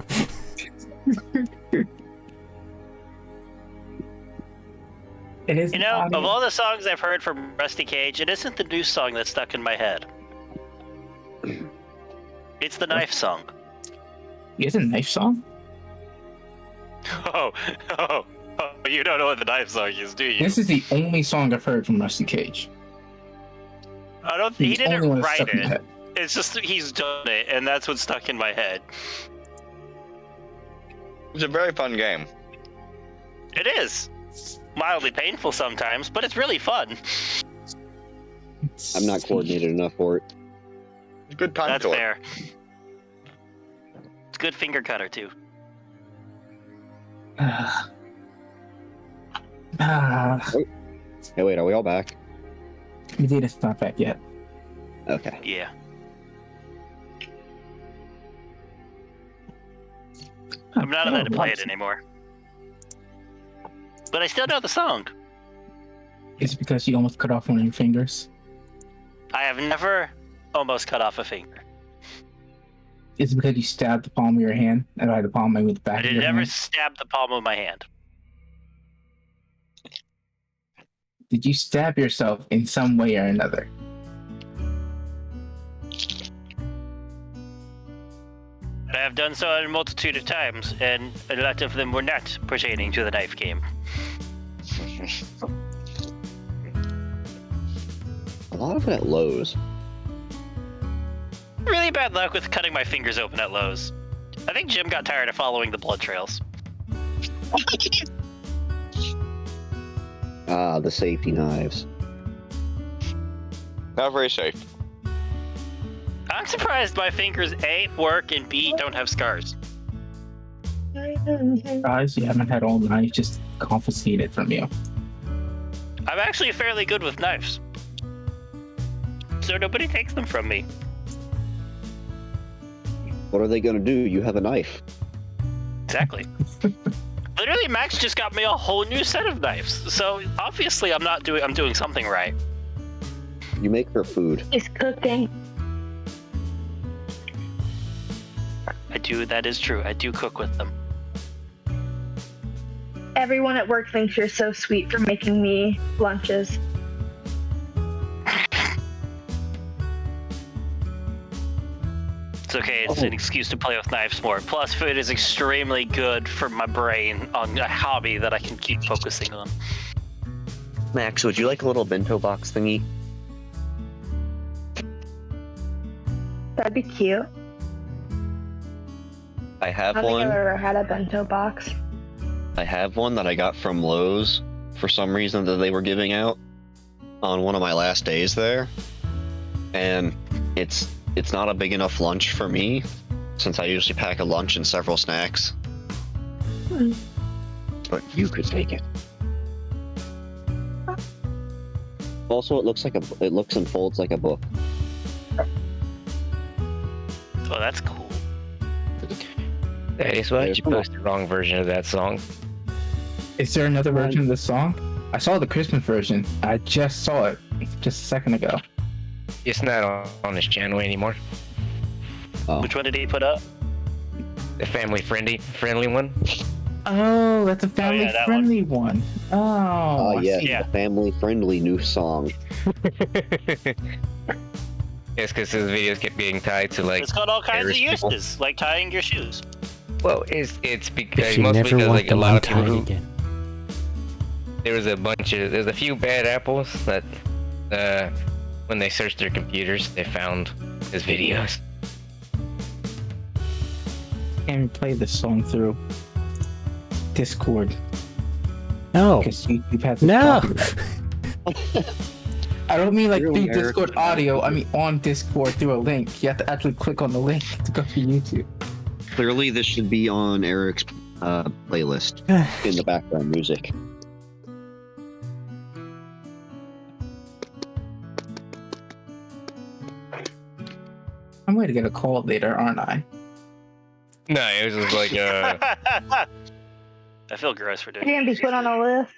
it is. You know, of all the songs I've heard from Rusty Cage, it isn't the news song that's stuck in my head. It's the knife song. Is it a knife song? Oh, you don't know what the knife song is, do you? This is the only song I've heard from Rusty Cage. I don't. He It's the only didn't one that's write stuck in my it. head. It's just that he's done it, and that's what's stuck in my head. It's a very fun game. It is mildly painful sometimes, but it's really fun. I'm not coordinated enough for it. It's a good time That's killer. fair. It's a good finger cutter too. Hey, wait, are we all back? Medina's not back yet. Okay. Yeah. I'm not allowed to play it anymore. But I still know the song. Is it because you almost cut off one of your fingers? I have never almost cut off a finger. Is it because you stabbed the palm of your hand? And by the palm, I mean the back I of did your never hand? stab the palm of my hand. Did you stab yourself in some way or another? I have done so a multitude of times, and a lot of them were not pertaining to the knife game. A lot of it at Lowe's. Really bad luck with cutting my fingers open at Lowe's. I think Jim got tired of following the blood trails. Ah, the safety knives. Not very safe. I'm surprised my fingers A, work, and B, don't have scars. Guys, you haven't had all knives just confiscated from you. I'm actually fairly good with knives. So nobody takes them from me. What are they gonna do? You have a knife. Exactly. Literally, Max just got me a whole new set of knives. So obviously I'm doing something right. You make her food. He's cooking. I do, that is true. I do cook with them. Everyone at work thinks you're so sweet for making me lunches. It's okay, it's an excuse to play with knives more. Plus, food is extremely good for my brain on a hobby that I can keep focusing on. Max, would you like a little bento box thingy? That'd be cute. I have I don't think one. I've ever had a bento box. I have one that I got from Lowe's for some reason that they were giving out on one of my last days there. And it's not a big enough lunch for me, since I usually pack a lunch and several snacks. But you could take it. Also, it looks and folds like a book. Oh, that's cool. That is why you posted the wrong version of that song. Is there another version of the song? I saw the Christmas version. I just saw it just a second ago. It's not on this channel anymore. Oh. Which one did he put up? The family-friendly one. Oh, that's a family-friendly one. Oh, I yes, see. Yeah. a family-friendly new song. Yes, because his videos kept being tied to like. It's got all kinds of Irish people. uses, like tying your shoes. Well, it's because If you mostly never because want like a them lot of people untied who again. there's a few bad apples that when they searched their computers they found his videos. Can play this song through Discord No. because you've had No. I don't mean like Really, through Eric? Discord audio. I mean on Discord through a link. You have to actually click on the link to go to YouTube. Clearly, this should be on Eric's playlist in the background music. I'm going to get a call later, aren't I? No, it was just like I feel gross for doing You're gonna be put on a list.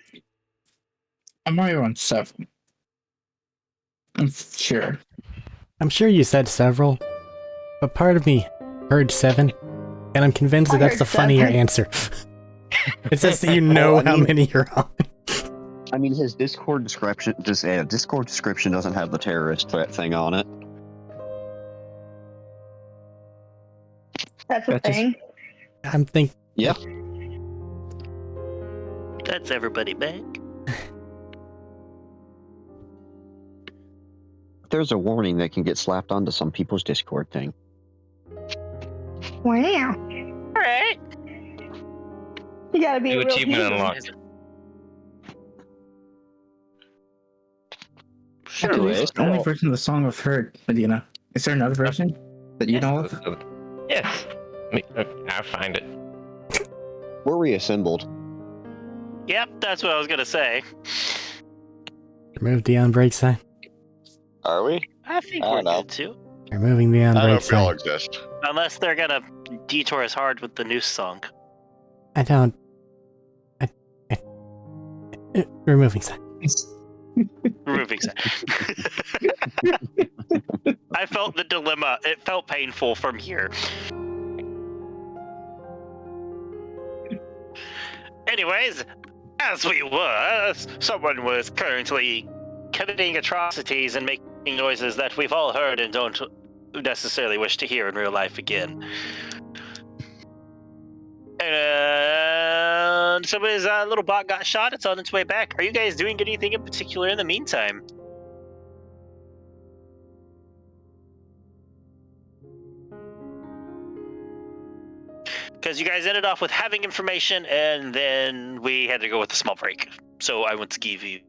I'm already on 7. I'm sure. I'm sure you said several, but part of me heard 7, and I'm convinced that that's the heard funnier 7. answer. It says that you know how many you're on. I mean, his Discord description doesn't have the terrorist threat thing on it. That's a That's just- thing. I'm thinking. Yep. That's everybody back. There's a warning that can get slapped onto some people's Discord thing. Wow. Alright. You gotta be new a real achievement human. unlocked. Sure. Anyways, It's the only version of the song I've heard, Medina. Is there another version that you know of? Yes. I'll find it. we're reassembled. Yep, that's what I was gonna say. Remove the on-break sign. Are we? I think I we're don't know. good too. Removing the I don't know on-break if we all sign. exist. Unless they're gonna detour us hard with the new song. I don't. Removing sign. Removing sound. I felt the dilemma. It felt painful from here. Anyways, as we were, someone was currently committing atrocities and making noises that we've all heard and don't necessarily wish to hear in real life again. And somebody's little bot got shot. It's on its way back. Are you guys doing anything in particular in the meantime? Because you guys ended off with having information, and then we had to go with a small break. So I want to give you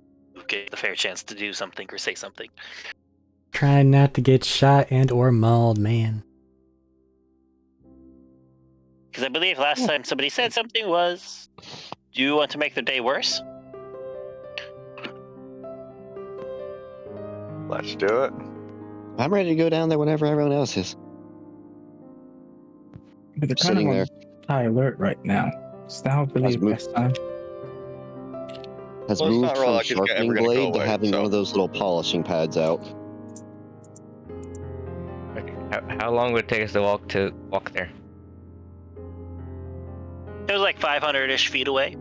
the fair chance to do something or say something. Trying not to get shot and or mauled, man. Because I believe last time somebody said something was, do you want to make their day worse? Let's do it. I'm ready to go down there whenever everyone else is. But they're kind Sitting of there. on high alert right now. So I believe Let's last time. Has Well, it's moved not from really like it's ever sharpening gonna go blade to away, having so- one of those little polishing pads out. How long would it take us to walk there? It was like 500-ish feet away.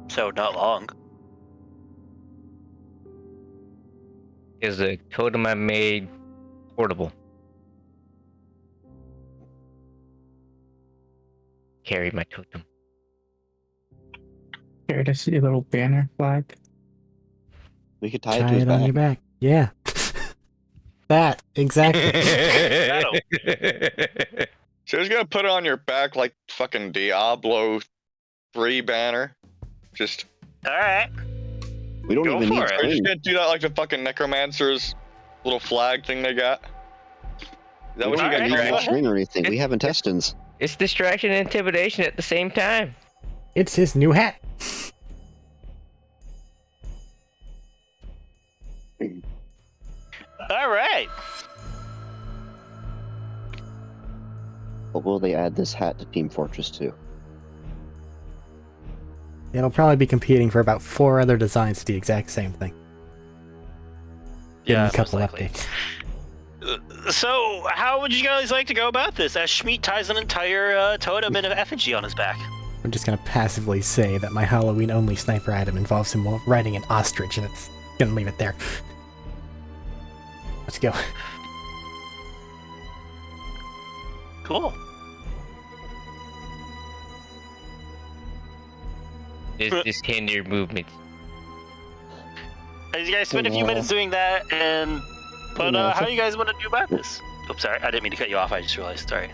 So not long. Is a totem I made portable. Carry my totem. Care to see a little banner flag? We could tie it Tie to his it on back. your back. Yeah. That, exactly. So he's gonna put it on your back like fucking Diablo 3 banner. Just All right. We don't Go even for need it. are you just string. gonna do that like the fucking necromancer's little flag thing they got? Is that We what don't you even got need Alright, going no on? string or anything. We have intestines. It's distraction and intimidation at the same time. It's his new hat. All right. But will they add this hat to Team Fortress 2? It'll probably be competing for about 4 other designs to the exact same thing. Give Yeah, him a couple most likely. updates. So, how would you guys like to go about this? As Schmeat ties an entire totem and an effigy on his back. I'm just gonna passively say that my Halloween-only sniper item involves him riding an ostrich, and it's gonna leave it there. Let's go. Cool. Just hinder movements. As you guys spend a few minutes doing that, and but how do you guys want to do about this? Oops, sorry, I didn't mean to cut you off. I just realized. Sorry.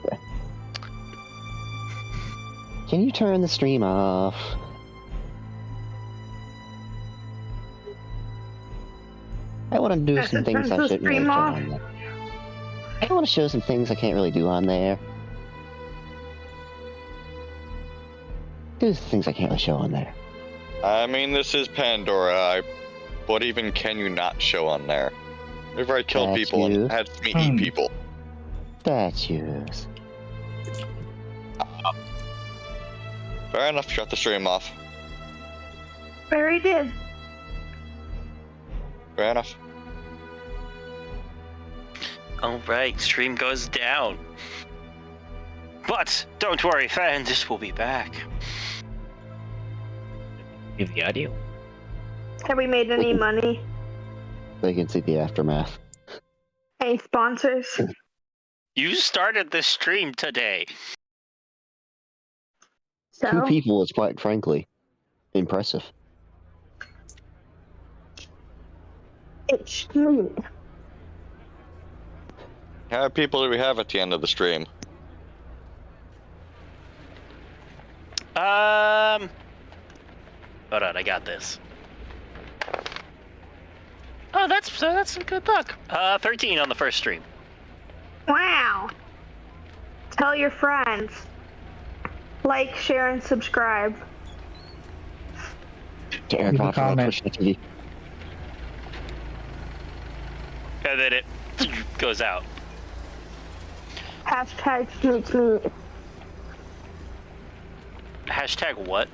Can you turn the stream off? I want to do Yes, some it things turns I the shouldn't really stream show off. on there. I want to show some things I can't really do on there. Do things I can't really show on there. I mean, this is Pandora. What even can you not show on there? We've already killed people Statues. and had me eat people. Statues. Fair enough, shut the stream off. Very did. Fair enough. All right, stream goes down. But don't worry, fans, we'll be back. Leave the audio. Have we made any money? They can see the aftermath. Any sponsors? You started this stream today. 2 So, people is quite frankly impressive. it's me. How many people do we have at the end of the stream? Hold on, I got this. Oh, that's some good luck. 13 on the first stream. Wow. Tell your friends. Like, share, and subscribe. To Air Leave a Drop on comment. Twitch TV. And then it goes out. Hashtag Schmeat. Hashtag what?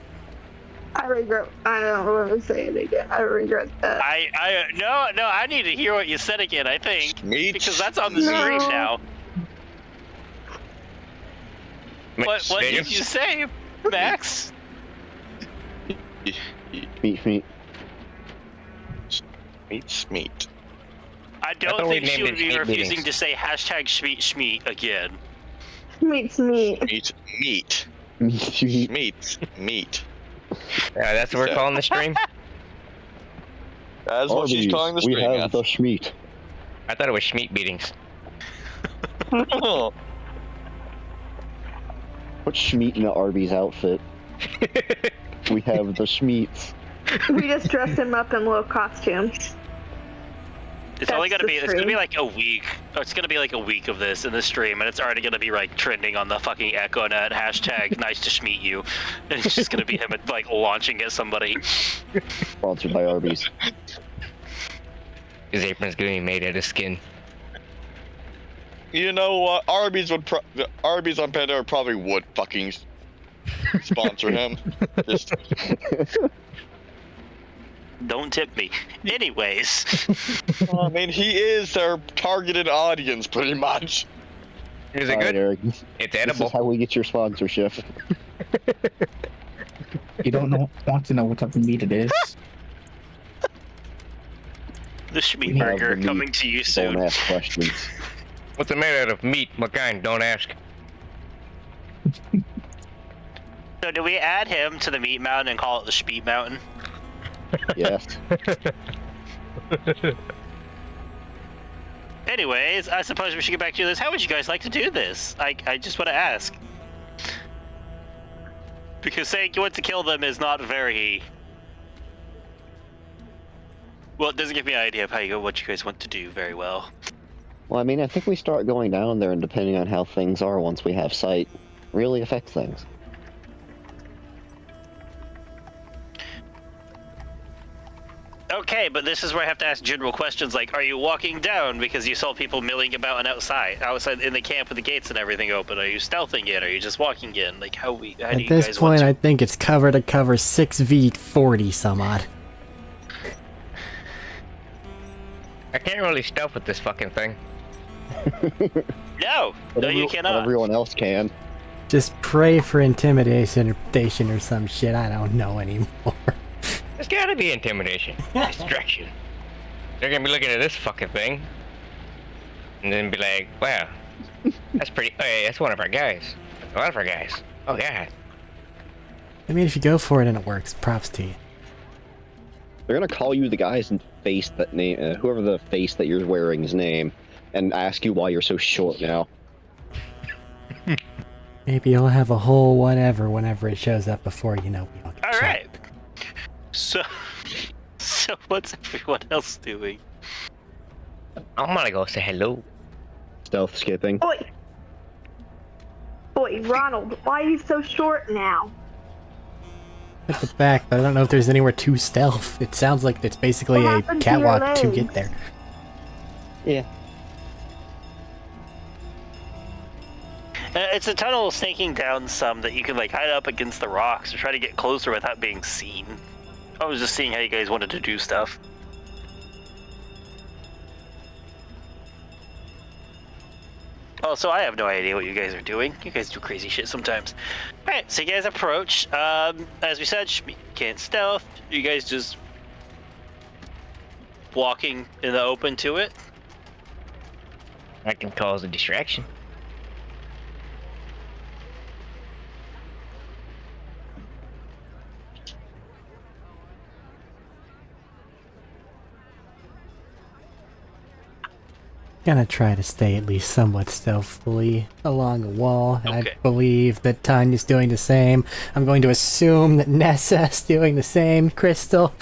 I regret. I don't want to say it again. I regret that. No, I need to hear what you said again, I think. Meat. Because that's on the screen No. now. What did you say, Max? Meat. Meat. I I don't thought we think she named would it be Schmeat refusing meetings. to say hashtag Schmeat again. Schmeat's meat. Meat. Meat. Yeah, that's what we're calling the stream. That's what she's Arby's, calling the we stream. have the Schmeat. I thought it was Schmeat beatings. Oh, Put Schmeat in an Arby's outfit. We have the Schmeats. We just dressed him up in little costumes. It's only That's gonna be the it's gonna be stream. like a week. It's gonna be like a week of this in the stream, and it's already gonna be like trending on the fucking EchoNet hashtag nice to schmeat you. And it's just gonna be him like launching at somebody. Sponsored by Arby's. His apron's gonna be made out of skin. you know what? Arby's on Pandora probably would fucking sponsor him. Just, Don't tip me. Anyways, I mean, he is their targeted audience, pretty much. Is it Alright, good? Eric. It's This edible. is how we get your sponsorship. You don't want to know what type of meat it is. The Schmeat We have Burger the meat. coming to you Don't soon. ask questions. What's it made out of? Meat. What kind? Don't ask. So do we add him to the Meat Mountain and call it the Schmeat Mountain? Yes. Anyways, I suppose we should get back to this. How would you guys like to do this? I just want to ask. Because saying you want to kill them is not very... Well, it doesn't give me an idea of what you guys want to do very well. Well, I mean, I think we start going down there, and depending on how things are once we have sight, really affects things. Okay, but this is where I have to ask general questions like, are you walking down because you saw people milling about and outside in the camp with the gates and everything open? Are you stealthing in? Are you just walking in? Like, how do you At guys this point, want I to... think it's cover to cover 6v40 some odd. I can't really stealth with this fucking thing. No, you But cannot. everyone else can. Just pray for intimidation or some shit. I don't know anymore. There's gotta be intimidation. Distraction. They're gonna be looking at this fucking thing. And then be like, wow. That's pretty... Oh, yeah, that's one of our guys. That's a lot of our guys. Oh, yeah. I mean, if you go for it and it works, props to you. They're gonna call you the guy's face that name, whoever the face that you're wearing's name, and ask you why you're so short now. Maybe you'll have a whole whatever whenever it shows up before you know we don't get All shot. right. So what's everyone else doing? I'm gonna go say hello. Stealth skipping. Boy, Ronald, why are you so short now? At the back, but I don't know if there's anywhere to stealth. It sounds like it's basically What a happened to your catwalk to legs? get there. Yeah. It's a tunnel snaking down some that you can like hide up against the rocks or try to get closer without being seen. I was just seeing how you guys wanted to do stuff. Also, I have no idea what you guys are doing. You guys do crazy shit sometimes. Alright, so you guys approach. As we said, you can't stealth. You guys just walking in the open to it. I can cause a distraction. Gonna try to stay at least somewhat stealthily along the wall, and Okay. I believe that Tanya's doing the same. I'm going to assume that Nessa's doing the same. Crystal,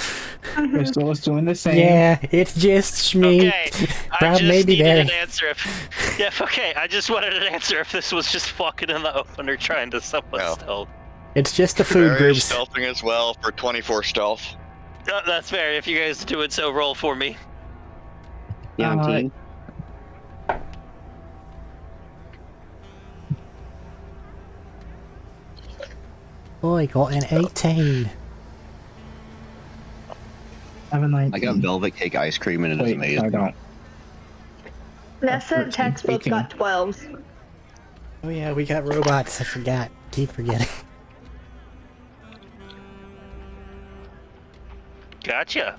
Crystal is doing the same. yeah, it's just me. Okay, I Prob- just maybe needed there. an answer if... Yeah, okay, I just wanted an answer if this was just walking in the open or trying to somewhat No. stealth. It's just the food Very groups. stealthing as well for 24 stealth. That's fair, if you guys do it, so roll for me. 19. Boy, got an 18. I have a 19. I got velvet cake ice cream and it is Wait, amazing. I don't. Nessa and 13, Tex both 18. got 12s. Oh yeah, we got robots. I forgot. Keep forgetting. Gotcha.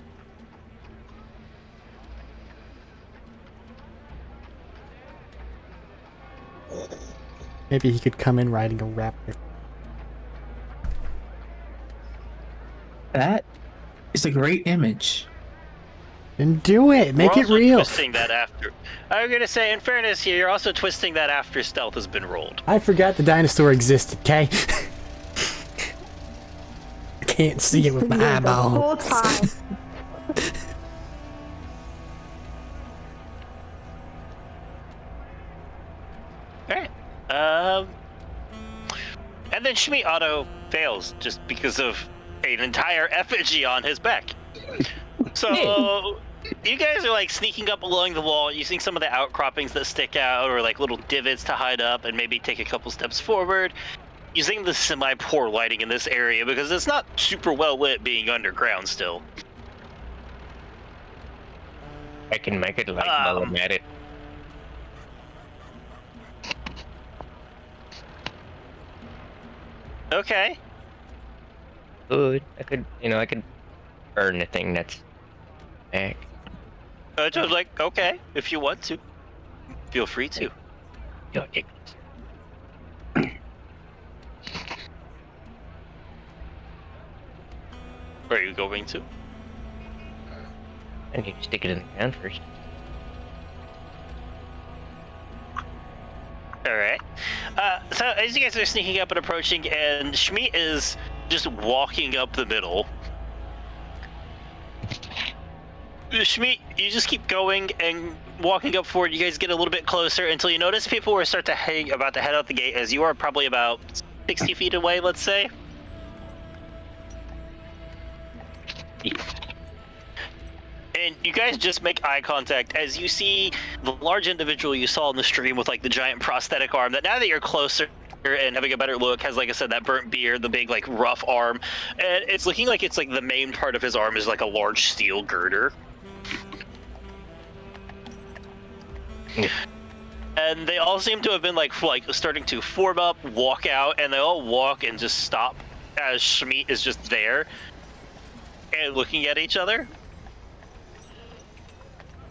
Maybe he could come in riding a raptor. That is a great image. Then do it. Make We're it also real. Twisting that after. I'm gonna say, in fairness here, you're also twisting that after stealth has been rolled. I forgot the dinosaur existed, okay? I can't see it with my Yeah, the whole eyeball. time. Alright. And then Shmi auto fails just because of an entire effigy on his back. So you guys are like sneaking up along the wall, using some of the outcroppings that stick out or like little divots to hide up and maybe take a couple steps forward. Using the semi-poor lighting in this area because it's not super well lit being underground still. I can make it like while I'm at it. Okay. I could burn the thing that's back. I was like, okay, if you want to, feel free to. You're ignorant. Where are you going to? I need to stick it in the ground first. Alright. So as you guys are sneaking up and approaching, and Shmeet is just walking up the middle. Shmeet, you just keep going and walking up forward. You guys get a little bit closer until you notice people are about to head out the gate, as you are probably about 60 feet away, let's say. And you guys just make eye contact as you see the large individual you saw in the stream with like the giant prosthetic arm, that now that you're closer and having a better look has, like I said, that burnt beard, the big like rough arm, and it's looking like it's like the main part of his arm is like a large steel girder. And they all seem to have been like starting to form up, walk out, and they all walk and just stop as Shmeet is just there and looking at each other.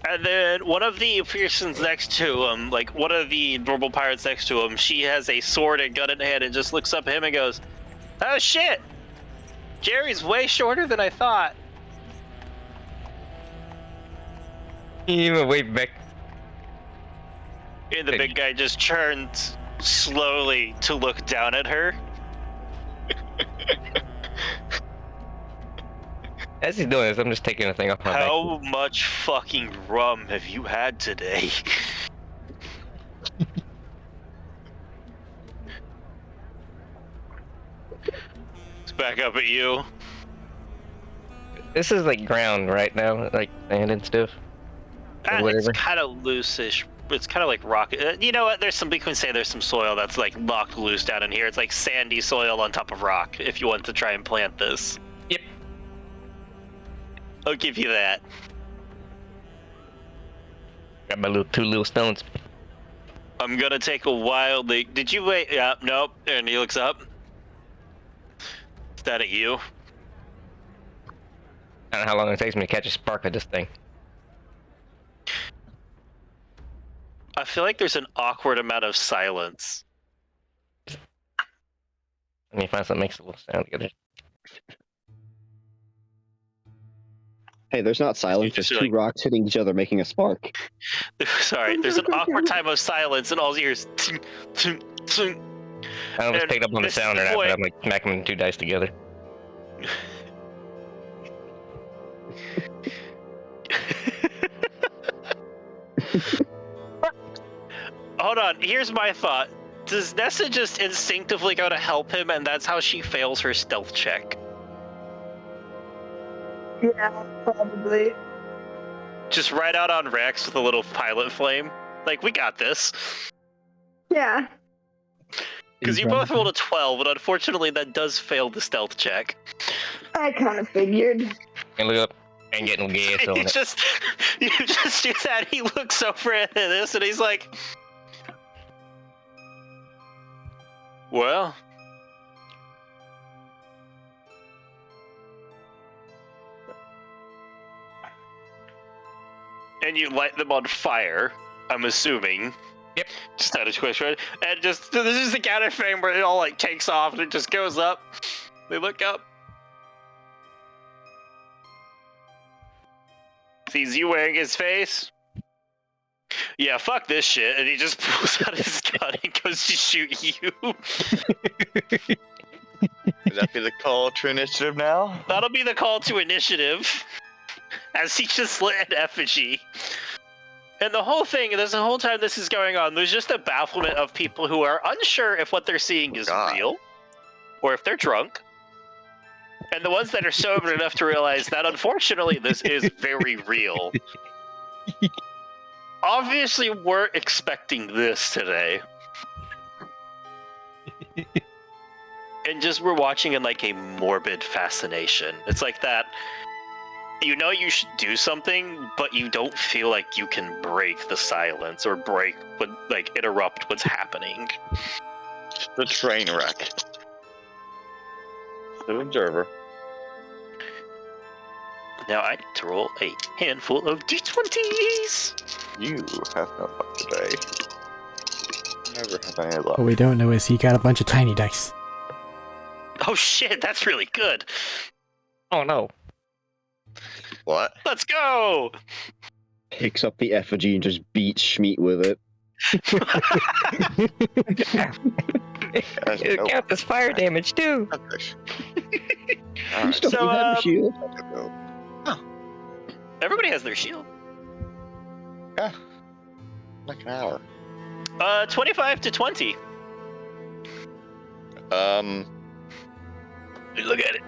And then one of the persons next to him, like one of the normal pirates next to him, she has a sword and gun in hand and just looks up at him and goes, "Oh shit! Jerry's way shorter than I thought." You even wave back. And the big guy just turns slowly to look down at her. As he's doing this, I'm just taking the thing off my back. How much fucking rum have you had today? It's back up at you. This is like ground right now, like sand and stuff. Or whatever. It's kind of loose-ish. It's kind of like rock. You know what? We can say there's some soil that's like knocked loose down in here. It's like sandy soil on top of rock. If you want to try and plant this. Yep. I'll give you that. Got my two little stones. I'm gonna take a wild leak. Did you wait? Yeah, nope. And he looks up. Is that at you? I don't know how long it takes me to catch a spark of this thing. I feel like there's an awkward amount of silence. Let me find something that makes a little sound together. Hey, there's not silence. There's two rocks hitting each other, making a spark. Sorry, there's an awkward time of silence, and all you hear is. I don't know if it's picked up on the sound or not, but I'm like smacking 2 dice together. Hold on, here's my thought. Does Nessa just instinctively go to help him, and that's how she fails her stealth check? Yeah, probably. Just right out on Rex with a little pilot flame? Like, we got this. Yeah. Because you both rolled a 12, but unfortunately that does fail the stealth check. I kind of figured. And look up and getting gas on it. You just do that, he looks over at this, and he's like... Well... And you light them on fire, I'm assuming. Yep. Just out of question. And just, this is the counter frame where it all like takes off and it just goes up. They look up. Sees you wearing his face. Yeah, fuck this shit. And he just pulls out his gun and goes to shoot you. Would that be the call to initiative now? That'll be the call to initiative. As he just lit an effigy. And the whole thing, there's the whole time this is going on, there's just a bafflement of people who are unsure if what they're seeing is real, or if they're drunk. And the ones that are sober enough to realize that, unfortunately, this is very real. Obviously, we're expecting this today. And just we're watching in like a morbid fascination. It's like that... You know you should do something, but you don't feel like you can break the silence or interrupt what's happening. The train wreck. The observer. Now I need to roll a handful of d20s. You have no luck today. Never have any luck. What we don't know is he got a bunch of tiny dice. Oh shit, that's really good. Oh no. What? Let's go. Picks up the effigy and just beats Schmeat with it. It Nope. counts as fire damage too. You Alright, still So, have your shield. go. Everybody has their shield. Yeah. Like an hour. 25 to 20. Look at it.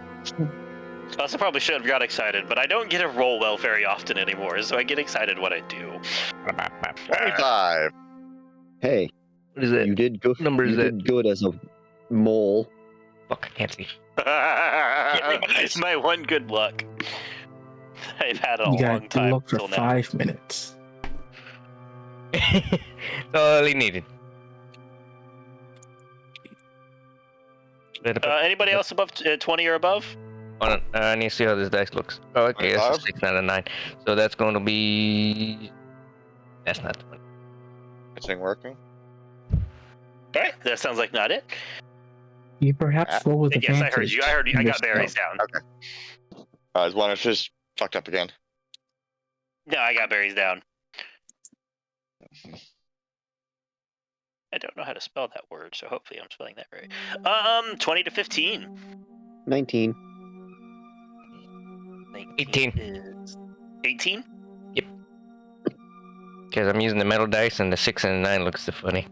I also probably should have got excited, but I don't get to roll well very often anymore, so I get excited when I do. 25. Hey, What is it? you did good. number is you did good as a mole. Fuck, I can't see. My one good luck. I've had a You long got to time look for till now. 5 minutes. That's all he needed. Anybody else above 20 or above? I need to see how this dice looks. Oh, okay, that's a 25? 6, not a 9. So that's going to be... That's not 20. This thing working? Alright, that sounds like not it. You perhaps roll with Yes, I advantage. heard you. I heard you. I in got this berries spell. down. Is one of his fucked up again? No, I got berries down. I don't know how to spell that word, so hopefully I'm spelling that right. 20 to 15. 19. 18. Is 18? Because I'm using the metal dice and the 6 and the 9 looks so funny.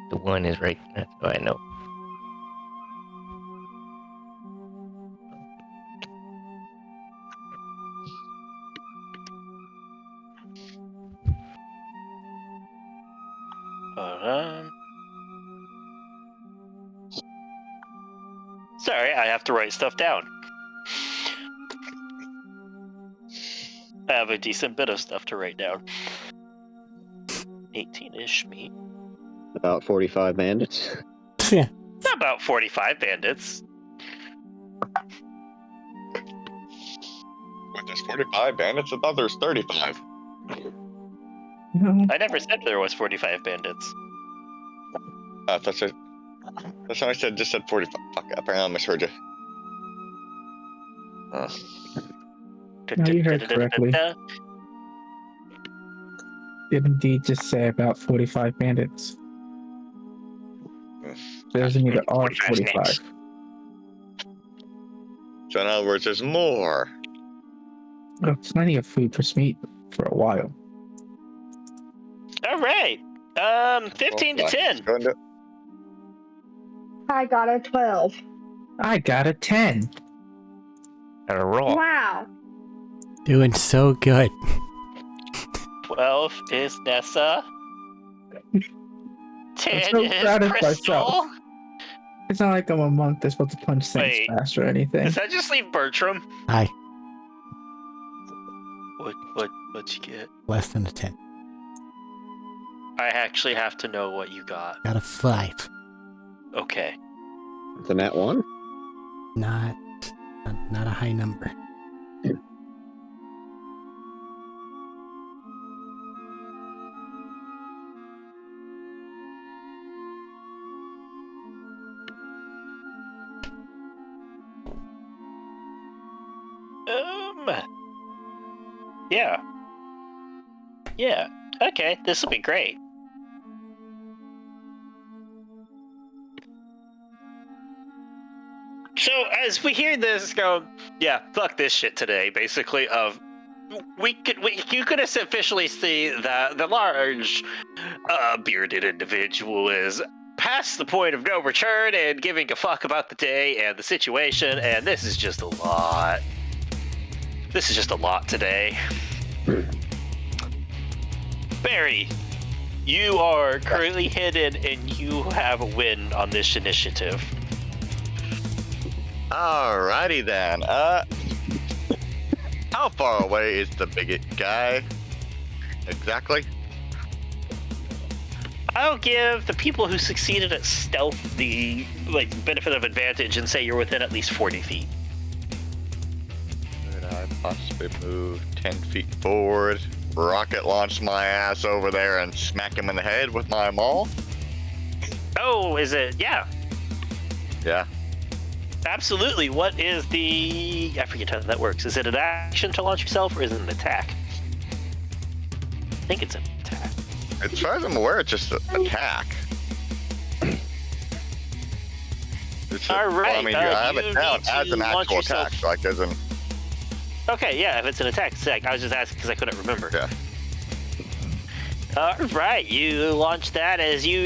The 1 is right. That's what I know. Sorry, I have to write stuff down. I have a decent bit of stuff to write down. 18-ish meat. About 45 bandits. Yeah. About 45 bandits. What, there's 45 bandits? I thought there's 35. No. I never said there was 45 bandits. That's it. That's what I said, just said 45. Fuck, apparently I misheard you. No, you heard correctly. Did indeed just say about 45 bandits. There's either are 45. So in other words, there's more. Oh, plenty of food for Smeat for a while. All right. 15 to 10. Go into I got a 12. I got a 10. Got a roll. Wow. Doing so good. 12 is Nessa. 10 so is proud of Crystal. myself. It's not like I'm a monk that's supposed to punch things Wait. fast or anything. Does that just leave Bertram? Hi. What'd you get? Less than a 10. I actually have to know what you got. Got a 5. Okay. It's a nat 1? Not a high number. Yeah. Yeah. Okay, this will be great. So as we hear this go, yeah, fuck this shit today, basically, you could officially see that the large bearded individual is past the point of no return and giving a fuck about the day and the situation, and this is just a lot. This is just a lot today. Barry, you are currently hidden and you have a win on this initiative. Alrighty then. How far away is the bigot guy? Exactly. I'll give the people who succeeded at stealth the benefit of advantage and say you're within at least 40 feet. Good, Possibly move 10 feet forward. Rocket launch my ass over there and smack him in the head with my maul. Oh, is it? Yeah, Yeah. absolutely. What is the... I forget how that works. Is it an action to launch yourself, or is it an attack? I think it's an attack. As far as I'm aware, it's just an attack. All right, Well, I mean, I have you it down need to as an launch actual yourself. attack, like as in... Okay, yeah, if it's an attack, sick. I was just asking because I couldn't remember. Yeah. All right, you launch that as you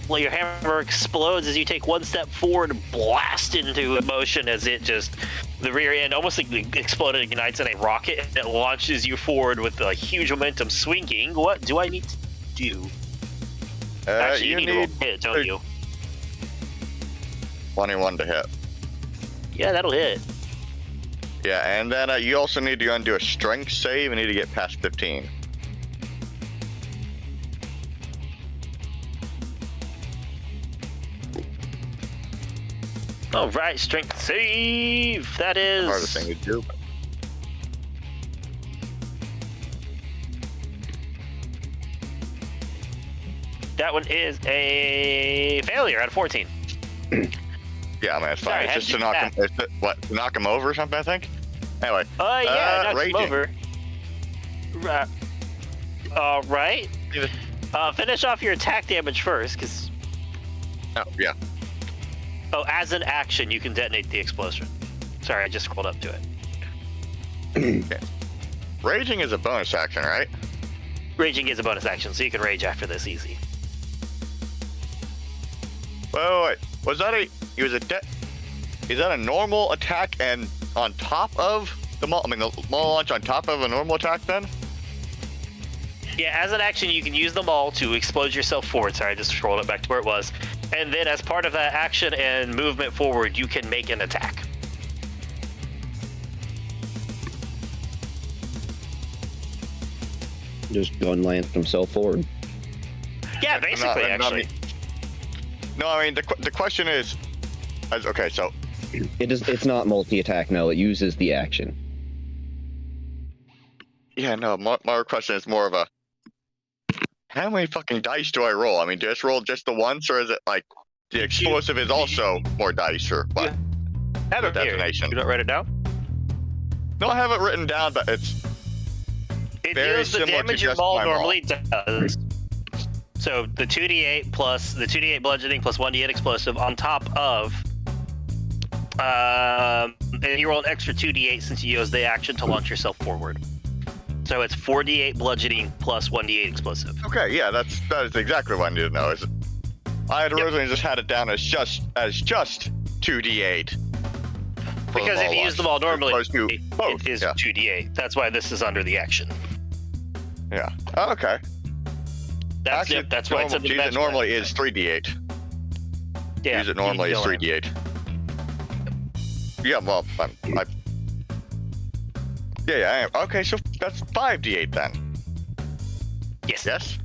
your hammer explodes as you take one step forward, blast into motion as it just the rear end almost like exploded, ignites in a rocket, and it launches you forward with a huge momentum, swinging. What do I need to do? Actually, you need to roll hit, don't you? 21 to hit. Yeah, that'll hit. Yeah, and then you also need to undo a strength save. You need to get past 15. All right, strength save. That is Hardest thing to do. That one is a failure out of 14. Yeah, I mean, it's fine. Sorry, It's how'd just you to do knock that? him. What? To knock him over or something? I think. Anyway. Yeah, knocked him raging. over. Right. All right. Finish off your attack damage first, because... Oh, yeah. Oh, as an action, you can detonate the explosion. Sorry, I just scrolled up to it. Okay. Raging is a bonus action, right? Raging is a bonus action, so you can rage after this easy. Wait. Was that a? He was a. Is that a normal attack and on top of the maul? I mean, the maul launch on top of a normal attack then? Yeah, as an action, you can use the maul to explode yourself forward. Sorry, I just scrolled it back to where it was. And then as part of that action and movement forward, you can make an attack. Just gun lance himself forward. Yeah, basically, actually. No, I mean the question is, okay, so It's not multi-attack. No, it uses the action. yeah, no, my question is more of a, how many fucking dice do I roll? I mean, do I just roll just the once, or is it like the explosive is also more dice, or what? Have it here. Detonation. You don't write it down? No, I have it written down, but it's It very deals the similar to damage your just maul my maul. normally does. So the 2d8 plus the 2d8 bludgeoning plus 1d8 explosive on top of, and you roll an extra 2d8 since you use the action to launch yourself forward. So it's 4d8 bludgeoning plus 1d8 explosive. okay. Yeah, that is exactly what I need to know. Is it? I had originally just had it down as just 2d8. Because if you use them all normally, Opposed to both, it is yeah. 2d8. That's why this is under the action. Yeah. Oh, okay. That's, Actually, that's why it's in the use it bench normally press. is 3d8. Yeah, Use it normally you is don't 3d8. Yeah, well, I am. Okay, so that's 5d8 then. Yes. Yes?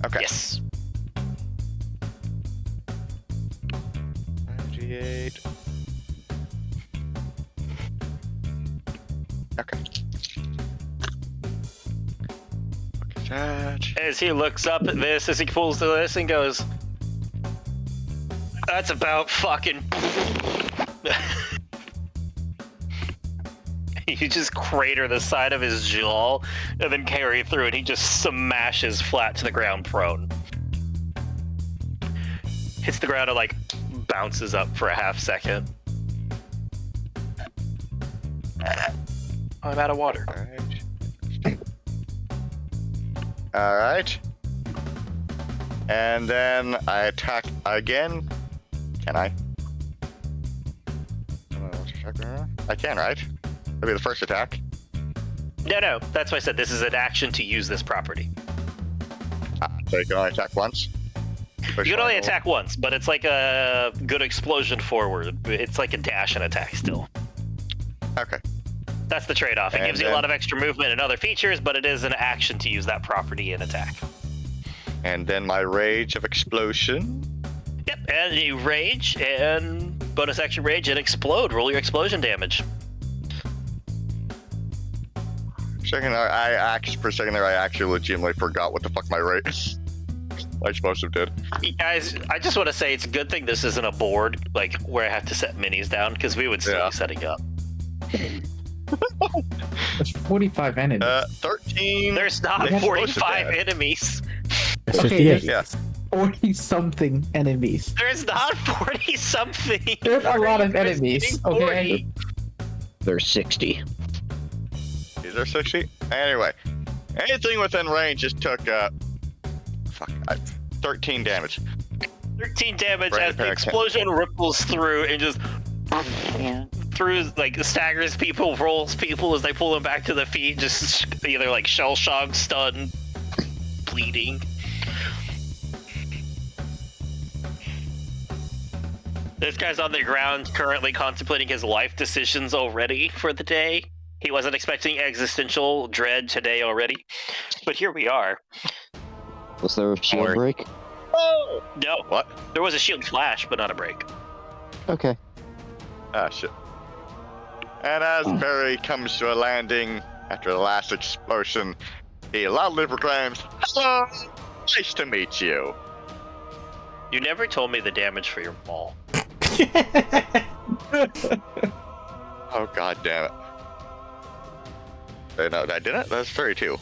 Okay. Yes. 5d8. Okay. Look at that. As he looks up at this, as he pulls to this and goes, "That's about fucking." You just crater the side of his jaw and then carry through, and he just smashes flat to the ground prone. Hits the ground and like bounces up for a half second. I'm out of water. Alright. And then I attack again. Can I? I can, right? That'll be the first attack. No, that's why I said this is an action to use this property. So you can only attack once? You can only attack once, but it's like a good explosion forward. It's like a dash and attack still. Okay. That's the trade-off. It And gives you a then- lot of extra movement and other features, but it is an action to use that property and attack. And then my rage of explosion. Yep, and you rage, and bonus action rage, and explode. Roll your explosion damage. For a second there, I actually legitimately forgot what the fuck my rate is. I supposed to did. You guys, I just want to say it's a good thing this isn't a board, like, where I have to set minis down, because we would still be setting up. There's 45 enemies. 13. There's not They're 45 enemies. That's Okay, 58. Yes. 40-something enemies. There's not 40-something. There's a lot of enemies, okay? There's 60. Is there 60? Anyway, anything within range just took 13 damage. 13 damage Right, as the explosion ripples through and just staggers people, rolls people as they pull them back to the feet, just either like shell shock, stunned, bleeding. This guy's on the ground currently contemplating his life decisions already for the day. He wasn't expecting existential dread today already, but here we are. Was there a shield break? Oh! No. What? There was a shield flash, but not a break. Okay. Ah, shit. And as Barry comes to a landing after the last explosion, he loudly proclaims, "Hello! Nice to meet you." You never told me the damage for your ball. Oh, god damn it. No, I didn't? That's 32.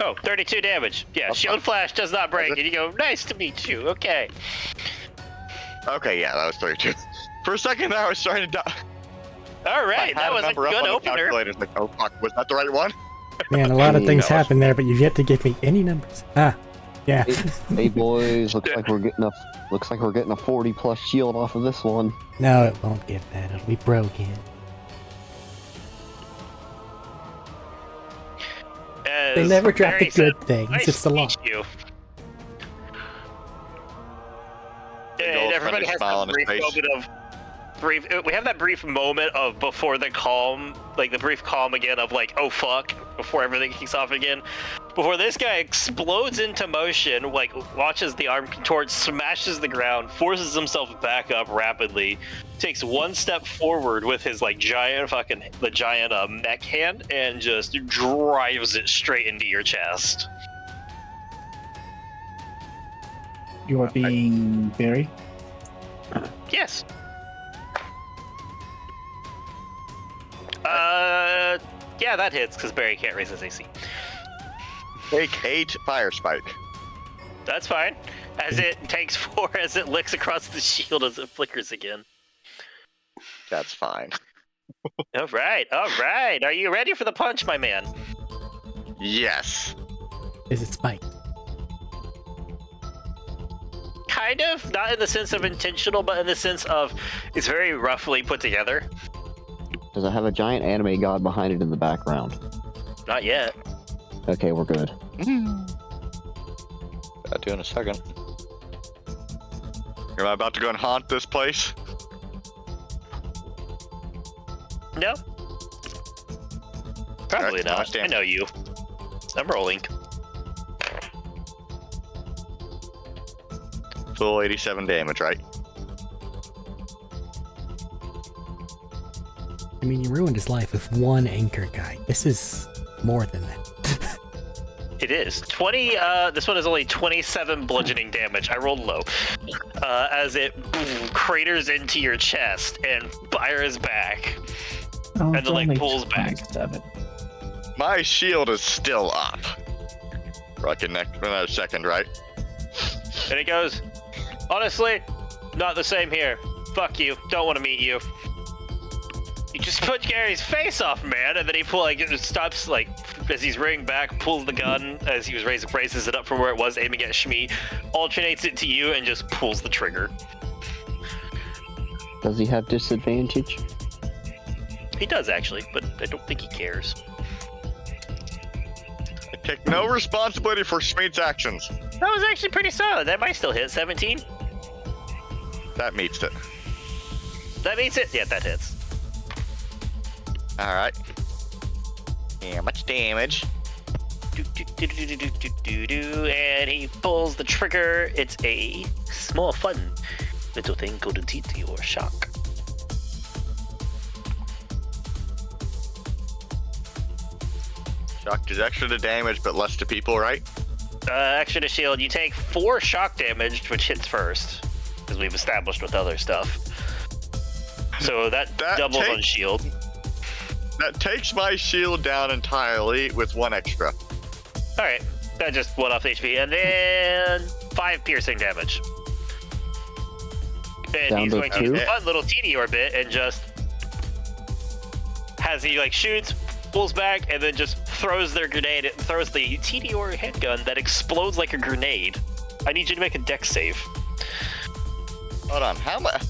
Oh, 32 damage. Yeah, shield flash does not break. And you go, nice to meet you. Okay. Okay, yeah, that was 32. For a second there, I was starting to die. All right, that was a good opener. Like, oh fuck, was that the right one? Man, a lot of things happen there, but you've yet to give me any numbers. Ah, yeah. Hey boys, looks like we're getting a 40+ shield off of this one. No, it won't give that. It'll be broken. They never drop the good things. Nice It's the to law. meet you. Big And old everybody friendly has smile on that his brief face. moment of we have that brief moment of before the calm, like the brief calm again of like, oh fuck, before everything kicks off again. Before this guy explodes into motion, like launches the arm torch, smashes the ground, forces himself back up rapidly, takes one step forward with his like giant mech hand, and just drives it straight into your chest. You are being Barry? Yes. Yeah, that hits because Barry can't raise his AC. Take 8 fire spike. That's fine. As it takes 4 as it licks across the shield as it flickers again. That's fine. All right. Are you ready for the punch, my man? Yes. Is it spiked? Kind of. Not in the sense of intentional, but in the sense of it's very roughly put together. Does it have a giant anime god behind it in the background? Not yet. Okay, we're good. I'll do in a second. Am I about to go and haunt this place? No. Probably Alright, not. I know you. I'm rolling. Full 87 damage, right? I mean, you ruined his life with one anchor guy. This is more than that. It is 20. This one is only 27 bludgeoning damage. I rolled low. As it craters into your chest and fires back, Oh, and the leg pulls back. 27. My shield is still up. Rocking next for another second, right? And it goes, honestly, not the same here. Fuck you. Don't want to meet you. You just put Gary's face off, man. And then he stops, like, as he's rearing back, pulls the gun as he was raises it up from where it was, aiming at Shmi, alternates it to you, and just pulls the trigger. Does he have disadvantage? He does, actually, but I don't think he cares. I take no responsibility for Schmeed's actions. That was actually pretty solid. That might still hit. 17? That meets it. That meets it? Yeah, that hits. Alright. Yeah, much damage. And he pulls the trigger. It's a small, fun little thing called a TT or shock. Shock is extra to damage, but less to people, right? Extra to shield. You take 4 shock damage, which hits first, as we've established with other stuff. So that doubles on shield. That takes my shield down entirely with 1 extra. All right, that just 1 off HP, and then 5 piercing damage. And Down he's to going to 2? use a fun little TD orbit and just has he like shoots, pulls back, and then just throws their grenade. It throws the TD or handgun that explodes like a grenade. I need you to make a dex save. Hold on, how much?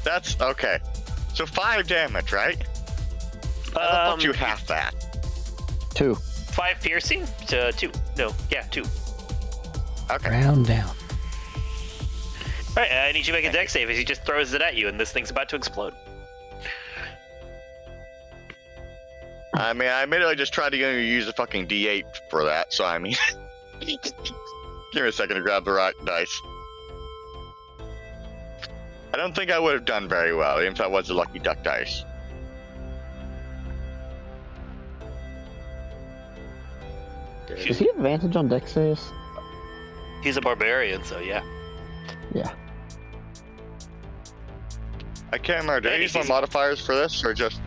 That's okay. So 5 damage, right? I thought you half that. 2. 5 piercing to 2. No, yeah, 2. Okay. Round down. All right, I need you to make a dex save as he just throws it at you, and this thing's about to explode. I mean, I admittedly just tried to use a fucking D8 for that, so I mean... Give me a second to grab the right dice. I don't think I would have done very well, even if I was a lucky duck dice. Does he have advantage on dex saves? He's a barbarian, so yeah. Yeah. I can't remember, do I use my modifiers for this, or just...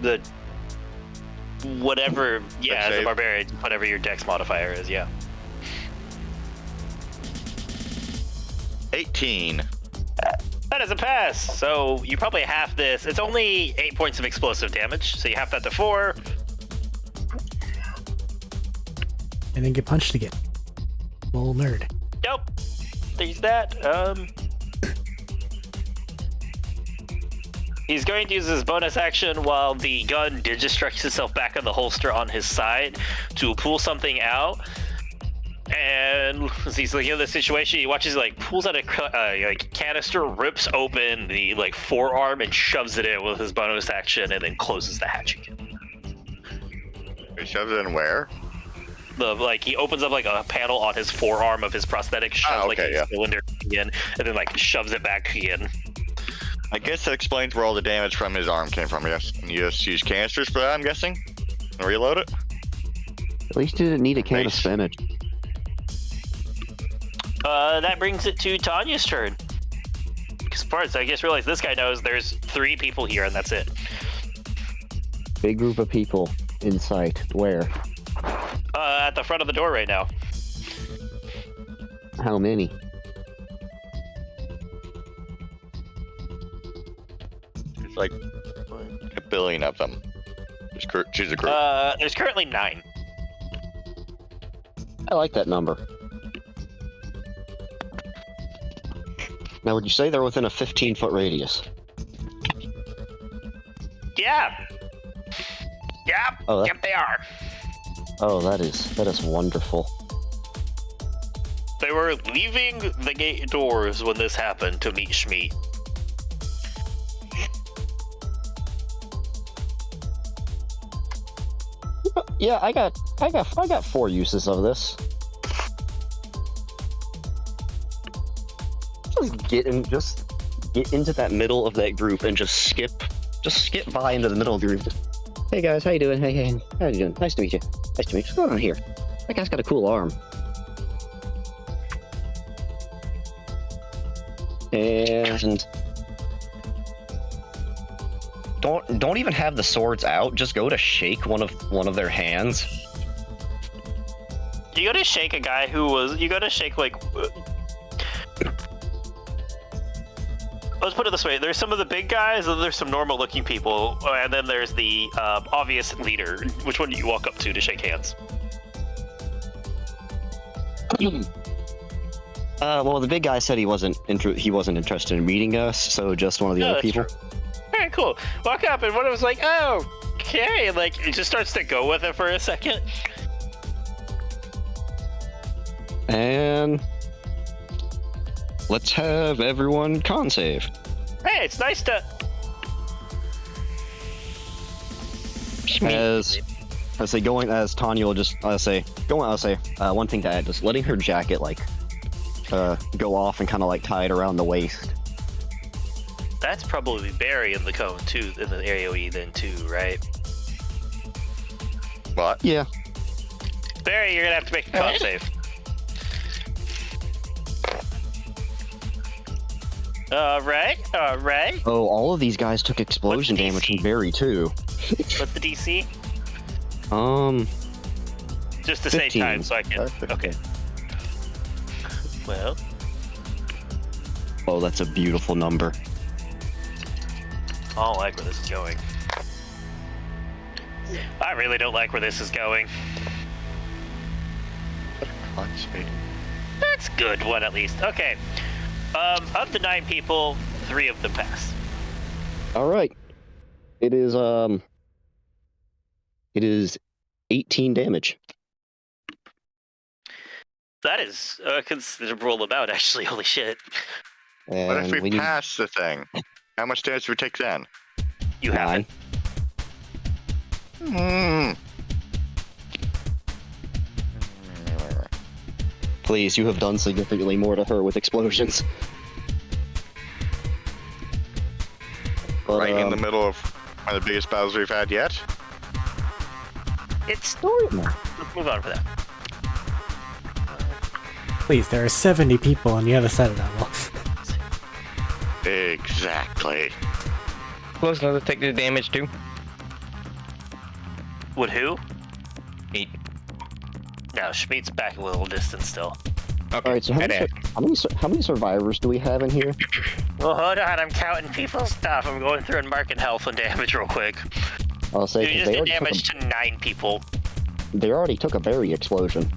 The whatever, yeah, Dex as a save. barbarian, whatever your dex modifier is, yeah. 18. That is a pass, so you probably half this. It's only 8 points of explosive damage, so you half that to 4. And then get punched again. Little nerd. Nope. There's that. He's going to use his bonus action while the gun digistructs itself back in the holster on his side to pull something out. And as he's looking at the situation, he watches like pulls out a like canister, rips open the like forearm, and shoves it in with his bonus action, and then closes the hatch again. He shoves it in where? He opens up like a panel on his forearm of his prosthetic, shoves like a cylinder in, and then like shoves it back in. I guess that explains where all the damage from his arm came from, yes. And you just use canisters for that, I'm guessing? And reload it? At least you didn't need a can of Nice. spinach. That brings it to Tanya's turn. As far as I just realized, this guy knows there's 3 people here, and that's it. Big group of people in sight. Where? At the front of the door right now. How many? It's like a billion of them. Just choose a group. There's currently 9. I like that number. Now, would you say they're within a 15-foot radius? Yeah. Yeah. Oh, Yep, they are. Oh, that is wonderful. They were leaving the gate doors when this happened to meet Shmeet. Yeah, I got 4 uses of this. Just get into that middle of that group and just skip by into the middle of the group. Hey guys, how you doing? Hey, how you doing? Nice to meet you. Nice to meet you. What's going on here? That guy's got a cool arm. And don't even have the swords out. Just go to shake one of their hands. You gotta shake a guy who was. You gotta shake like. Let's put it this way: there's some of the big guys, and there's some normal-looking people, and then there's the obvious leader. Which one do you walk up to shake hands? Well, the big guy said he wasn't interested in meeting us, so just one of the other that's people. true. All right, cool. Walk up, and one of us like, "Oh, okay," and like it just starts to go with it for a second. And let's have everyone con save. Hey, it's nice to. As Tanya will just say one thing to add, just letting her jacket go off and kind of like tie it around the waist. That's probably Barry in the cone too, in the AOE then too, right? What? Yeah. Barry, you're gonna have to make a con save. Alright. Oh, all of these guys took explosion What's the damage DC? from Barry too. What's the DC? Just to save 15. time so I can. Okay. Well, Oh, that's a beautiful number. I don't like where this is going. I really don't like where this is going. Con save. That's good one at least. Okay. Of the 9 people, 3 of them pass. All right. It is 18 damage. That is a considerable amount, actually. Holy shit. And What if we need pass the thing? How much damage do we take then? You have 9. it. Hmm. Please, you have done significantly more to her with explosions. But, Right in the middle of one of the biggest battles we've had yet. Let's move on for that. Please, there are 70 people on the other side of that wall. Exactly. Close enough to take the damage too. Would who? 8. No, Schmeat's back a little distance still. Okay. all right, so how many survivors do we have in here? Well, hold on, I'm counting people's stuff. I'm going through and marking health and damage real quick. I'll say You 'cause just did damage to 9 people. they already took a berry explosion.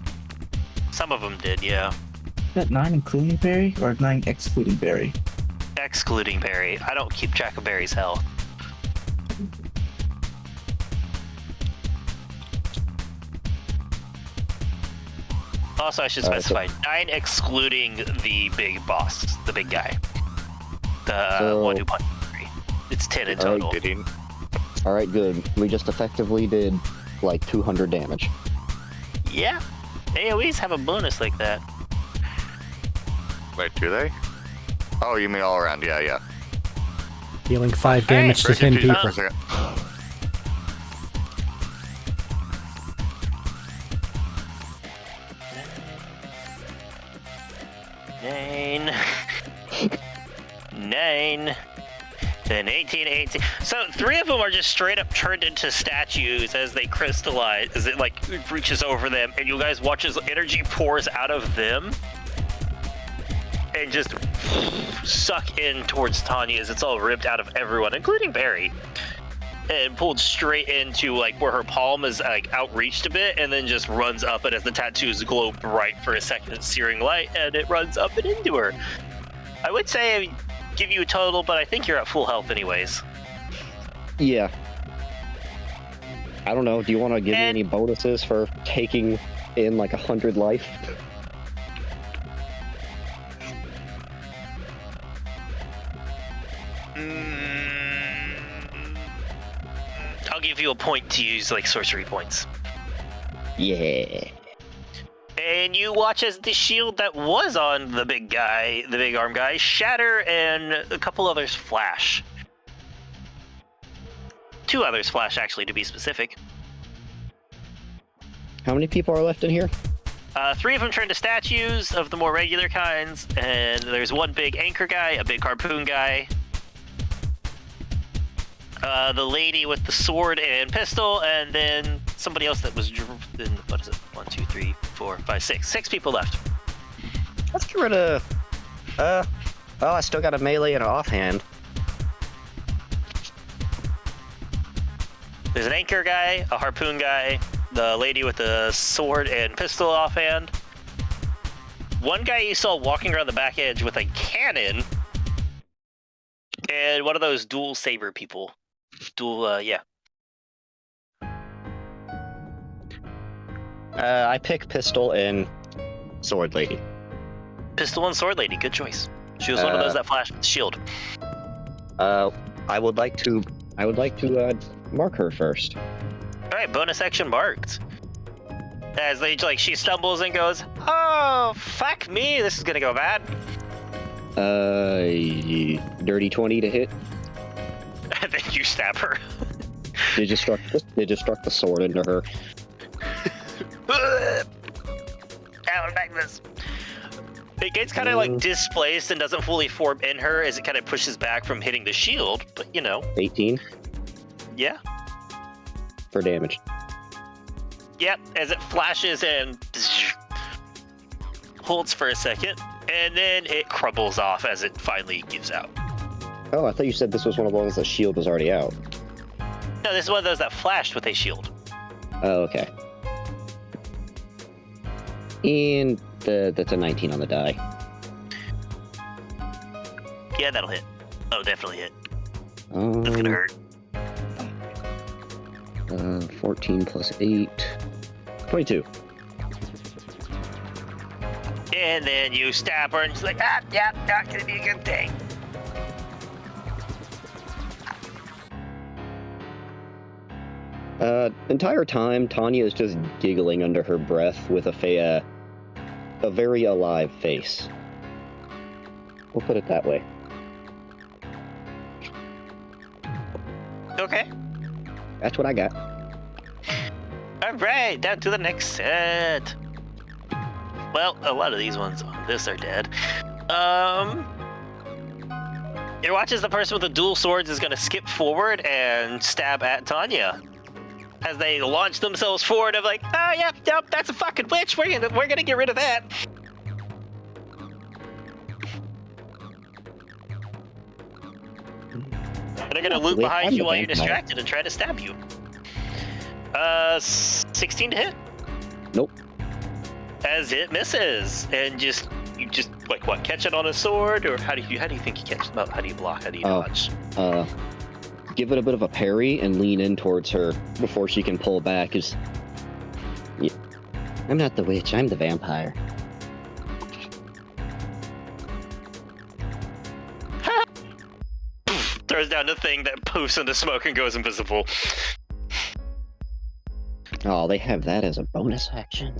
Some of them did, yeah. Is that 9 including Barry or 9 excluding Barry? Excluding Barry. I don't keep track of Barry's health. Also, I should specify 9 excluding the big boss, the big guy. The So- one who punched Barry. It's 10 in Alright, total. Did he? All right, good. We just effectively did like 200 damage. Yeah. AoEs have a bonus like that. Wait, do they? Oh, you mean all around? Yeah, yeah. Dealing 5 damage to Very 10 confusing people. for a second. 9. 9. Then 18. So 3 of them are just straight up turned into statues as they crystallize, as it like reaches over them, and you guys watch as energy pours out of them and just suck in towards Tanya as it's all ripped out of everyone, including Barry, and pulled straight into like where her palm is like outreached a bit, and then just runs up, and as the tattoos glow bright for a second, searing light, and it runs up and into her. I would say give you a total, but I think you're at full health anyways. Yeah. I don't know. Do you want to give me any bonuses for taking in like 100 life? I'll give you a point to use like sorcery points. Yeah. And you watch as the shield that was on the big guy, the big arm guy, shatter, and a couple others flash. 2 others flash, actually, to be specific. How many people are left in here? 3 of them turn to statues of the more regular kinds, and there's 1 big anchor guy, a big harpoon guy, the lady with the sword and pistol, and then somebody else that was what is it? 1, 2, 3, 4, 5, 6. 6 people left. Let's get rid of. Oh, I still got a melee and an offhand. There's an anchor guy, a harpoon guy, the lady with the sword and pistol offhand. 1 guy you saw walking around the back edge with a cannon, and 1 of those dual saber people. Yeah. I pick pistol and sword lady. Pistol and sword lady, good choice. She was one of those that flashed with shield. I would like to mark her first. All right, bonus action marked. As they she stumbles and goes, "Oh, fuck me, this is gonna go bad." Dirty 20 to hit. And then you stab her. They just struck the sword into her. Out like this. It gets kind of like displaced and doesn't fully form in her as it kind of pushes back from hitting the shield, but 18 yeah. for damage. Yep, as it flashes and holds for a second, and then it crumbles off as it finally gives out. Oh, I thought you said this was one of the ones that shield was already out. No, this is one of those that flashed with a shield. Oh, okay. And that's a 19 on the die. Yeah, that'll hit. Oh, definitely hit. That's gonna hurt. 14 plus 8. 22. And then you stab her, and she's like, not gonna be a good thing. Entire time, Tanya is just giggling under her breath with a very alive face. We'll put it that way. Okay. That's what I got. All right, down to the next set. Well, a lot of these ones on this are dead. You watch as the person with the dual swords is gonna skip forward and stab at Tanya. As they launch themselves forward, I'm like, oh, yep, that's a fucking witch. We're gonna get rid of that. And they're gonna loop behind you while you're distracted and try to stab you. 16 to hit. Nope. As it misses, and you just like what? Catch it on a sword, or how do you think you catch them up? How do you block? How do you dodge? Give it a bit of a parry and lean in towards her before she can pull back. I'm not the witch, I'm the vampire. Throws down the thing that poofs into smoke and goes invisible. Oh, they have that as a bonus action.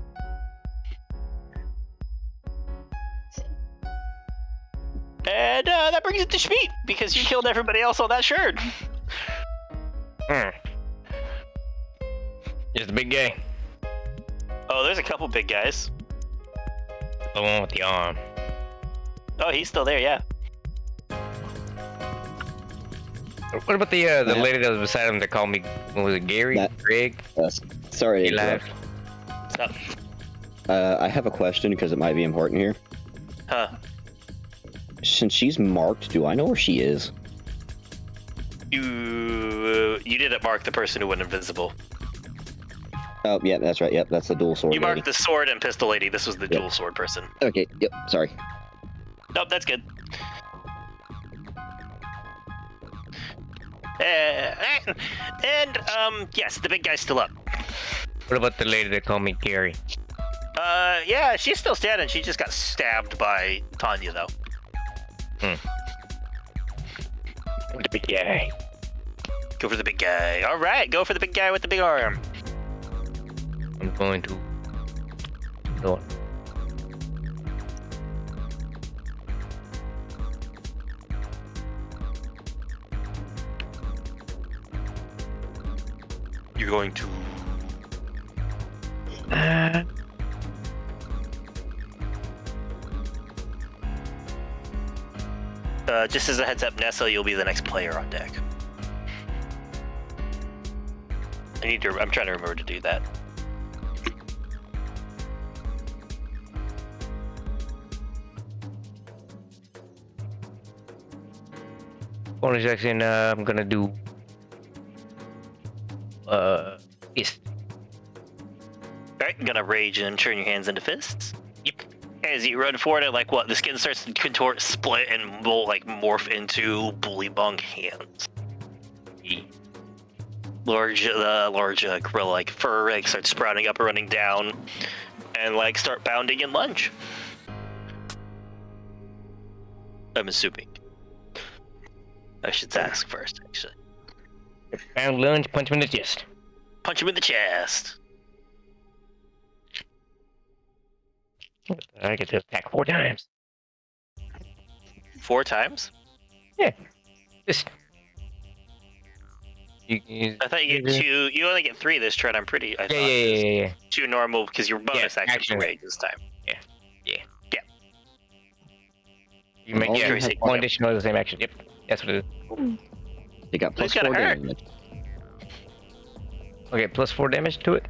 And that brings it to Schmeat, because you killed everybody else on that shirt. Just the big guy. Oh, there's a couple big guys. The one with the arm. Oh, he's still there, yeah. What about the lady that was beside him that called me, what was it, Gary? Greg? Sorry to He interrupt. Stop. I have a question because it might be important here. Huh. Since she's marked, do I know where she is? You didn't mark the person who went invisible. Oh, yeah, that's right. Yep, that's the dual sword You lady. marked the sword and pistol lady. This was the dual sword person. Okay, yep, sorry. Nope, that's good. Yes, the big guy's still up. What about the lady that called me Gary? Yeah, she's still standing. She just got stabbed by Tanya, though. The big guy. Go for the big guy. All right, go for the big guy with the big arm. I'm going to go on. You're going to... just as a heads up, Nessa, you'll be the next player on deck. I'm trying to remember to do that. Bonus action, I'm gonna do fist. Alright, I'm gonna rage and turn your hands into fists. Yep. As you run forward, and the skin starts to contort, split, and will morph into bullybunk hands. Large gorilla fur starts sprouting up and running down, and start bounding and lunge. I'm assuming. I should ask first, actually. Bound lunge, punch him in the chest. Punch him in the chest. I get to attack 4 times. 4 times? Yeah. Just I thought you get 2. You only get 3 this turn. I'm pretty. I thought Yeah. 2 normal because your bonus action action. rate this time. You make All of them have one additional of the same action. Yep, that's what it is. You got Who's plus gonna 4 hurt? damage. Okay, plus 4 damage to it.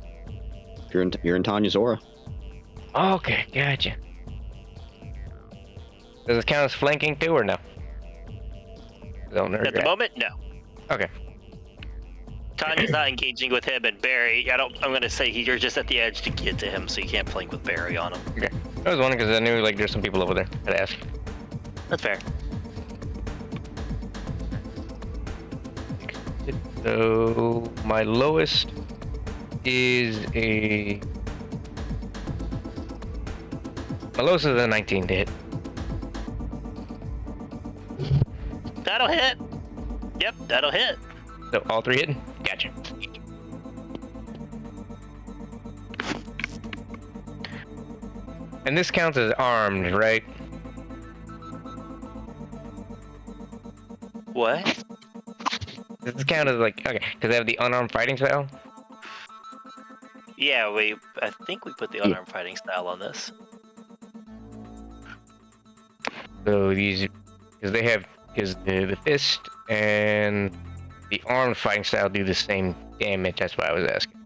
You're in Tanya's aura. Okay, gotcha. Does it count as flanking too, or no? At the moment, no. Okay. Tanya's not engaging with him, and Barry. I'm gonna say you're just at the edge to get to him, so you can't flank with Barry on him. Okay. I was wondering because I knew like there's some people over there. I'd ask. That's fair. So my lowest is a 19 to hit. That'll hit. Yep, that'll hit. So all 3 hitting? Gotcha. And this counts as armed, right? What? Does this count as like, okay, because they have the unarmed fighting style? Yeah, I think we put the unarmed fighting style on this. So these, because they have, because the fist and the armed fighting style do the same damage, that's why I was asking.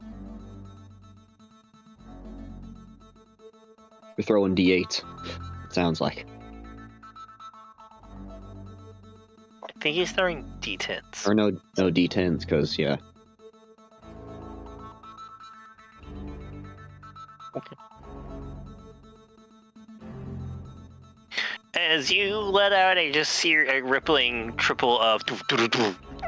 You're throwing D8. It sounds like. I think he's throwing D10s. Or no D10s, because, yeah. As you let out a rippling triple of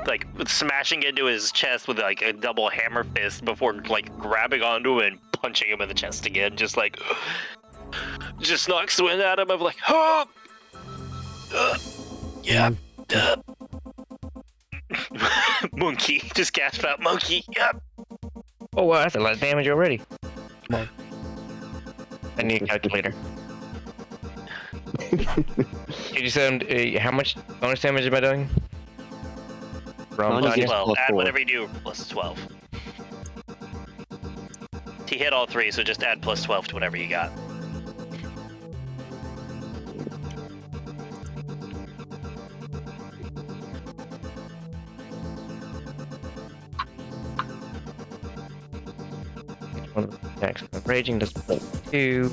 like smashing into his chest with like a double hammer fist before like grabbing onto him and punching him in the chest again, just knocks the wind out of him of like, oh, yeah. Monkey, just gasp out, monkey. Yep. Oh wow, that's a lot of damage already. Well. I need a calculator. Did you say how much bonus damage am I doing? From Tanya gets Tanya? 12. plus Add 4. whatever you do plus 12. He hit all 3, so just add plus 12 to whatever you got. One of the attacks. Raging does 2.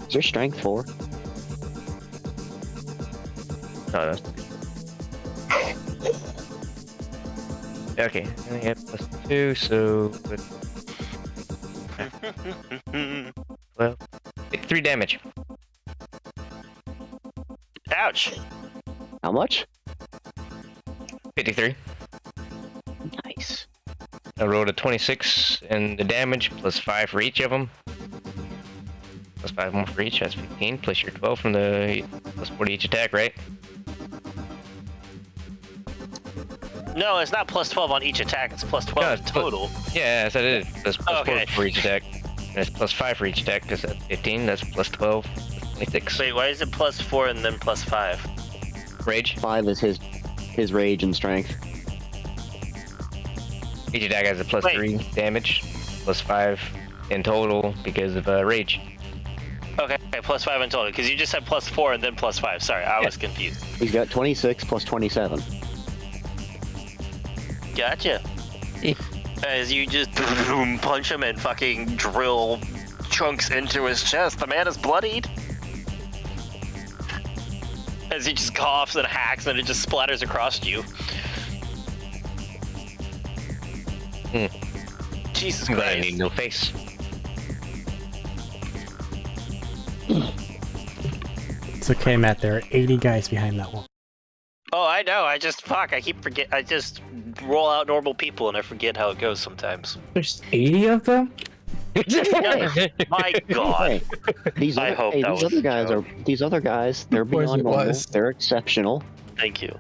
Is your strength 4? No, that's okay. And I have plus 2, so well, 3 damage. Ouch. How much? 53. Nice. I rolled a 26, and the damage plus 5 for each of them. Plus 5 more for each. That's 15. Plus your 12 from the plus 40 each attack, right? No, it's not plus 12 on each attack, it's plus 12 No, in it's total. Yeah, that's what it is. That's plus Okay. 4 for each attack. And it's plus 5 for each attack because that's 15. That's plus 12. 26. Wait, why is it plus 4 and then plus 5? Rage. 5 is his rage and strength. Each attack has a plus Wait. 3 damage. Plus 5 in total because of rage. Okay, plus 5 in total, because you just said plus 4 and then plus 5. Sorry, I was confused. He's got 26 plus 27. Gotcha. As you just punch him and fucking drill chunks into his chest, the man is bloodied. As he just coughs and hacks and it just splatters across you. Jesus But I Christ. need no face. It's okay, Matt. There are 80 guys behind that wall. Oh, I know. I just I just roll out normal people and I forget how it goes sometimes. There's 80 of them? My God. These I other, hope hey, that these was other a guys joke. are these other guys. They're Of course beyond it normal. was. They're exceptional. Thank you.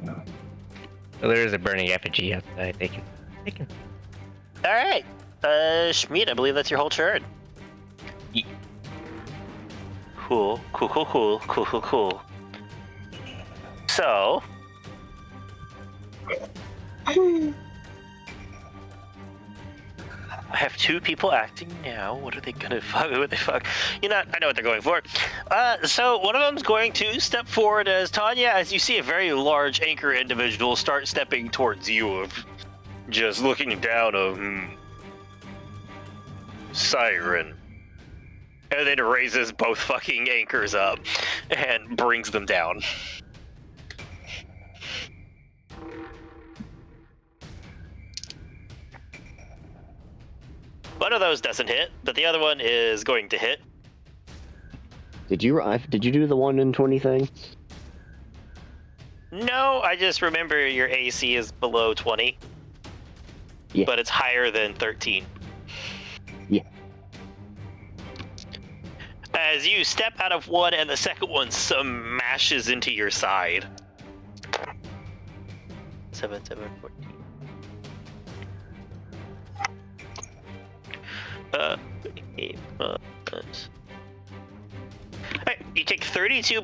Well, there is a burning effigy outside. They can. All right, Schmied, I believe that's your whole turn. Ye- Cool. So, I have 2 people acting now. What are they gonna fuck? What the fuck? You know, I know what they're going for. So one of them's going to step forward as Tanya, as you see a very large anchor individual start stepping towards you, of just looking down of siren, and then raises both fucking anchors up and brings them down. One of those doesn't hit, but the other one is going to hit. Did you do the 1 in 20 thing? No, I just remember your AC is below 20. Yeah. But it's higher than 13. Yeah. As you step out of one and the second one smashes into your side. 7, 14. Alright, you take 33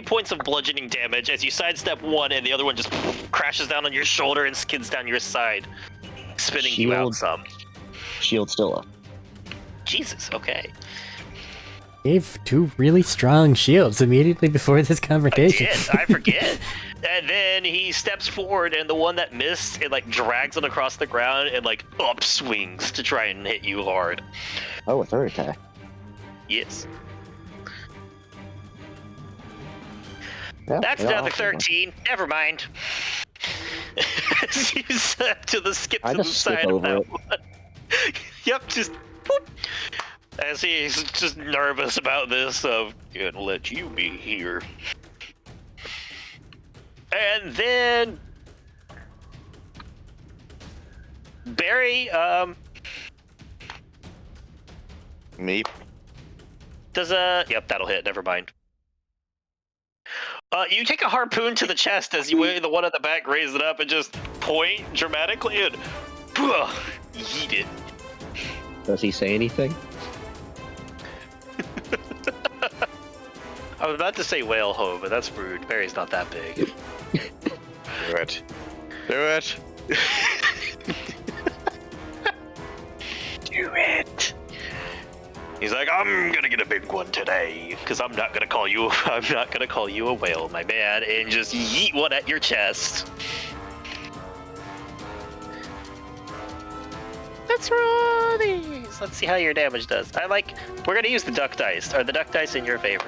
points of bludgeoning damage as you sidestep one and the other one just crashes down on your shoulder and skids down your side, spinning you out some. Shield still up. Jesus, okay. Gave 2 really strong shields immediately before this confrontation. I forget. And then he steps forward, and the one that missed, it like drags it across the ground and like upswings to try and hit you hard. Oh, a 3rd attack. Yes. Yeah, That's yeah, another awesome. 13. Never mind. You skip to the just side skip of over that it. one. Yep, just boop. As he's just nervous about this, gonna let you be here. And then Barry, Me. does yep, that'll hit, never mind. You take a harpoon to the chest as you the one at the back raise it up and just point dramatically and yeet it. Does he say anything? I was about to say whale ho, but that's rude. Barry's not that big. Do it. Do it. Do it. He's like, I'm gonna get a big one today, because I'm not gonna call you a whale, my man, and just yeet one at your chest. Let's roll these. Let's see how your damage does. We're gonna use the duck dice. Are the duck dice in your favor?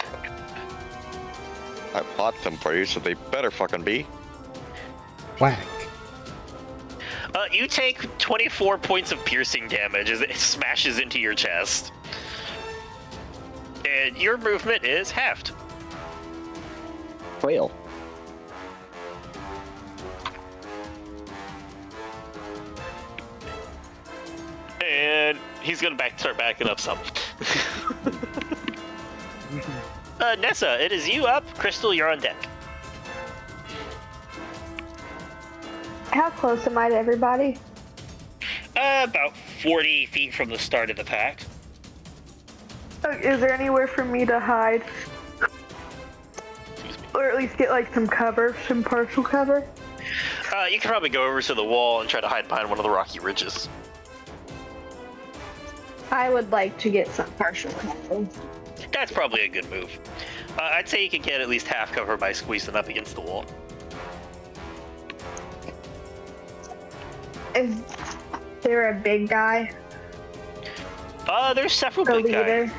I bought them for you, so they better fucking be. Whack. You take 24 points of piercing damage as it smashes into your chest. And your movement is halved. Whale. And he's gonna start backing up some. Nessa, it is you up. Crystal, you're on deck. How close am I to everybody? About 40 feet from the start of the pack. Is there anywhere for me to hide? Or at least get like some cover, some partial cover? You can probably go over to the wall and try to hide behind one of the rocky ridges. I would like to get some partial cover. That's probably a good move. I'd say you could get at least half cover by squeezing up against the wall. Is there a big guy? There's several The big leader? guys.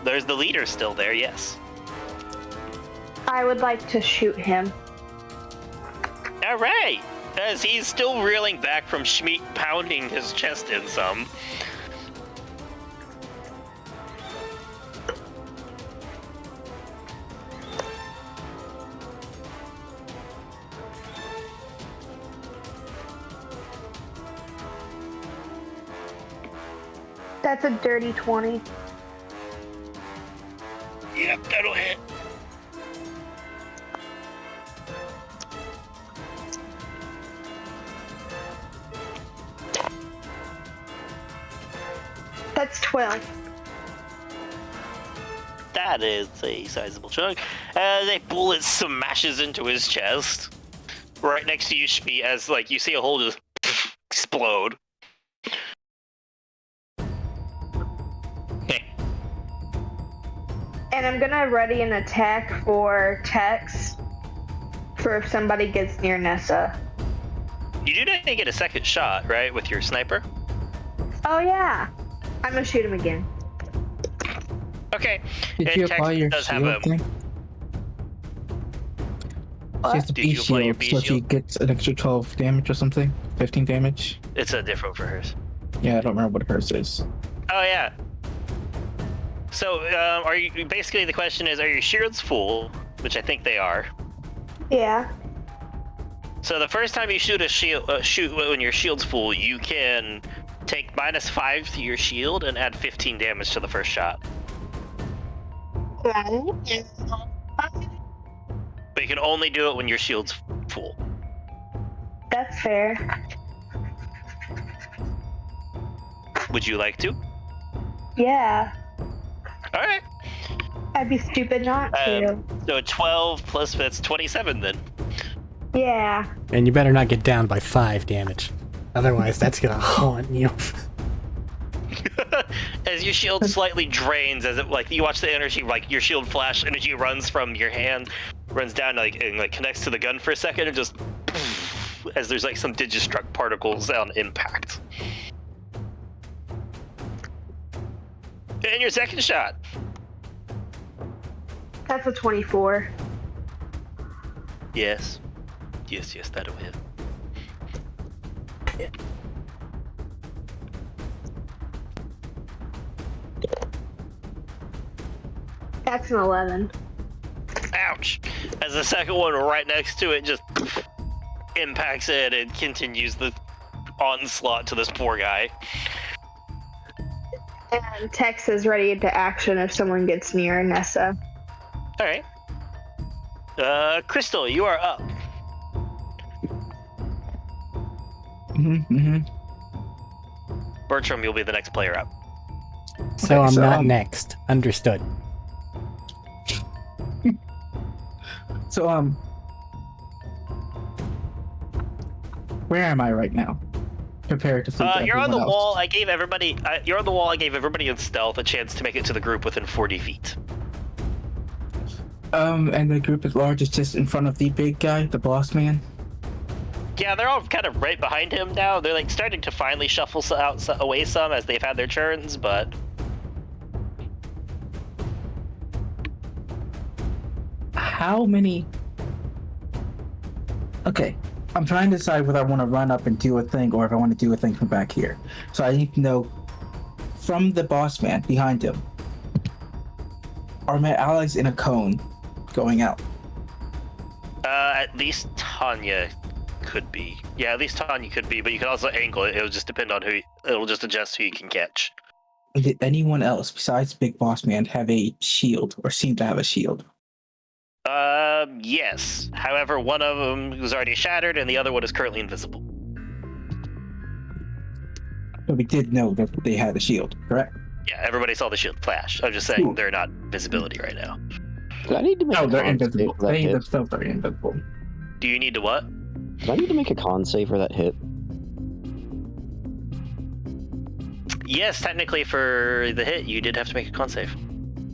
There's the leader still there, yes. I would like to shoot him. All right. As he's still reeling back from Schmeat pounding his chest in some. That's a dirty 20. Yep, that'll hit. That's 12. That is a sizable chunk. As a bullet smashes into his chest. Right next to you, Shmi, as like you see a hole just explode. And I'm gonna ready an attack for Tex for if somebody gets near Nessa. You do not get a second shot, right, with your sniper? Oh yeah. I'm gonna shoot him again. Okay. Did And you Tex apply your does have shield thing? She has the Did B you apply your shield, B so she shield? gets an extra 12 damage or something? 15 damage? It's a different for hers. Yeah, I don't remember what hers is. Oh yeah. So, are you basically the question is, are your shields full? Which I think they are. Yeah. So the first time you shoot a shield, shoot when your shield's full, you can take -5 to your shield and add 15 damage to the first shot. But you can only do it when your shield's full. That's fair. Would you like to? Yeah. All right. I'd be stupid not to. So 12 plus that's 27 then. Yeah. And you better not get down by 5 damage. Otherwise, that's gonna haunt you. As your shield slightly drains, as it like you watch the energy, like your shield flash energy runs from your hand, runs down and connects to the gun for a second, and just as there's like some digistruct particles on impact. And your second shot. That's a 24. Yes. Yes, that'll hit. That's an 11. Ouch! As the second one right next to it just impacts it and continues the onslaught to this poor guy. And Tex is ready to action if someone gets near Nessa. Alright. Crystal, you are up. Bertram, you'll be the next player up. So Okay, I'm so, not next. Understood. So, where am I right now? Comparatively to You're on the everyone else? wall. I gave everybody. You're on the wall. I gave everybody in stealth a chance to make it to the group within 40 feet. And the group at large is just in front of the big guy, the boss man. Yeah, they're all kind of right behind him now. They're like starting to finally shuffle away some as they've had their turns, but How many? Okay, I'm trying to decide whether I want to run up and do a thing or if I want to do a thing from back here. So I need to know from the boss man behind him. Are my allies in a cone going out? at least Tanya could be. Yeah, at least Tanya could be, but you can also angle it. It'll just depend on who. It'll just adjust who you can catch. Did anyone else besides Big Boss Man have a shield or seem to have a shield? Yes. However, one of them was already shattered, and the other one is currently invisible. But we did know that they had a shield, correct? Yeah, everybody saw the shield flash. I'm just saying Cool. they're not visibility right now. Do I need to make No, a they're con save invisible. for that They hit? themselves are invisible. Do you need to what? Do I need to make a con save for that hit? Yes, technically for the hit, you did have to make a con save.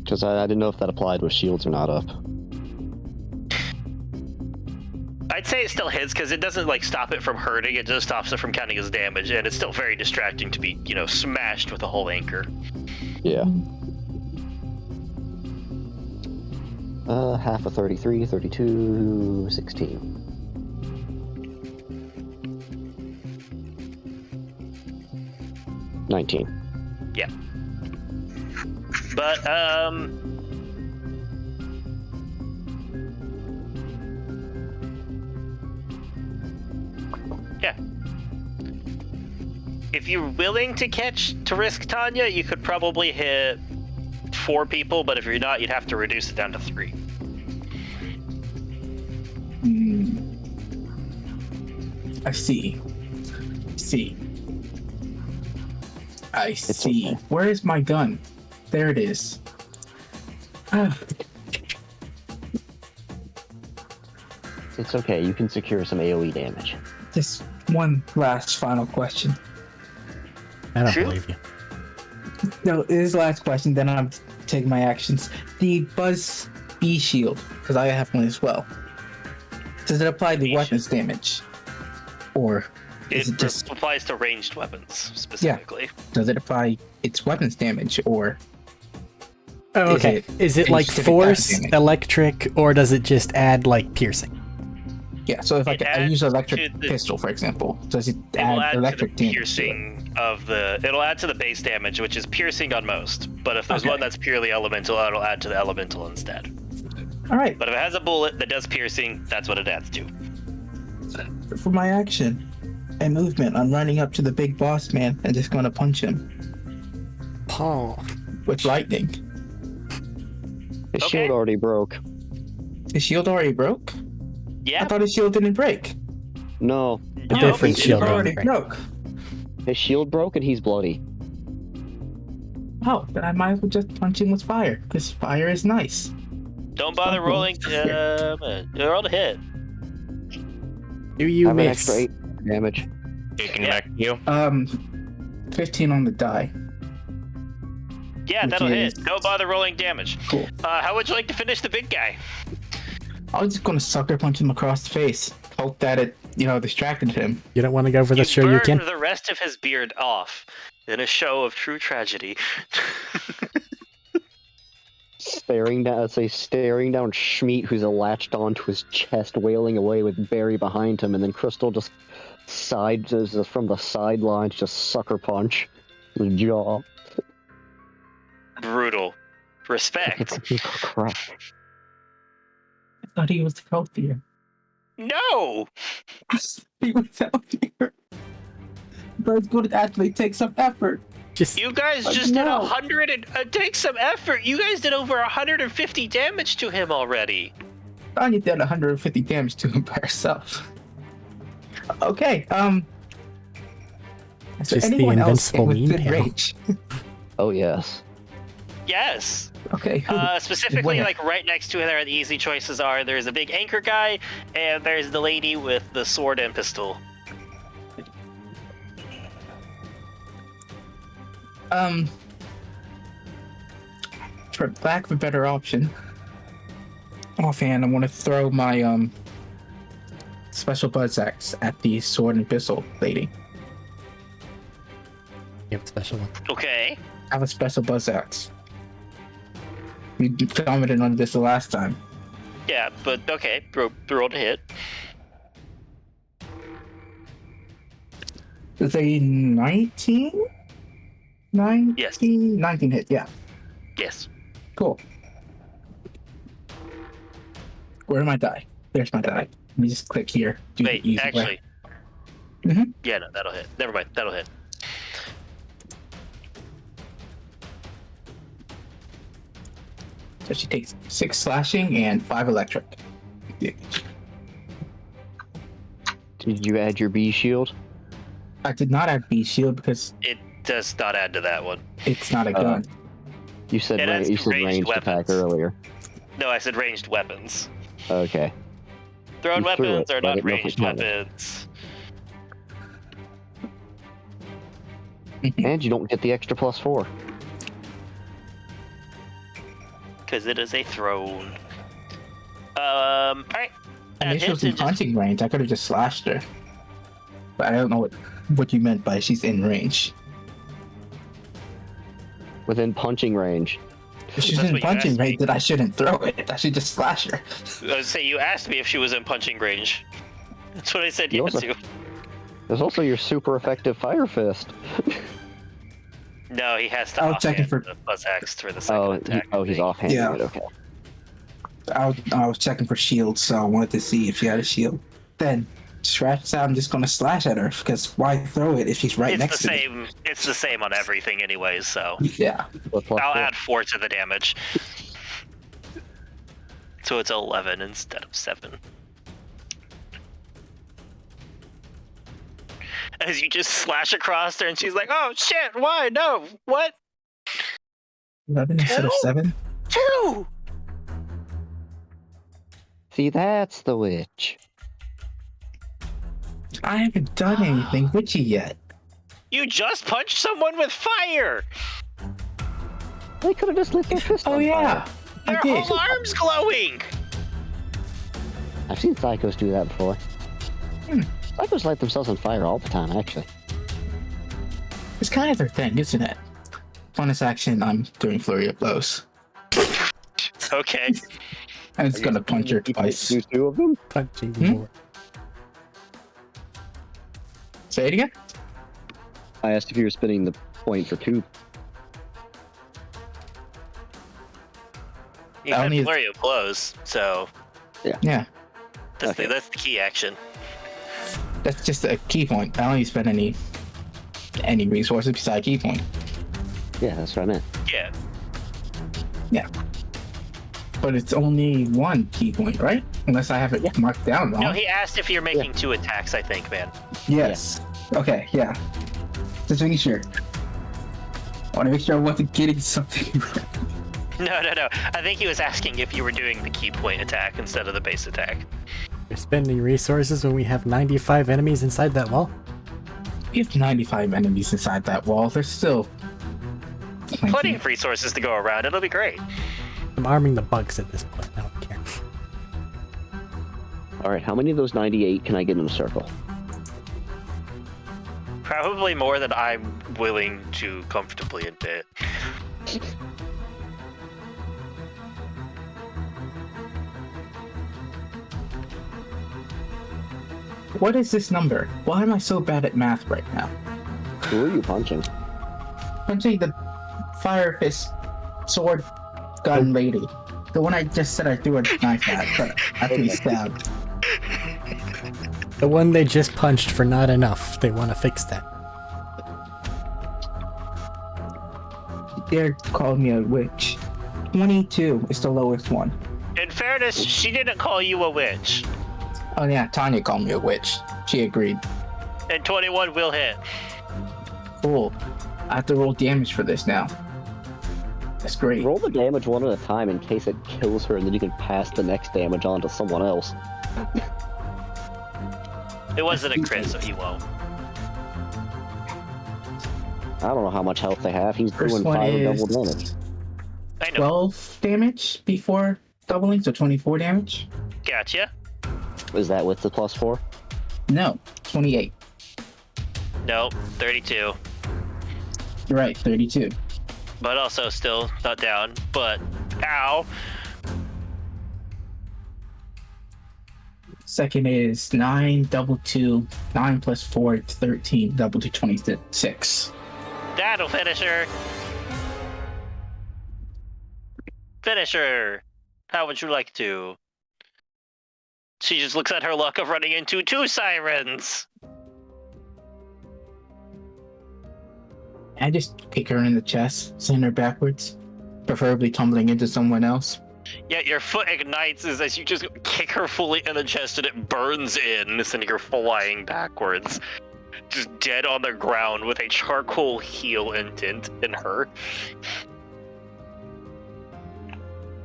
Because I didn't know if that applied with shields or not up. I'd say it still hits because it doesn't like stop it from hurting. It just stops it from counting as damage, and it's still very distracting to be, smashed with a whole anchor. Yeah. Half of 33, 32, 16. Yeah. But yeah. If you're willing to risk Tanya, you could probably hit 4 people, but if you're not, you'd have to reduce it down to 3. I see. I see. okay. Where is my gun? There it is. It's okay. You can secure some AoE damage. Just one last final question. I don't Shoot. believe you. No, this is the last question, then I'm taking my actions. The Buzz B shield, because I have one as well. Does it apply to B weapons damage? Or is it just applies to ranged weapons specifically. does it apply its weapons damage or Oh, okay. Is it like specific force, damage? electric, or does it just add like piercing? yeah, so if It I use an adds electric to the- pistol, for example, does it It will add add electric to the damage to it? piercing of the. It'll add to the base damage, which is piercing on most. But if there's Okay. one that's purely elemental, it'll add to the elemental instead. All right, But if it has a bullet that does piercing, that's what it adds to. for my action and movement, I'm running up to the big boss man and just going to punch him Paul. with lightning. His Okay. shield already broke. His shield already broke? Yeah. I thought his shield didn't break. No, A different his shield already didn't break. broke. his shield broke and he's bloody. Oh, then I might as well just punch him with fire, because fire is nice. Don't bother rolling. Roll to hit. Do you Have an miss? extra 8 damage. Taking Yeah. back to you. 15 on the die. Yeah, Which that'll is- hit. Don't bother rolling damage. Cool. How would you like to finish the big guy? I was just gonna sucker punch him across the face. Hope that it, distracted him. You don't want to go for the You show you burned can? the rest of his beard off in a show of true tragedy. Staring down Schmeat, who's latched onto his chest, wailing away with Barry behind him, and then Crystal just from the sidelines, just sucker punch the jaw. Brutal. Respect. Crap. I thought he was healthier. No! He was healthier. But it's going to actually take some effort. Just You guys just no. did 100 and take some effort. You guys did over 150 damage to him already. Anya did 150 damage to him by herself. Okay, is there Just the anyone else invincible within meme panel. range? Oh yes. Yes. Okay, who? Specifically, Where? like right next to there, the easy choices are there's a big anchor guy, and there's the lady with the sword and pistol. For lack of a better option, offhand, I want to throw my special buzz axe at the sword and pistol lady. you have a special one. Okay. I have a special buzz axe. We commented on this the last time. Yeah, but okay. Roll to hit. Is a 19? 19? Yes. 19 hit, yeah. Yes. Cool. Where am I die? There's my die. Let me just click here. Do Wait, the easy actually. way. Mhm. Yeah, no, that'll hit. Never mind, that'll hit. So she takes 6 slashing and 5 electric. Yeah. Did you add your B shield? I did not add B shield because It does not add to that one. it's not a Oh. gun. You said It adds you to said ranged ranged attack weapons. earlier. No, I said ranged weapons. Okay. Thrown You threw weapons it, are but not it wasn't ranged counted. weapons. And you don't get the extra +4. Because it is a thrown. Alright. I That mean, she was hits in and just- punching range. I could have just slashed her. But I don't know what you meant by she's in range. Within punching range. If she's That's in what you punching asked me. range, then I shouldn't throw it. I should just slash her. I was say you asked me if she was in punching range. That's what I said You yes also- to. There's also your super effective fire fist. No, he has to I was checking offhand for- the buzz axe for the second attack. He's offhanding Yeah. it. Okay. I was checking for shields, so I wanted to see if she had a shield. Then, scratch out, I'm just gonna slash at her, because why throw it if she's right It's next the to same. It's the same on everything, anyways. So me? Yeah. What +4? I'll add 4 to the damage. So it's 11 instead of 7. As you just slash across her, and she's like, "Oh shit! Why? No! What? 11 instead of Two? 7? 2! See, that's the witch. I haven't done anything witchy yet. You just punched someone with fire! They could have just lit their fist Oh on yeah, fire. I Their did. whole arm's glowing! I've seen psychos do that before. Hmm. Psychos light themselves on fire all the time, actually. It's kind of their thing, isn't it? Bonus action, I'm doing flurry of blows. Okay. And it's gonna punch her twice. Do two of them? Punching Hmm? more. Say it again? I asked if you were spinning the point for two. You I had only- flurry of blows, so Yeah, that's, Okay. that's the key action. that's just a key point. I don't need to spend any resources beside key point. Yeah, that's what I meant. Yeah. But it's only one key point, right? Unless I have it marked down wrong. No, he asked if you're making 2 attacks, I think, man. Yes. Okay, yeah. Just making sure. I want to make sure I wasn't getting something. No. I think he was asking if you were doing the key point attack instead of the base attack. We're spending resources when we have 95 enemies inside that wall. We have 95 enemies inside that wall. There's still Plenty of resources to go around. It'll be great. I'm arming the bugs at this point. I don't care. Alright, how many of those 98 can I get in a circle? Probably more than I'm willing to comfortably admit. What is this number? Why am I so bad at math right now? Who are you punching? Punching the fire fist sword gun lady. The one I just said I threw a knife at, but I could be stabbed. The one they just punched for not enough. They want to fix that. They called me a witch. 22 is the lowest one. In fairness, she didn't call you a witch. Oh yeah, Tanya called me a witch. She agreed. And 21 will hit. Cool. I have to roll damage for this now. That's great. Roll the damage one at a time in case it kills her, and then you can pass the next damage on to someone else. It wasn't a crit, so he won't. I don't know how much health they have. He's First doing one 5 is double damage. I know. 12 damage before doubling, so 24 damage? Gotcha. Is that with the +4? No, 28. No, 32. You're right, 32. But also still not down. But, ow. Second is 9, double 2, 9 plus 4, 13, double 2, 26. That'll finish her. Finish her. How would you like to? She just looks at her luck of running into 2 sirens. I just kick her in the chest, send her backwards, preferably tumbling into someone else. Yet your foot ignites as you just kick her fully in the chest and it burns in, sending her flying backwards. Just dead on the ground with a charcoal heel indent in her.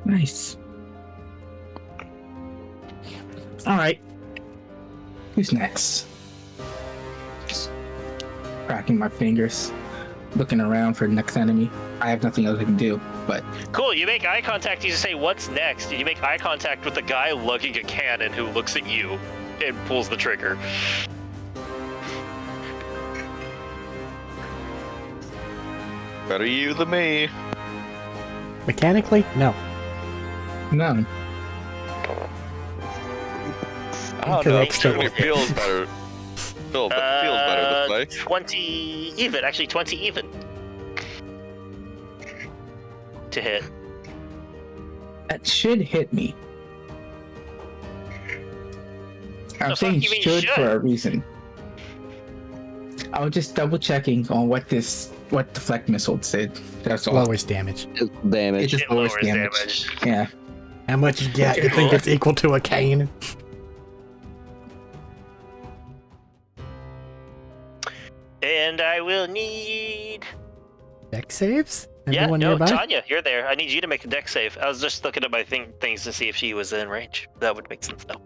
Nice. Alright. Who's next? Just cracking my fingers, looking around for the next enemy. I have nothing else I can do, but Cool, you make eye contact, you say, what's next? And you make eye contact with the guy lugging a cannon who looks at you and pulls the trigger. Better you than me. Mechanically, no. no. I don't know. Incorrect It certainly statement. feels better. Feels better this way. 20 even, actually 20 even. To hit. That should hit me. I'm The fuck saying you mean should should? for a reason. I was just double checking on what deflect missile did. That's all. Lowest damage. It's It damage. just It lowers lowers damage. Yeah. How much you get? You think it's equal to a cane? And I will need... Deck saves? Everyone no, nearby? Tanya, you're there. I need you to make a deck save. I was just looking at my things to see if she was in range. That would make sense, though.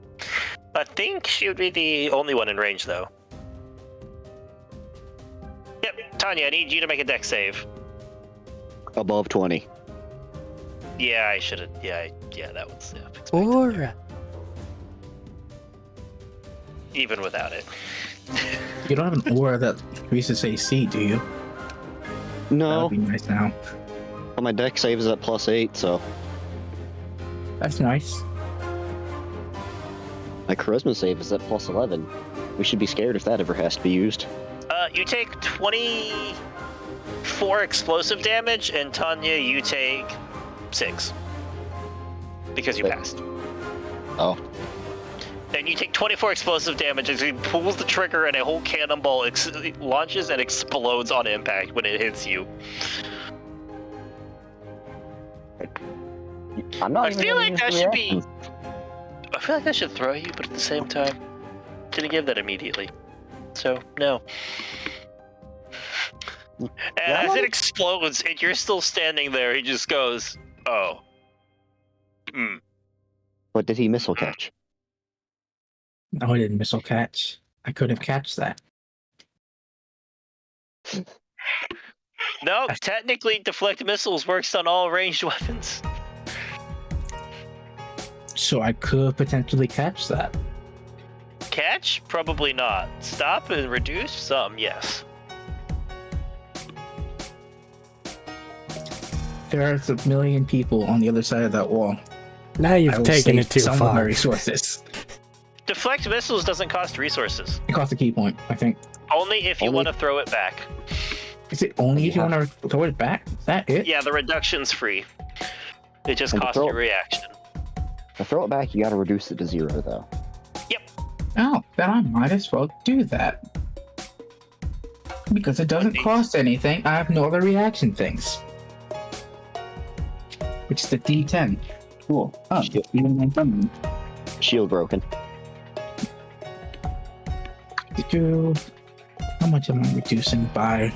I think she would be the only one in range, though. Yep, Tanya, I need you to make a deck save. Above 20. Yeah, I should have. Yeah, that was expected. Aura. Even without it. You don't have an aura that increases AC, do you? That No, would be nice now. but my deck save is at +8, so That's nice. my charisma save is at +11. We should be scared if that ever has to be used. You take 24 explosive damage, and Tanya, you take 6. Because you Okay. passed. Oh, And you take 24 explosive damage as he pulls the trigger and a whole cannonball launches and explodes on impact when it hits you. I'm not. I even feel gonna like use that should be... reactions. I feel like I should throw you, but at the same time, didn't give that immediately. So, no. And as it explodes and you're still standing there, he just goes, oh. Hmm. But did he missile catch? No, I didn't missile catch. I could have catched that. No, technically, deflect missiles works on all ranged weapons. So I could potentially catch that. Catch? Probably not. Stop and reduce? Some, yes. There's a million people on the other side of that wall. Now I you've will taken save it too some of my far. resources. Deflect missiles doesn't cost resources. It costs a key point, I think. Only if you Only- want to throw it back. Is it only if you want to throw it back? Is that it? Yeah, the reduction's free. It just And to costs you throw- a reaction. To throw it back, you gotta reduce it to 0, though. Oh, then I might as well do that. Because it doesn't cost anything, I have no other reaction things. Which is the D10. Cool. Oh, even one from Shield broken. How much am I reducing by?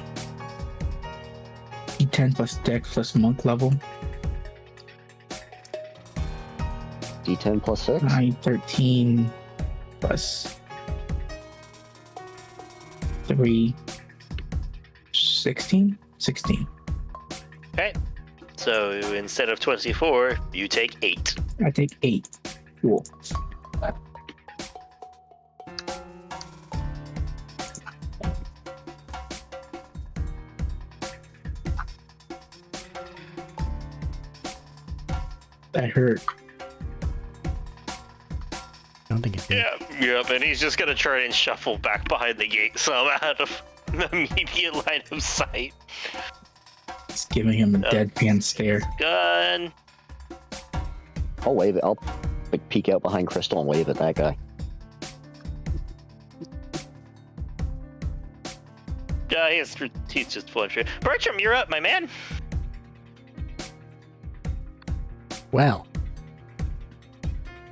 D10 plus dex plus monk level. D10 plus 6. 9, 13 plus 3, 16? 16. Okay. So instead of 24, you take 8. I take 8. Cool. That hurt. I don't think it did. Yep, and he's just gonna try and shuffle back behind the gate so I'm out of the immediate line of sight. It's giving him a deadpan stare. Gun. I'll wave it. I'll like, peek out behind Crystal and wave at that guy. Yeah, he's just pulling through. Bertram, you're up, my man. Well,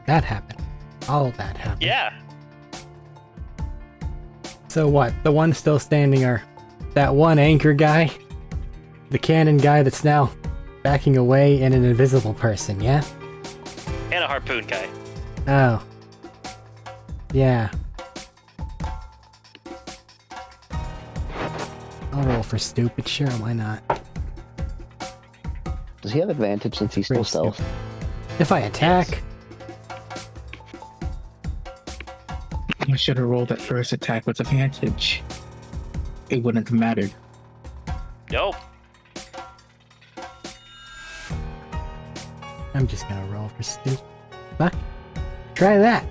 that happened. All of that happened. Yeah. So what? The one still standing are that one anchor guy, the cannon guy that's now backing away, and an invisible person, yeah? And a harpoon guy. Oh. Yeah. I'll roll for stupid, sure, why not? Does he have advantage since he's still Pretty stealth? stupid. If I attack, I should have rolled that first attack with advantage. It wouldn't have mattered. Nope. I'm just gonna roll for stupid. Fuck. Try that.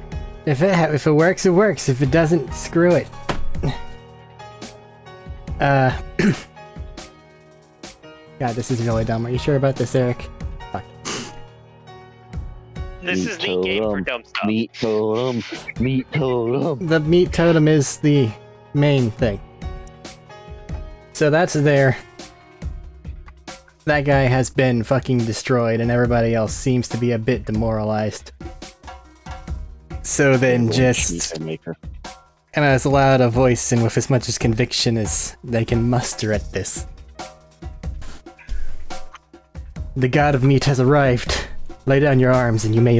If it works, it works. If it doesn't, screw it. God, this is really dumb. Are you sure about this, Arik? Fuck. This is the game for dumb stuff. Meat totem. Meat totem. The meat totem is the main thing. So that's there. That guy has been fucking destroyed, and everybody else seems to be a bit demoralized. So then just... Maker. And as loud a voice and with as much as conviction as they can muster at this. The god of meat has arrived. Lay down your arms, and you may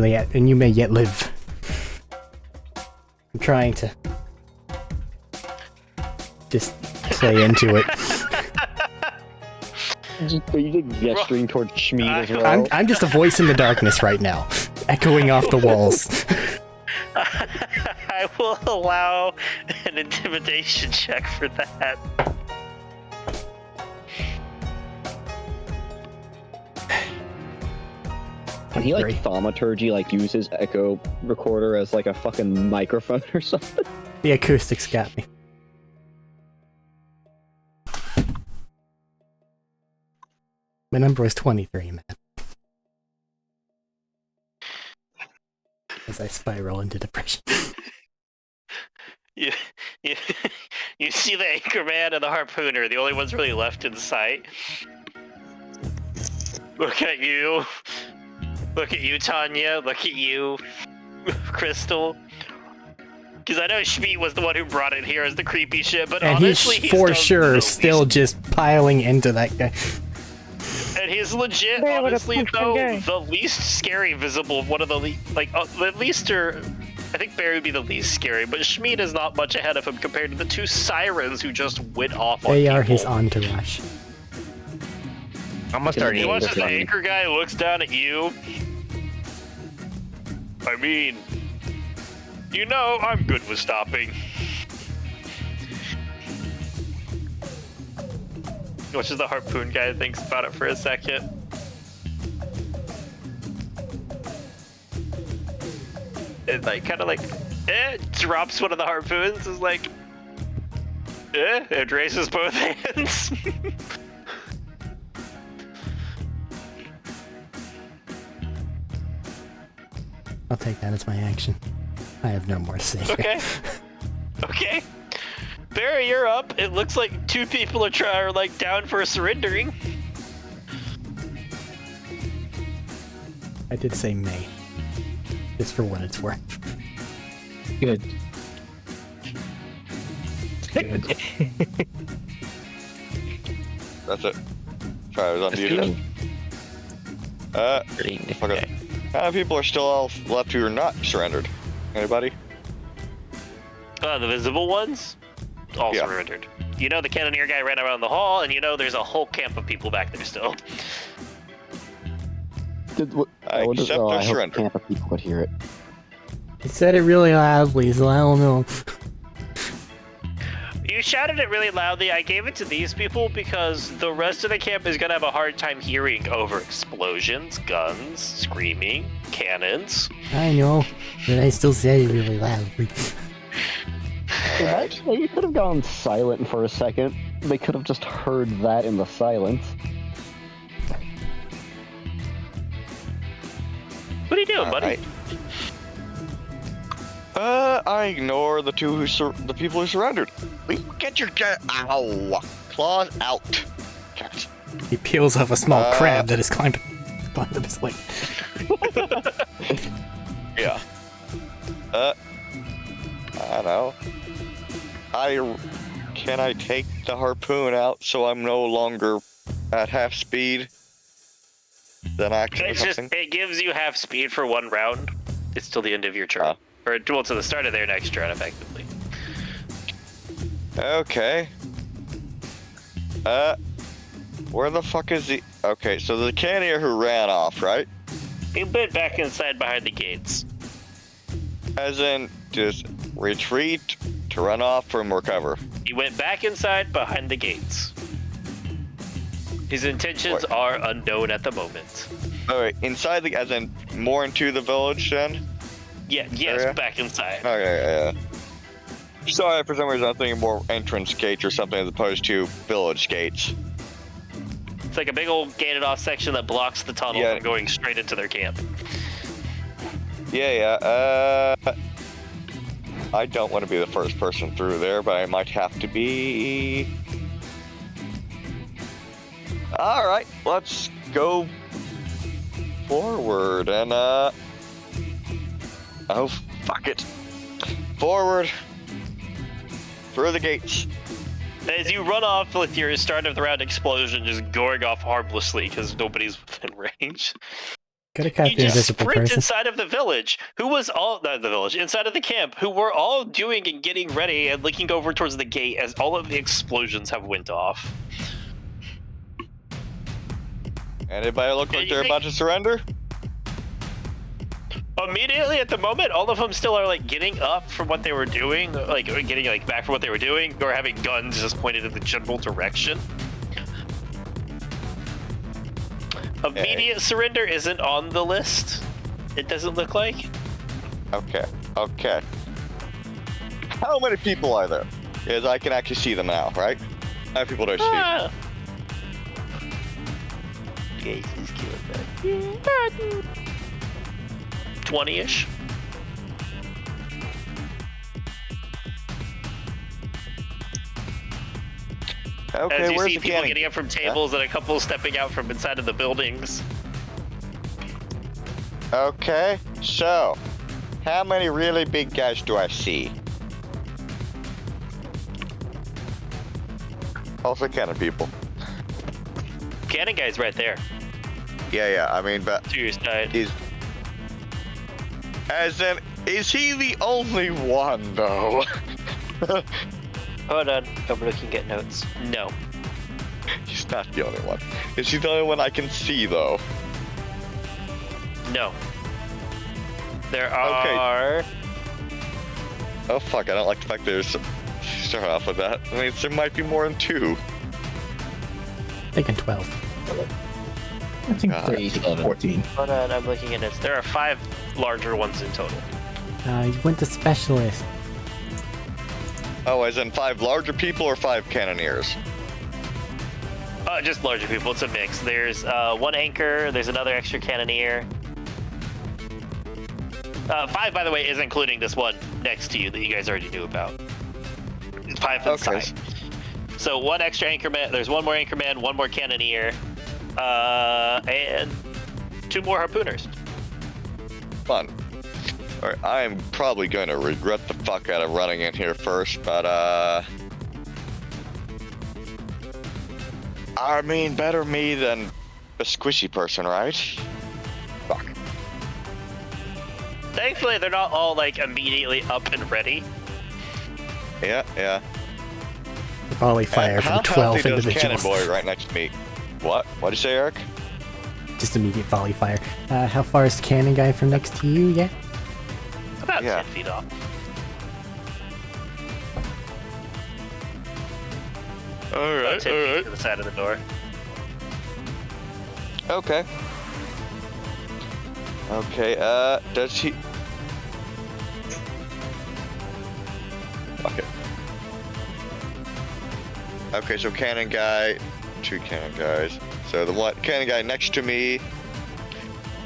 yet live. I'm trying to just play into it. Are you just gesturing towards Schmied as well? I'm just a voice in the darkness right now, echoing off the walls. I will allow an intimidation check for that. Can he like thaumaturgy, like use his echo recorder as like a fucking microphone or something? The acoustics got me. My number was 23, man. As I spiral into depression. You, you see the anchorman and the harpooner, the only ones really left in sight. Look at you. Look at you, Tanya. Look at you, Crystal. Because I know Schmied was the one who brought it here as the creepy shit, but and honestly, he's for sure still just piling into that guy. And he's legit, honestly, though, the least scary visible, one of the the least, or I think Barry would be the least scary, but Schmied is not much ahead of him compared to the two sirens who just went off on They people. are his entourage. I'm gonna start He eating watches this the one. anchor guy, looks down at you. I mean, you know, I'm good with stopping. Watches the harpoon guy, thinks about it for a second. And drops one of the harpoons, is like, and raises both hands. I'll take that as my action. I have no more to say. Okay. Okay. Barry, you're up. It looks like two people are down for surrendering. I did say may. Just for what it's worth. Good. Good. That's it. Sorry, I was on mute. Okay. How many people are still all left who are not surrendered? Anybody? The visible ones? All Yeah. surrendered. You know the cannoneer guy ran around the hall, and you know there's a whole camp of people back there still. I accept I their hope surrender. camp of people would hear it. He said it really loudly, so I don't know. You shouted it really loudly. I gave it to these people because the rest of the camp is gonna have a hard time hearing over explosions, guns, screaming, cannons. I know, but I still said it really loudly. You could have gone silent for a second. They could have just heard that in the silence. What are you doing, buddy? Alright. I ignore the the people who surrendered. Get your claws out. Cat. He peels off a small crab that has climbed up his leg. Yeah. I don't know. Can I take the harpoon out so I'm no longer at half speed? Then action or something? It gives you half speed for one round. It's till the end of your turn. Or to the start of their next turn, effectively. Okay. Where the fuck is the... Okay, so the cannoneer who ran off, right? He went back inside behind the gates. As in, just retreat, to run off from recover. He went back inside behind the gates. His intentions are unknown at the moment. Alright, inside the... As in, more into the village, then? Yes, Area? back inside. Okay, yeah. Sorry, for some reason I'm thinking more entrance gates or something as opposed to village gates. It's like a big old gated off section that blocks the tunnel from going straight into their camp. Yeah. I don't want to be the first person through there, but I might have to be. Alright, let's go forward and oh, fuck it. Forward. Through the gates. As you run off with your start of the round explosion just going off harmlessly because nobody's within range. Gotta catch You the just invisible sprint person. inside of the village, not the village, inside of the camp, who were all doing and getting ready and looking over towards the gate as all of the explosions have went off. Anybody look like they're about to surrender? Immediately at the moment, all of them still are like getting up from what they were doing, like or getting like back from what they were doing, or having guns just pointed in the general direction. Immediate surrender isn't on the list. It doesn't look like. Okay. How many people are there? Because I can actually see them now, right? How many people do I see? 20-ish. Okay, As you where's see the people cannon? getting up from tables and a couple stepping out from inside of the buildings. Okay, so how many really big guys do I see? Also cannon people. Cannon guy's right there. Yeah, I mean, but To your side. is he the only one though? Hold on, I'm looking at notes. No. He's not the only one. Is he the only one I can see though? No. There are... Oh fuck, I don't like the fact there's... Start off with that. I mean, there might be more than 2. Thinking 12. I think God. 14. Hold on, I'm looking at this. There are 5 larger ones in total. You went to specialist. Oh, as in 5 larger people or 5 cannoneers? Just larger people. It's a mix. There's 1 anchor. There's another extra cannoneer. 5, by the way, is including this one next to you that you guys already knew about. It's 5 inside. So 1 extra anchorman. There's 1 more anchorman, 1 more cannoneer, and 2 more harpooners. Fun. Alright, I'm probably going to regret the fuck out of running in here first, but I mean, better me than a squishy person, right? Fuck. Thankfully, they're not all like immediately up and ready. Yeah. Volley fire How from 12 healthy does individuals. Cannon Boy right next to me? What? What'd you say, Arik? Just immediate volley fire. How far is cannon guy from next to you? Yeah. About Yeah. 10 feet off. About 10 feet to the side of the door. Okay. Does he... Okay. Okay, so cannon guy, 2 cannon guys. So the one cannon guy next to me,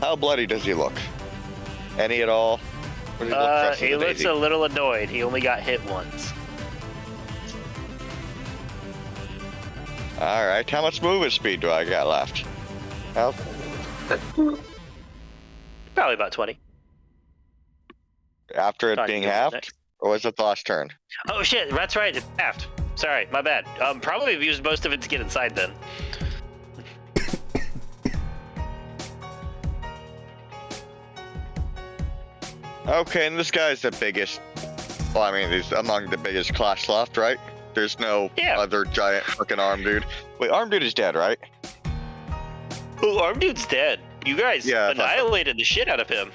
how bloody does he look? Any at all? Or does he look fresh as He a looks daisy? a little annoyed. He only got hit once. Alright, how much movement speed do I got left? Health? Probably about 20. After it Thought being you could go halved? next. Or was it the last turn? Oh shit, that's right, it's halved. Sorry, my bad. Probably have used most of it to get inside then. Okay, and this guy's the biggest. Well, I mean, he's among the biggest class left, right? There's no other giant fucking arm dude. Wait, arm dude is dead, right? Oh, Arm Dude's dead. You guys Yeah, I thought so. annihilated the shit out of him.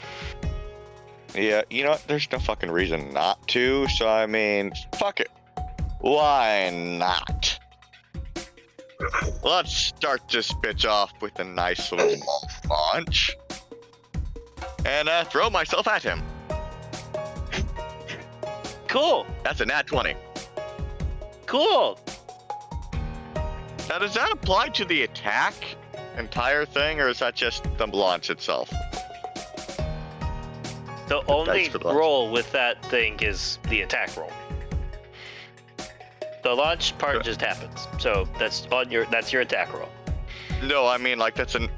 Yeah, you know what? There's no fucking reason not to, so I mean, fuck it. Why not? Let's start this bitch off with a nice little launch. And throw myself at him. Cool. That's a nat 20. Cool. Now, does that apply to the attack entire thing, or is that just the launch itself? The only for the launch. roll with that thing is the attack roll. The launch part just happens. So that's your attack roll. No, I mean, like, that's a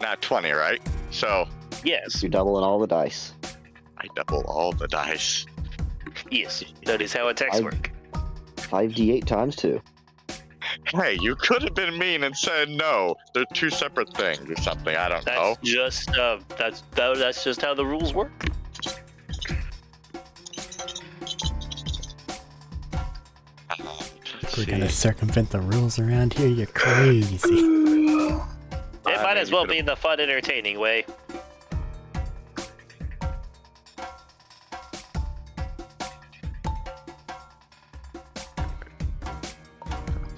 nat 20, right? So, Yes. You're doubling all the dice. I double all the dice. Yes. That is how attacks I- work. 5d8 times 2. Hey, you could have been mean and said no. They're two separate things or something. I don't know. That's just how the rules work. We're gonna circumvent the rules around here. You're crazy. It might mean, as well you be in the fun, entertaining way.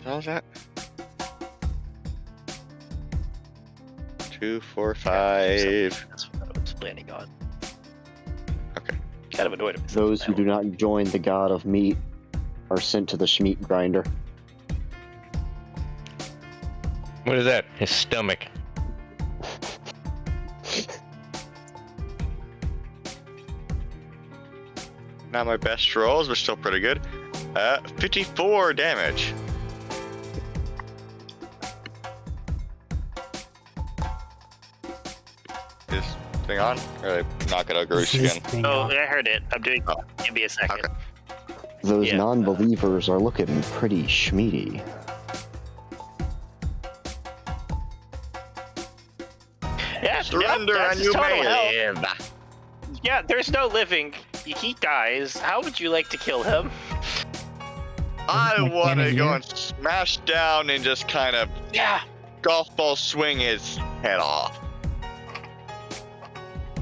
How's that? 2, 4, 5. That's what I was planning on. Okay. Kind of annoyed at Those who do not join the god of meat are sent to the Schmeat grinder. What is that? His stomach. Not my best rolls, but still pretty good. 54 damage. Is thing on? Or knock it out, Groose again. Oh, I heard it. I'm doing. Oh. Give me a second. Okay. Those Yeah. non-believers are looking pretty schmeaty. Yeah, Surrender that's and you total may hell. live. Yeah, there's no living. He dies. How would you like to kill him? I my want to cannon go here? and smash down and just kind of Yeah. golf ball swing his head off.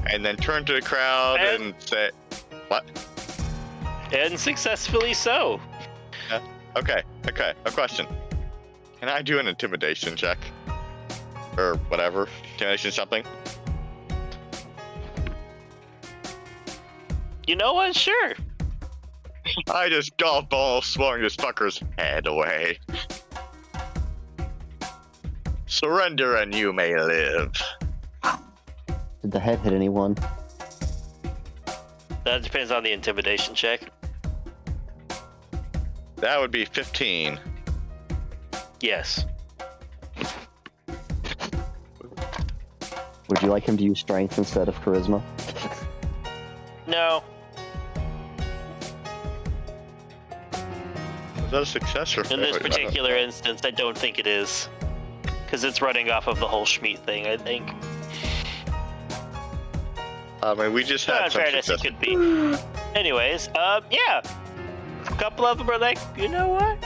And then turn to the crowd and say, what? And successfully so. Okay, a question. Can I do an intimidation check? Or whatever. Intimidation something? You know what? Sure. I just golf ball swung this fucker's head away. Surrender and you may live. Did the head hit anyone? That depends on the intimidation check. That would be 15. Yes. Would you like him to use strength instead of charisma? No. Is that a success or In this failure? particular instance, I don't think it is. Because it's running off of the whole Schmeat thing, I think. I mean, we just Well, had in some fairness, it success. could be. Anyways, yeah. A couple of them are like, you know what?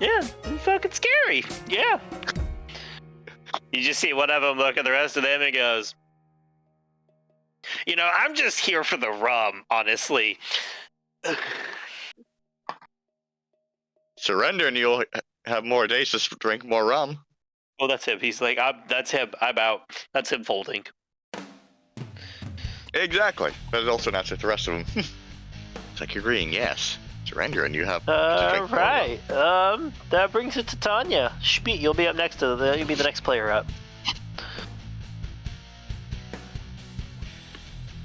Yeah, it's fucking scary. Yeah. You just see one of them look at the rest of them and goes, you know, I'm just here for the rum, honestly. Surrender and you'll have more days to drink more rum. Well, that's him. He's like, that's him. I'm out. That's him folding. Exactly. But it also not with the rest of them. It's like agreeing, yes. Surrender and you have to drink more rum. Right. That brings it to Tanya. Schmeat, you'll be up next to you'll be the next player up.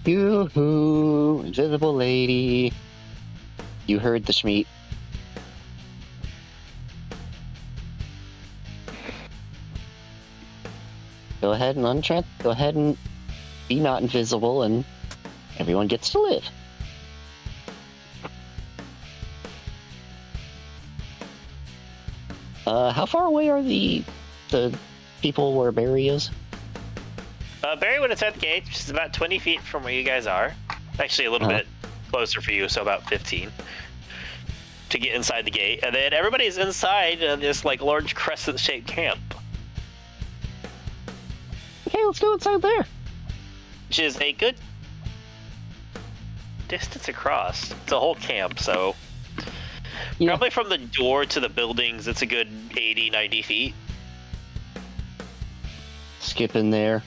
Yoo-hoo, invisible lady. You heard the Schmeat. Go ahead and be not invisible and everyone gets to live. How far away are the people where Barry is? Barry went inside the gate, which is about 20 feet from where you guys are. Actually, a little bit closer for you, so about 15 to get inside the gate. And then everybody's inside this like large crescent-shaped camp, Okay, let's go inside there. which is a good distance across. It's a whole camp, so Yeah. probably from the door to the buildings, it's a good 80, 90 feet. Skip in there.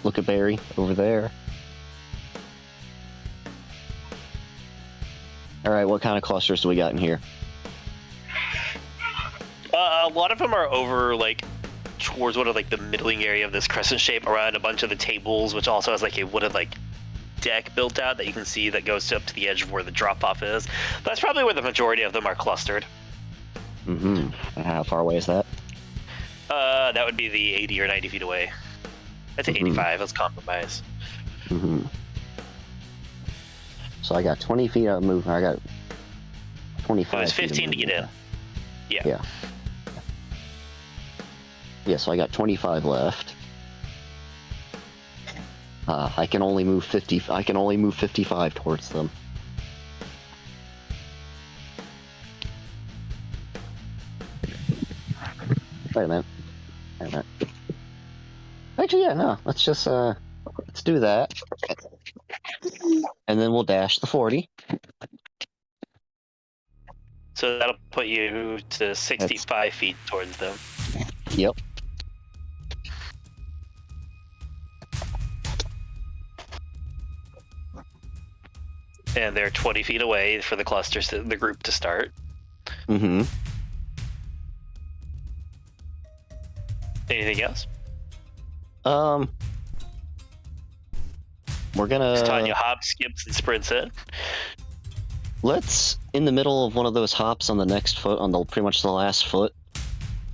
Look at Barry over there. All right, what kind of clusters do we got in here? A lot of them are over like towards one of like the middling area of this crescent shape around a bunch of the tables, which also has like a wooden like deck built out that you can see that goes up to the edge of where the drop off is. That's probably where the majority of them are clustered. Mm-hmm. And how far away is that? That would be the 80 or 90 feet away. I'd say 85. Let's compromise. Mm-hmm. So I got 20 feet of movement. I got 25. It was feet of 15 to get in. movement. Yeah. Yeah, so I got 25 left. I can only move 50. I can only move 55 towards them. Wait a minute. Wait a minute. Actually, yeah, no. Let's just let's do that, and then we'll dash the 40. So that'll put you to 65 feet towards them. Yep. And they're 20 feet away for the clusters, the group to start. Mm-hmm. Anything else? We're gonna. Tanya hops, skips, and sprints in. Let's, in the middle of one of those hops on the next foot, on the pretty much the last foot,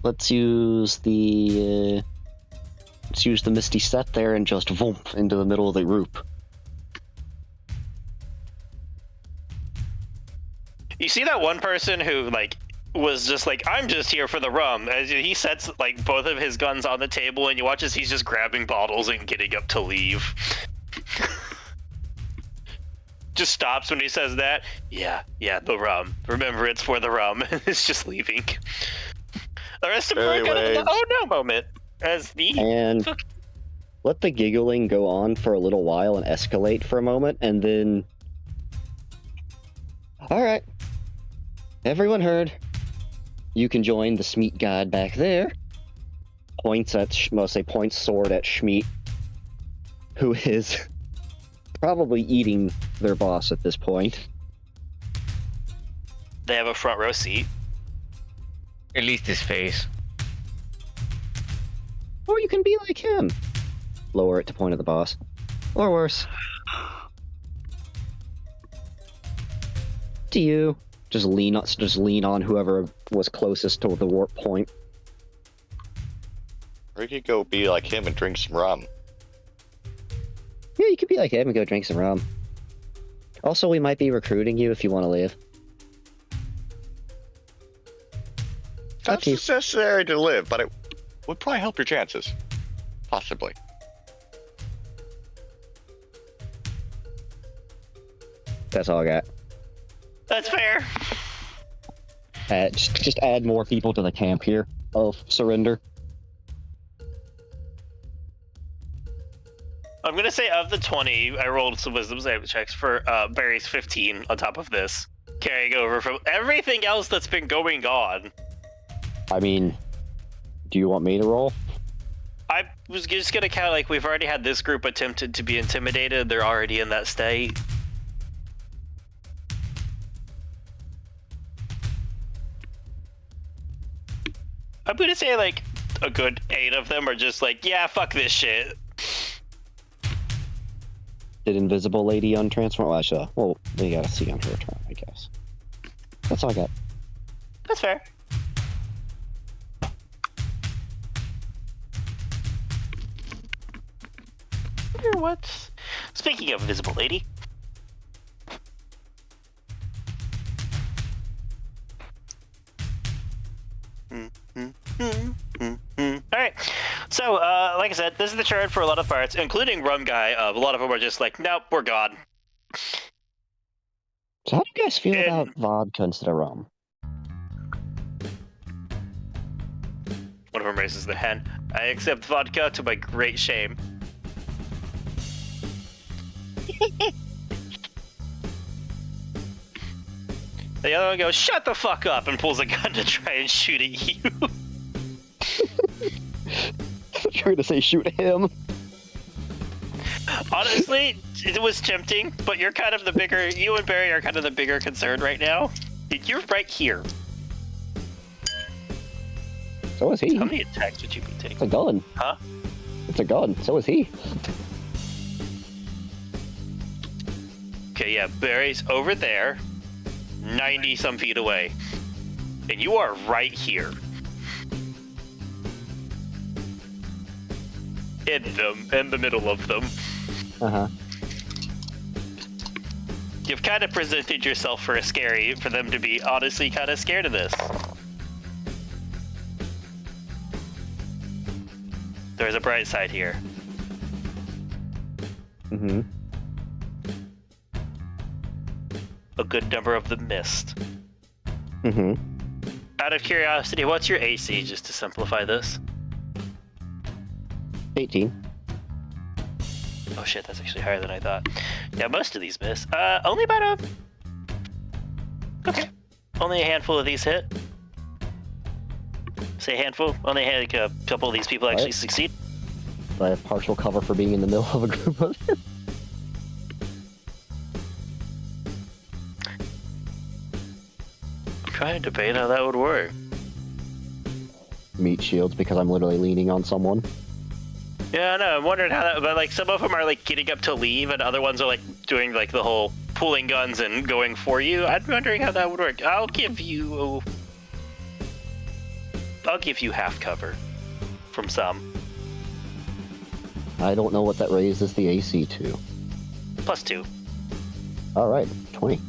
let's use the Misty Step there and just voomp into the middle of the group. You see that one person who like was just like, I'm just here for the rum, as he sets like both of his guns on the table, and you watch as he's just grabbing bottles and getting up to leave. Just stops when he says that. Yeah, the rum. Remember, it's for the rum. It's just leaving. The rest of them are kind of in the oh no moment as the And let the giggling go on for a little while and escalate for a moment, and then. All right. Everyone heard. You can join the Schmeat God back there. Points sword at Schmeat, who is probably eating their boss at this point. They have a front row seat. At least his face. Or you can be like him. Lower it to point at the boss. Or worse. To you. Just lean on whoever was closest to the warp point. Or you could go be like him and drink some rum. Yeah, you could be like him and go drink some rum. Also, we might be recruiting you if you want to leave. That's necessary to live, but it would probably help your chances. Possibly. That's all I got. That's fair. Just add more people to the camp here of surrender. I'm gonna say of the 20, I rolled some wisdom save checks for Barry's 15 on top of this, carrying over from everything else that's been going on. I mean, do you want me to roll? I was just gonna count like we've already had this group attempted to be intimidated. They're already in that state. I'm gonna say like a good 8 of them are just like, yeah, fuck this shit. Did Invisible Lady untransform? Well, we gotta see on her turn, I guess. That's all I got. That's fair. What? Speaking of Invisible Lady. Alright, so, like I said, this is the turn for a lot of parts, including Rum Guy. A lot of them are just like, nope, we're gone. So how do you guys feel about vodka instead of rum? One of them raises their hand. I accept vodka to my great shame. The other one goes, shut the fuck up, and pulls a gun to try and shoot at you. I'm trying to say shoot him. Honestly, it was tempting, but you're kind of the bigger, you and Barry are kind of the bigger concern right now. You're right here. So is he. How many attacks would you be taking? It's a gun. Huh? It's a gun. So is he. Okay, yeah, Barry's over there, 90 some feet away. And you are right here. In the middle of them. Uh-huh. You've kind of presented yourself for them to be honestly kind of scared of this. There's a bright side here. Mm-hmm. A good number of them missed. Mm-hmm. Out of curiosity, what's your AC, just to simplify this? 18. Oh shit, that's actually higher than I thought. Yeah, most of these miss. Only about Okay. Only a handful of these hit. Say a handful. Only like a couple of these people actually succeed. I have partial cover for being in the middle of a group of them. I'm trying to debate how that would work. Meat shields because I'm literally leaning on someone. Yeah, I know. I'm wondering how that. But like, some of them are like getting up to leave, and other ones are like doing like the whole pulling guns and going for you. I'm wondering how that would work. I'll give you half cover from some. I don't know what that raises the AC to. +2. Alright, 20.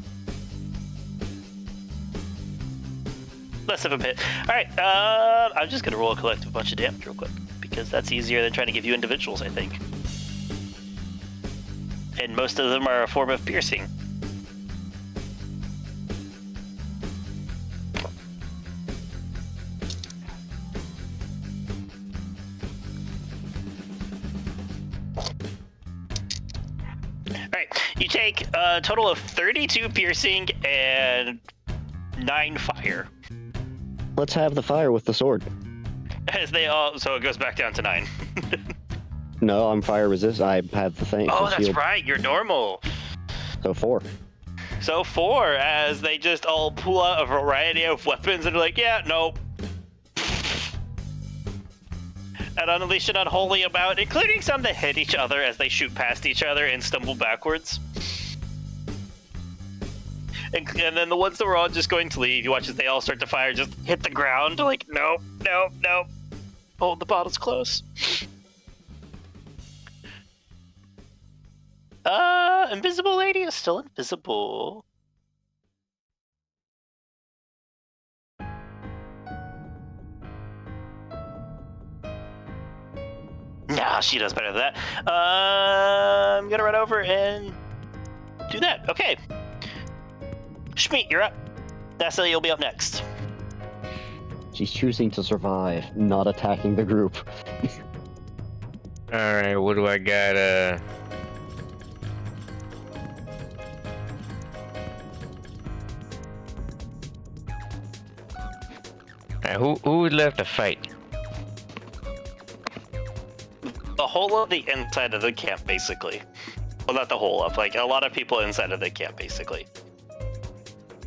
Less of a hit. Alright, I'm just gonna roll a collective bunch of damage real quick, because that's easier than trying to give you individuals, I think. And most of them are a form of piercing. Alright, you take a total of 32 piercing and 9 fire. Let's have the fire with the sword. As they all, so it goes back down to 9. No, I'm fire resist. I have the thing. Oh, the that's shield. right, you're normal. So 4. So 4, as they just all pull out a variety of weapons and are like, yeah, nope. And unleash an unholy amount, including some that hit each other as they shoot past each other and stumble backwards. And then the ones that were all just going to leave, you watch as they all start to fire, just hit the ground, like, nope, nope, nope. Hold the bottles close. Invisible lady is still invisible. Nah, she does better than that. I'm gonna run over and do that. Okay. Schmeat, you're up. Nessa, you'll be up next. She's choosing to survive, not attacking the group. Alright, what do I got? Who left the fight? The whole of the inside of the camp, basically. Well, not the whole of, like, a lot of people inside of the camp, basically.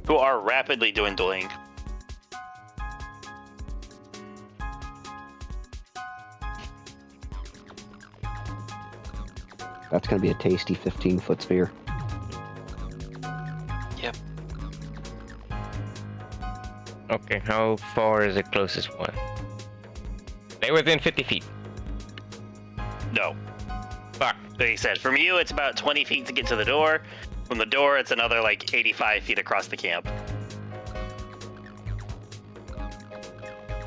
Who are rapidly dwindling. That's gonna be a tasty 15-foot spear. Yep. Okay, how far is the closest one? They within 50 feet. No. Fuck. Like I said, from you, it's about 20 feet to get to the door. From the door, it's another, like, 85 feet across the camp.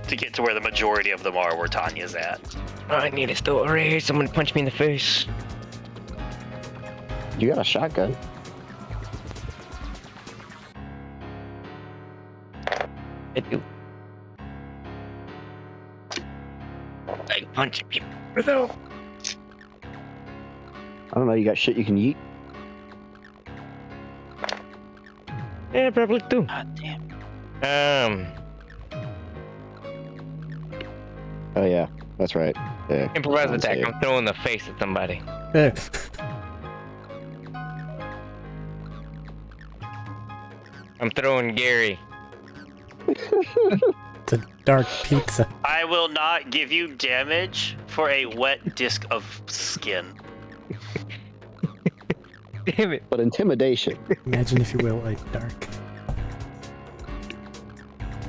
To get to where the majority of them are, where Tanya's at. I need a story. Someone punch me in the face. You got a shotgun? I do. I punch people though. I don't know, you got shit you can yeet? Yeah, probably do. God damn. Oh yeah, that's right. Yeah. Improvise Sounds attack. safe. I'm throwing the face at somebody. I'm throwing Gary. It's a dark pizza. I will not give you damage for a wet disc of skin. Damn it. But intimidation. Imagine, if you will, a dark.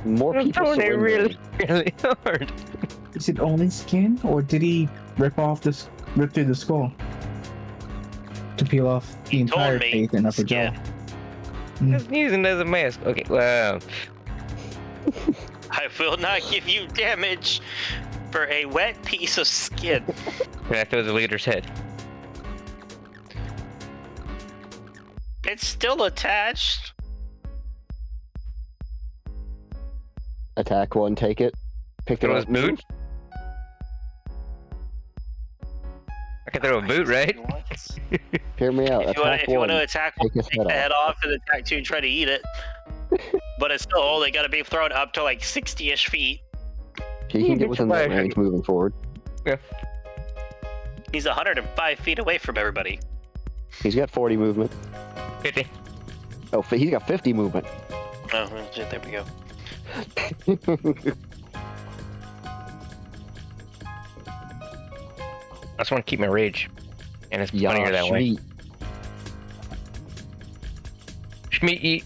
More I'm people throwing it surrender. really, really hard. Is it only skin, or did he rip through the skull to peel off the He told entire me face and upper skin. jaw? Just using it as a mask. Okay, well, I will not give you damage for a wet piece of skin. can I throw the leader's head? It's still attached. Attack one, take it. Pick it Throw his up. boot? I can throw a boot, right? Hear me out. If you Attack want one. to attack one, take his take head the off. head off, and attack two and try to eat it. But it's still only got to be thrown up to like 60-ish feet. He can get within that Fire. range moving forward. He's 105 feet away from everybody. He's got 40 movement. 50. Oh, he's got 50 movement. Oh, shit, there we go. I just want to keep my rage. And it's Yeah, funnier that way. sweet. Schmeat eat.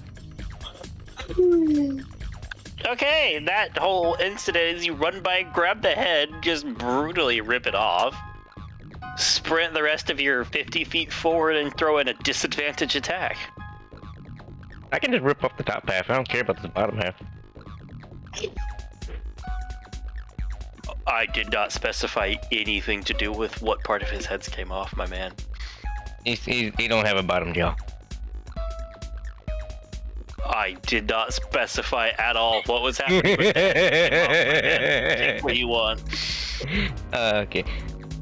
Okay, that whole incident is you run by, grab the head, just brutally rip it off, sprint the rest of your 50 feet forward, and throw in a disadvantage attack. I can just rip off the top half. I don't care about the bottom half. I did not specify anything to do with what part of his heads came off, my man. He don't have a bottom jaw. I did not specify at all what was happening with that. Take what you want. Okay.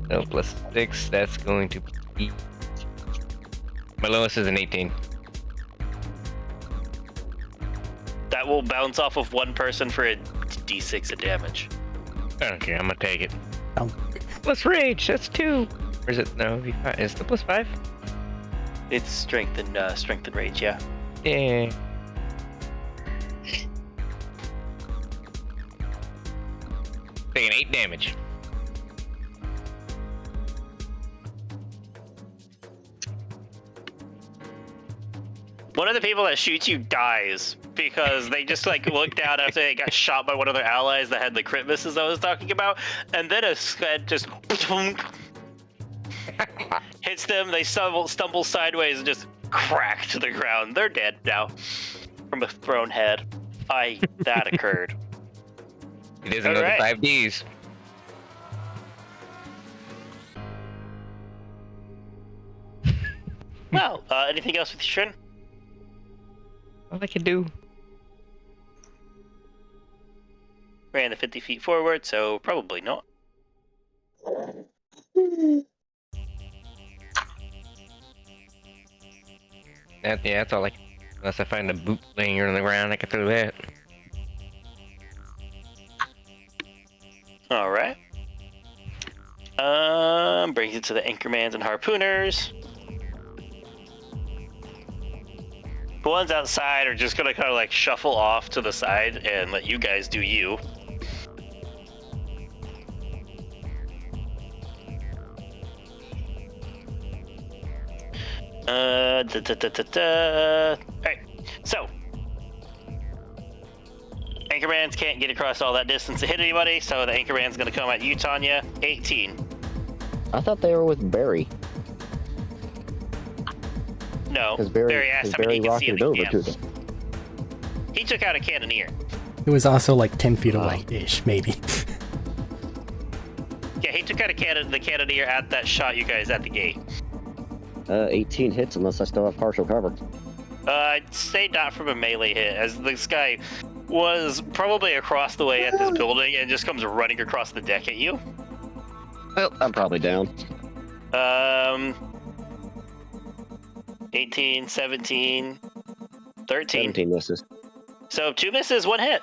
So plus 6, that's going to be... My lowest is an 18. That will bounce off of one person for a d6 of damage. I don't care, I'm gonna take it. Oh. Plus rage, that's 2. Or is it, no, it'd be 5. Is it plus 5? It's strength and rage, yeah. Yeah. Taking 8 damage. One of the people that shoots you dies because they just like looked down after they got shot by one of their allies that had the crit misses I was talking about, and then a scud just hits them. They stumble sideways and just crack to the ground. They're dead now from a thrown head. That occurred. He doesn't know the Alright. 5Ds. Well, anything else with your turn? All I can do. Ran the 50 feet forward, so probably not. Yeah, that's all I can. Unless I find a boot laying here on the ground, I can throw that. All right. Brings it to the anchormans and harpooners. The ones outside are just gonna kind of like shuffle off to the side and let you guys do you. Alright, so anchormans can't get across all that distance to hit anybody, so the anchorman's gonna come at you, Tanya. 18. I thought they were with Barry. No, Because Barry Barry asked how many he can see in rocketed the over to camp. them. He took out a cannoneer. It was also like 10 feet away-ish, maybe. Yeah, he took out the cannoneer at that shot you guys at the gate. 18 hits unless I still have partial cover. I'd say not from a melee hit, as this guy was probably across the way at this building and just comes running across the deck at you. Well, I'm probably down. 18, 17, 13. 17 misses. So 2 misses, 1 hit.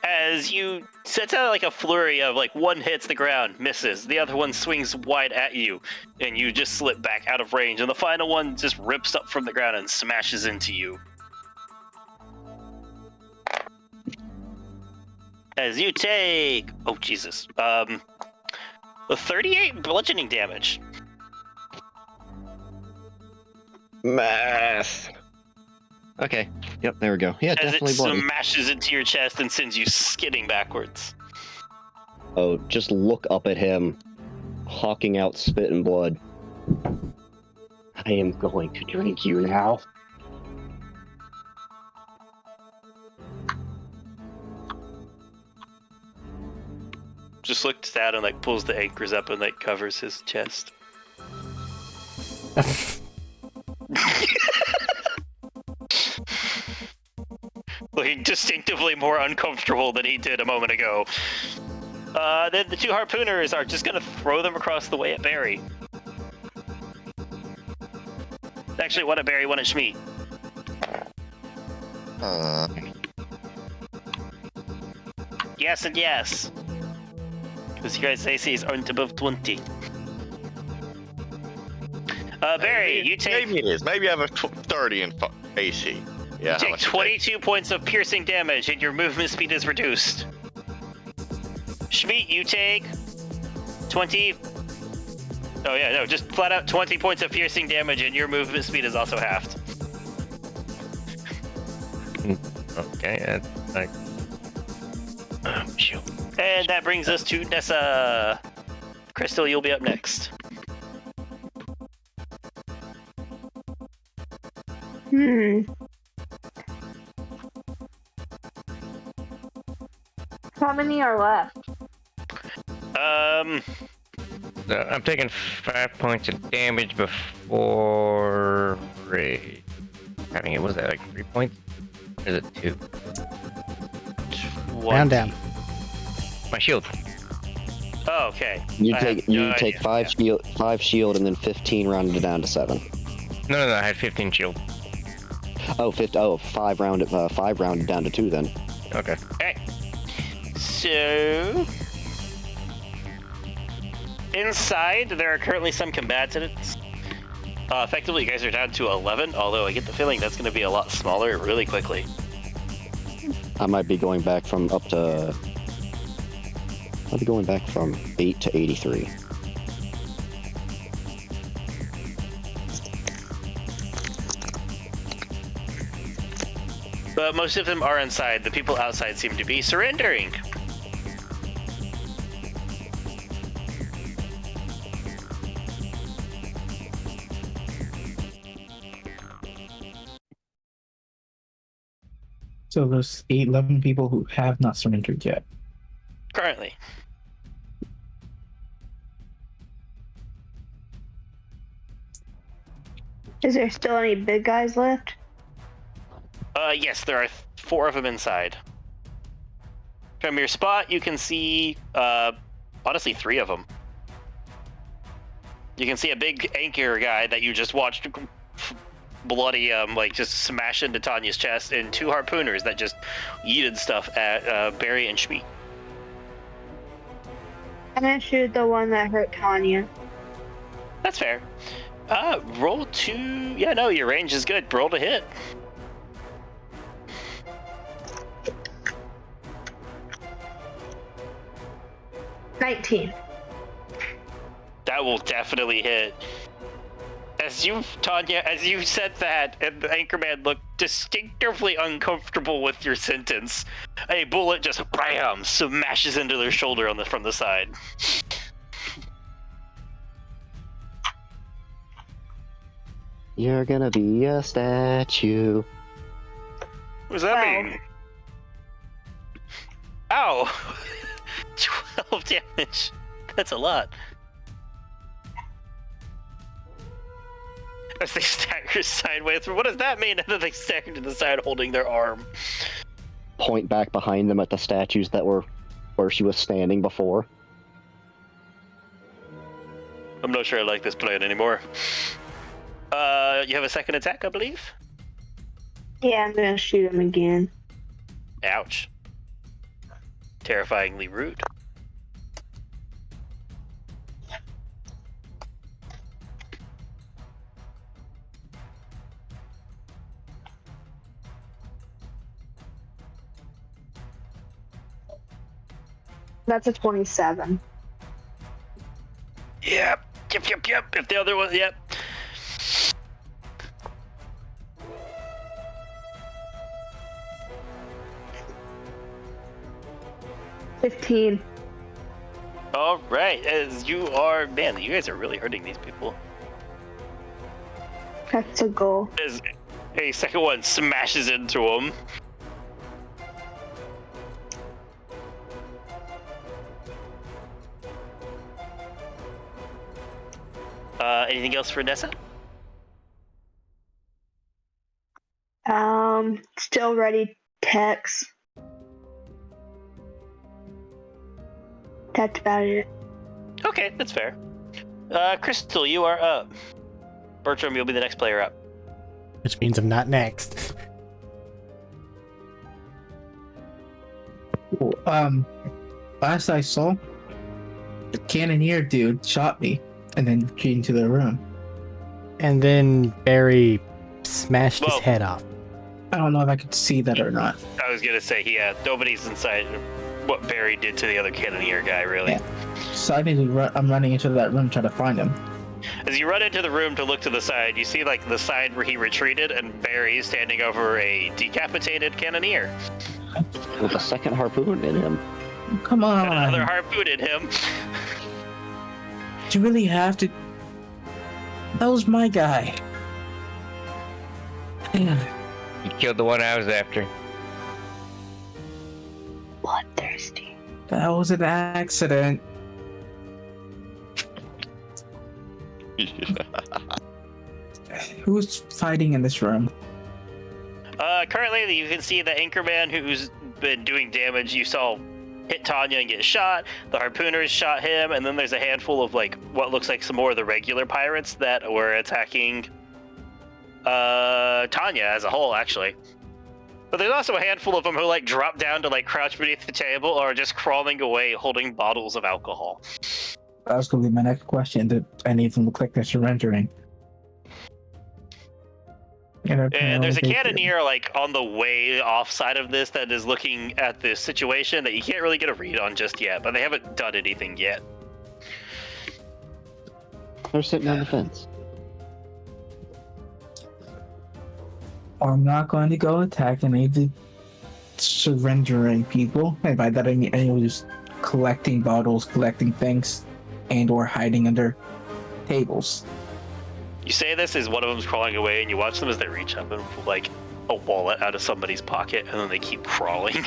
As you sets out like a flurry of like one hits the ground, misses, the other one swings wide at you, and you just slip back out of range, and the final one just rips up from the ground and smashes into you. As you take, oh Jesus, 38 bludgeoning damage. Math. Okay. Yep, there we go. Yeah, As it definitely bloody. smashes into your chest and sends you skidding backwards. Oh, just look up at him, hawking out spit and blood. I am going to drink you now. just looks down and like pulls the anchors up and like covers his chest. Looking distinctively more uncomfortable than he did a moment ago. Then the two harpooners are just gonna throw them across the way at Barry. Actually, one at Barry, one at Schmeat. Yes and yes. Because you guys' ACs aren't above 20. Barry, you take... Maybe it is. Maybe I have a 30 in AC. Yeah, you take 22 points of piercing damage and your movement speed is reduced. Schmeat, you take 20... Oh yeah, no, just flat out 20 points of piercing damage and your movement speed is also halved. Okay, like... shoot. And that brings us to Nessa. Crystal, you'll be up next. How many are left? I'm taking 5 points of damage before raid. I think it was that like 3 points? Or is it 2? Round down. My shield. Oh, okay. You I take have no take idea. five shield, and then 15 rounded down to 7. No, I had 15 shield. Oh, 5 rounded down to 2 then. Okay. Okay. So... inside, there are currently some combatants. Effectively, you guys are down to 11, although I get the feeling that's going to be a lot smaller really quickly. I might be going back from up to... I'll be going back from 8 to 83. But most of them are inside. The people outside seem to be surrendering. So those 11 people who have not surrendered yet. Currently. Is there still any big guys left? Yes, there are 4 of them inside. From your spot, you can see, honestly, 3 of them. You can see a big anchor guy that you just watched bloody, like, just smash into Tanya's chest, and 2 harpooners that just yeeted stuff at Barry and Schmeat. I'm gonna shoot the one that hurt Tanya. That's fair. Roll to... yeah, no, your range is good. Roll to hit. $19. That will definitely hit. Tanya, as you said that, and the Anchorman looked distinctively uncomfortable with your sentence, a bullet just bam smashes into their shoulder from the side. You're gonna be a statue. What does that Wow. mean? Ow! 12 damage. That's a lot. As they stagger sideways. What does that mean? And then they stagger to the side holding their arm. Point back behind them at the statues that were where she was standing before. I'm not sure I like this plan anymore. You have a second attack, I believe? Yeah, I'm gonna shoot him again. Ouch. Terrifyingly rude. That's a 27. Yep. If the other one, yep. $15. All right. As you are, man, you guys are really hurting these people. That's a goal. As a second one smashes into him. Anything else for Nessa? Still ready text. That's about it. Okay, that's fair. Crystal, you are up. Bertram, you'll be the next player up. Which means I'm not next. Last I saw, the cannoneer dude shot me and then retreated into the room. And then Barry smashed his Whoa. head off. I don't know if I could see that or not. I was gonna say, nobody's inside what Barry did to the other cannoneer guy, really. Yeah. So I'm running into that room trying to find him. As you run into the room to look to the side, you see like the side where he retreated, and Barry standing over a decapitated cannoneer. With a second harpoon in him. Come on. Another harpoon in him. Do you really have to? That was my guy. Yeah. You killed the one I was after. Bloodthirsty. That was an accident. Who's fighting in this room? Currently, you can see the Anchorman who's been doing damage. You saw hit Tanya and get shot. The harpooners shot him, and then there's a handful of like what looks like some more of the regular pirates that were attacking Tanya as a whole, actually. But there's also a handful of them who like drop down to like crouch beneath the table or are just crawling away holding bottles of alcohol. That was going to be my next question. Did any of them look like they're surrendering? And there's a cannoneer like on the way off side of this that is looking at the situation that you can't really get a read on just yet, but they haven't done anything yet. They're sitting on the fence. I'm not going to go attack any of the surrendering people. And by that I mean anyone who's collecting bottles, collecting things, and or hiding under tables. You say this as one of them's crawling away, and you watch them as they reach up and pull like a wallet out of somebody's pocket, and then they keep crawling.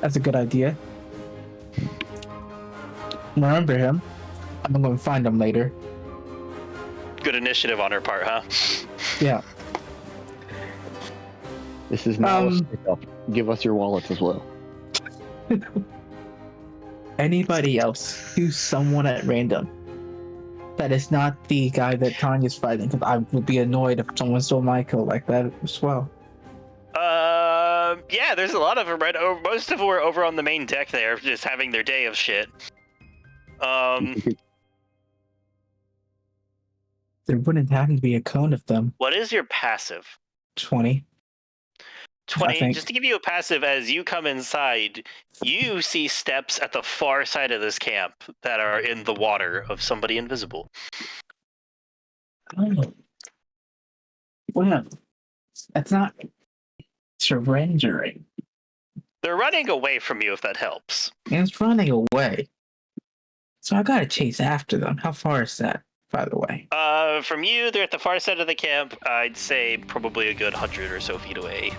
That's a good idea. Remember him. I'm going to find him later. Good initiative on her part, huh? Yeah. This is now a stick-up. Give us your wallets as well. Anybody else who's someone at random that is not the guy that Tanya's fighting, because I would be annoyed if someone stole my kill like that as well. Yeah, there's a lot of them right over. Most of them were over on the main deck there, just having their day of shit. There wouldn't happen to be a cone of them. What is your passive? 20. 20. Just to give you a passive, as you come inside, you see steps at the far side of this camp that are in the water of somebody invisible. Oh. Well, that's not surrendering. They're running away from you, if that helps. And it's running away. So I gotta chase after them. How far is that, by the way? From you, they're at the far side of the camp. I'd say probably a good 100 or so feet away.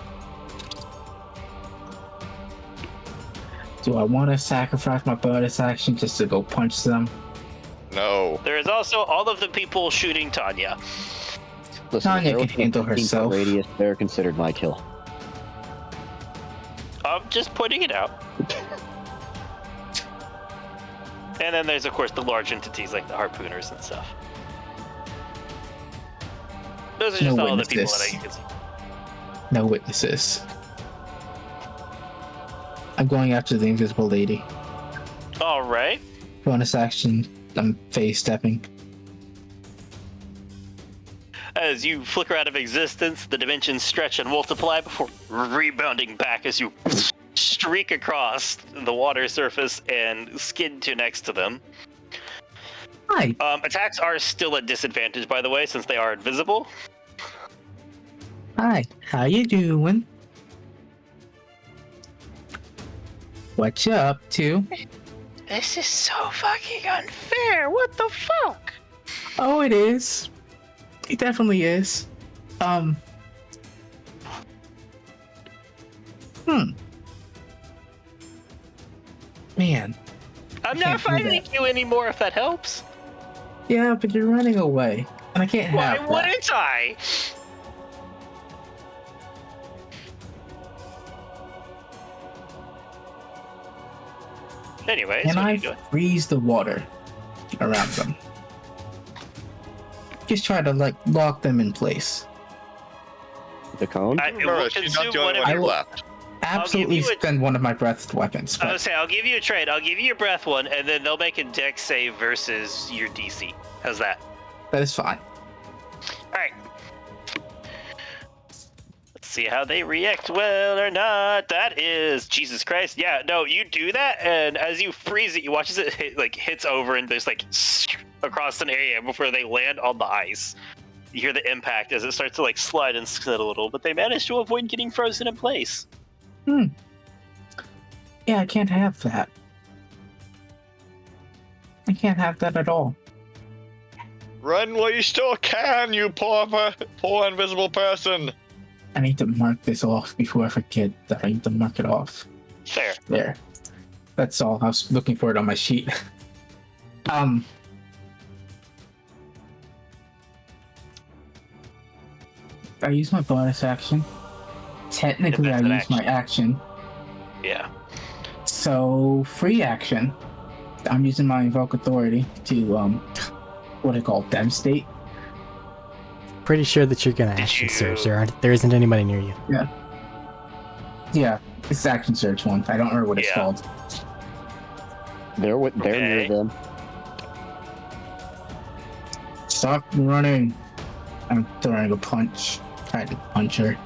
Do I want to sacrifice my bonus action just to go punch them? No. There is also all of the people shooting Tanya. Listen, Tanya if they're can handle within 15 herself. Radius, they're considered my kill. I'm just pointing it out. And then there's, of course, the large entities like the harpooners and stuff. Those are just No all the people witnesses. that you can see. No witnesses. I'm going after the invisible lady. All right. Bonus action, I'm phase stepping. As you flicker out of existence, the dimensions stretch and multiply before rebounding back as you streak across the water surface and skid to next to them. Hi. Attacks are still at disadvantage, by the way, since they are invisible. Hi. How you doing? What you up to? This is so fucking unfair. What the fuck? Oh, it is. It definitely is. Man. I'm I not can't do fighting that. you anymore, if that helps. Yeah, but you're running away, and I can't Why have that. wouldn't I? Anyways, Can what are I you doing? freeze the water around them? Just try to like lock them in place. The cone? It will Remember, she's not consume the one only of one your. will- left. Absolutely you a- spend one of my breathed weapons. I But would say I'll give you a trade. I'll give you your breath one, and then they'll make a dex save versus your DC. How's that? that is fine. All right. Let's see how they react well or not. That is Jesus Christ. Yeah, no, you do that, and as you freeze it, you watch as it hits over and there's like across an area before they land on the ice. You hear the impact as it starts to like slide and skid a little, but they manage to avoid getting frozen in place. Yeah, I can't have that. I can't have that at all. Run while you still can, you poor invisible person. I need to mark this off before I forget that I need to mark it off. Fair. There. That's all. I was looking for it on my sheet. I use my bonus action. Technically, I That's an use my action. Yeah. So, free action. I'm using my invoke authority to, what do you call it, devastate? Pretty sure that you're gonna Did action you- surge. There isn't anybody near you. Yeah, it's the action search one. I don't remember what it's Yeah. called. They're Okay. near them. Stop running. I'm throwing a punch. Trying to punch her.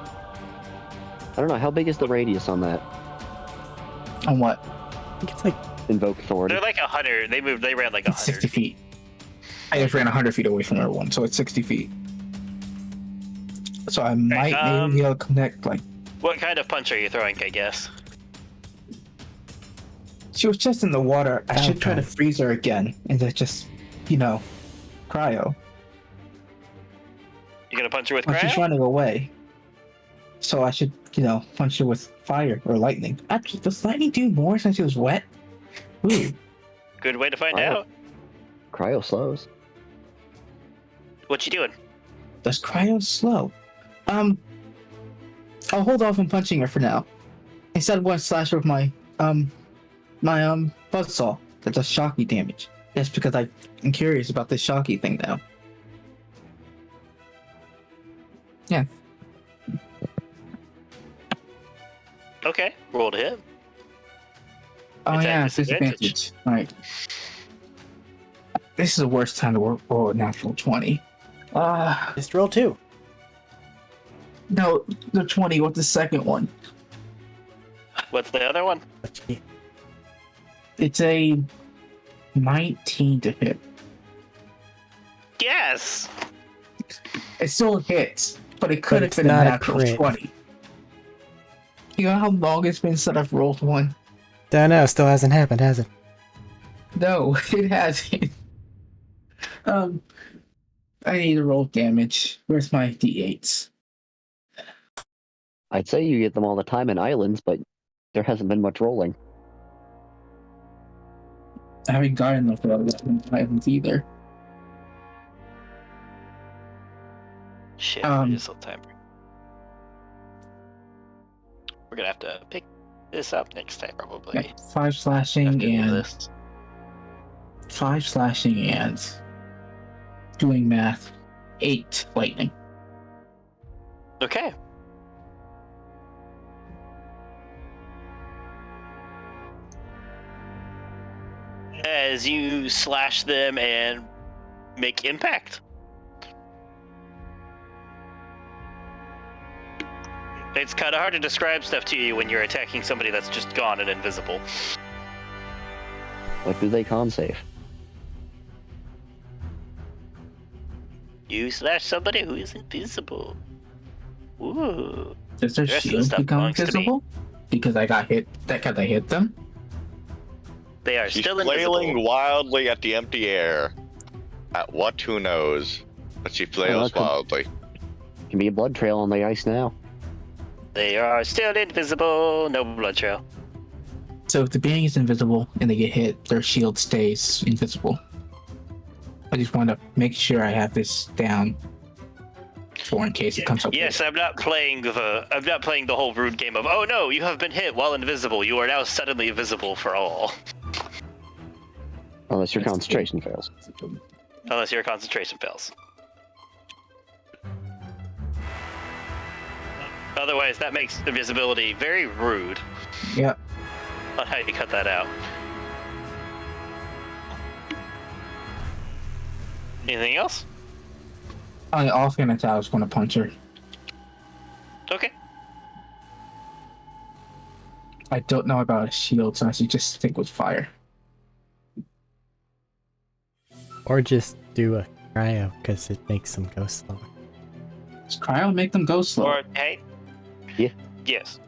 I don't know, how big is the radius on that? On what? I think it's like Invoke authority. They're like 100. They ran like It's 60 100. feet. I just ran 100 feet away from everyone, so it's 60 feet. So I might maybe be able to connect, like, What kind of punch are you throwing, I guess? she was just in the water. I should try to Okay. freeze her again, and then just, cryo. You gonna punch her with Well, she's cryo? running away. So I should, punch her with fire or lightning. Actually, does lightning do more since she was wet? Ooh. Good way to find Cryo. out. Cryo slows. What you doing? Does cryo slow? I'll hold off on punching her for now. Instead, I'm going to slash her with my buzzsaw that does shocky damage. That's because I'm curious about this shocky thing now. Yeah. Okay, roll to hit. Oh Attack yeah, disadvantage. disadvantage. Alright. This is the worst time to roll a natural 20. just roll 2. No, the 20 with the second one. What's the other one? It's a 19 to hit. Yes. It still hits, but it could have it's been a not a natural crit. 20. You know how long it's been since I've rolled one? Don't know. Still hasn't happened, has it? No, it hasn't. I need to roll damage. Where's my d8s? I'd say you get them all the time in islands, but there hasn't been much rolling. I haven't gotten enough of those items either. Shit, Um, just a time. We're gonna have to pick this up next time, probably. Yeah, 5 slashing After we do and this. 5 slashing and doing math. 8 lightning. Okay. As you slash them and make impact. It's kind of hard to describe stuff to you when you're attacking somebody that's just gone and invisible. What do they con save? You slash somebody who is invisible. Ooh. Does their The rest of the shield stuff become belongs to me. invisible? Because I got hit. Because I hit them? They are She's still flailing invisible. wildly at the empty air. At what? Who knows? But she flails could- wildly. Can be a blood trail on the ice now. They are still invisible. No blood trail. So if the being is invisible and they get hit, their shield stays invisible. I just want to make sure I have this down for in case it comes up. Yes, later. I'm not playing the whole rude game of, oh no, you have been hit while invisible. You are now suddenly visible for all. Unless your concentration fails. Unless your concentration fails. Otherwise, that makes invisibility very rude. Yeah. On how you cut that out. Anything else? Offhand, I was going to punch her. Okay. I don't know about a shield, so I should just stick with fire. Or just do a cryo, because it makes them go slower. Does cryo make them go slow? Or, hey? Yeah. Yes.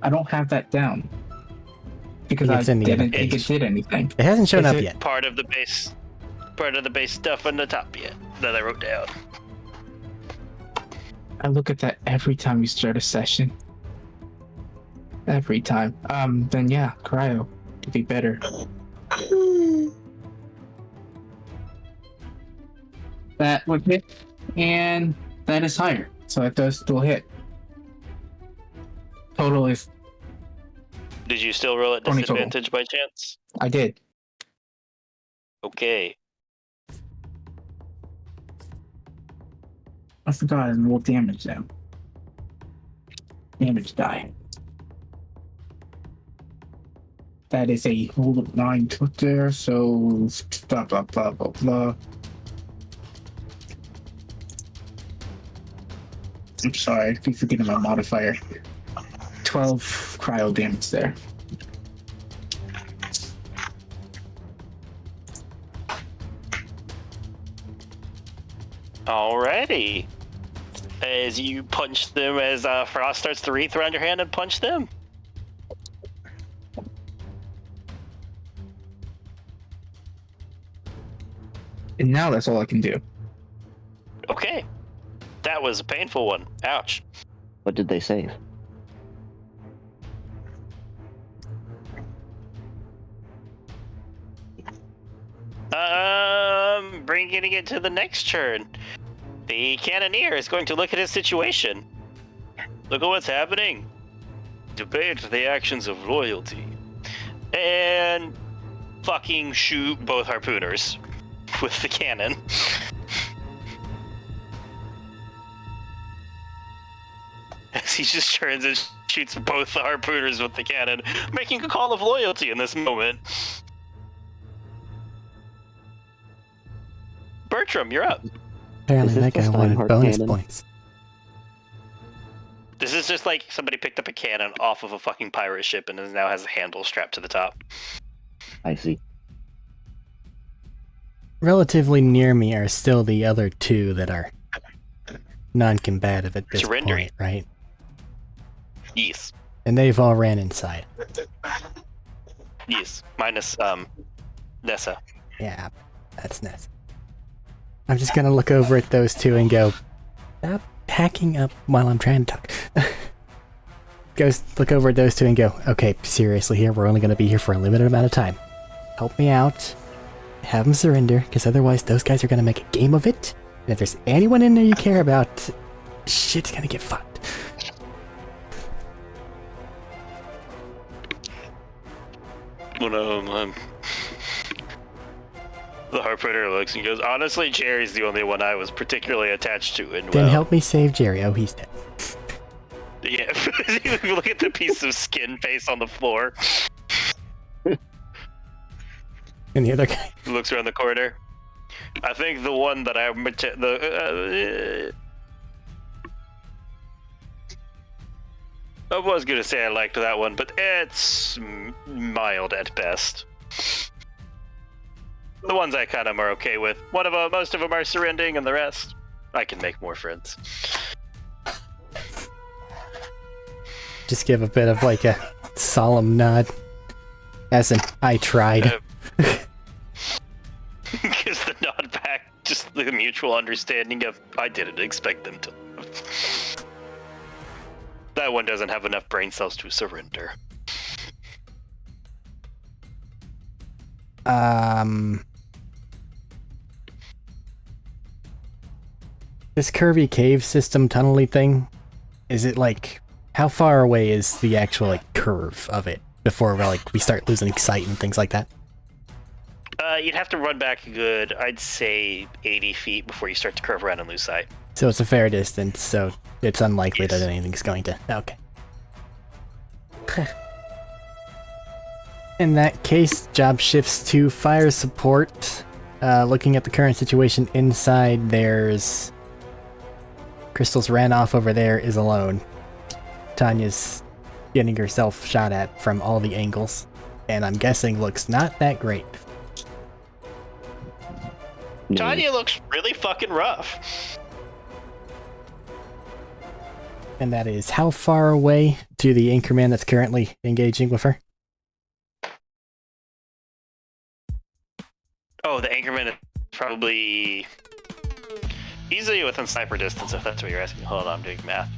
I don't have that down. Because It's I in the didn't other think it page. did anything. It hasn't shown Is up it yet. Part of the base stuff on the top yet that I wrote down. I look at that every time we start a session. Every time. Then yeah, cryo would be better. That would hit, and that is higher, so it does still hit. Total is Did you still roll at 20 total. disadvantage by chance? I did. Okay. I forgot I rolled damage now. Damage die. That is a roll of 9 to there, so blah blah blah blah blah. I'm sorry, I keep forgetting my modifier. 12 cryo damage there. Alrighty. As you punch them, as Frost starts to wreath around your hand and punch them. And now that's all I can do. Okay. That was a painful one. Ouch. What did they save? Bringing it to the next turn. The cannoneer is going to look at his situation. Look at what's happening. Debate the actions of loyalty. And fucking shoot both harpooners with the cannon. As he just turns and shoots both the harpooners with the cannon, making a call of loyalty in this moment. Bertram, you're up. Apparently Is this that the guy wanted Steinhardt bonus cannon? points. This is just like somebody picked up a cannon off of a fucking pirate ship and now has a handle strapped to the top. I see. Relatively near me are still the other two that are non-combative at this Surrendering. point, right? Yes. And they've all ran inside. Yes. Minus, Nessa. Yeah, that's nice. I'm just gonna look over at those two and go, stop hacking up while I'm trying to talk. Look over at those two and go, okay, seriously here, we're only gonna be here for a limited amount of time. Help me out. Have them surrender, because otherwise those guys are gonna make a game of it. And if there's anyone in there you care about, shit's gonna get fucked. Well, the harpooner looks and goes, honestly, Jerry's the only one I was particularly attached to. And Then help me save Jerry. Oh, he's dead. Yeah, look at the piece of skin face on the floor. And the other guy. Looks around the corner. I think the one that I was gonna say I liked that one, but it's mild at best. The ones I kind of are okay with. Most of them are surrendering, and the rest, I can make more friends. Just give a bit of like a solemn nod. As in, I tried. Gives the nod back, just the mutual understanding of, I didn't expect them to. That one doesn't have enough brain cells to surrender. This curvy cave system tunnely thing, is it like, how far away is the actual like curve of it before we start losing sight and things like that? You'd have to run back a good, I'd say, 80 feet before you start to curve around and lose sight. So it's a fair distance, so it's unlikely Yes. that anything's going to... Okay. In that case, job shifts to fire support. Looking at the current situation inside, there's... Crystal's ran off over there, is alone. Tanya's getting herself shot at from all the angles, and I'm guessing looks not that great. Tanya looks really fucking rough. And that is how far away to the Anchorman that's currently engaging with her? Oh, the Anchorman is probably easily within sniper distance, if that's what you're asking. Hold on, I'm doing math.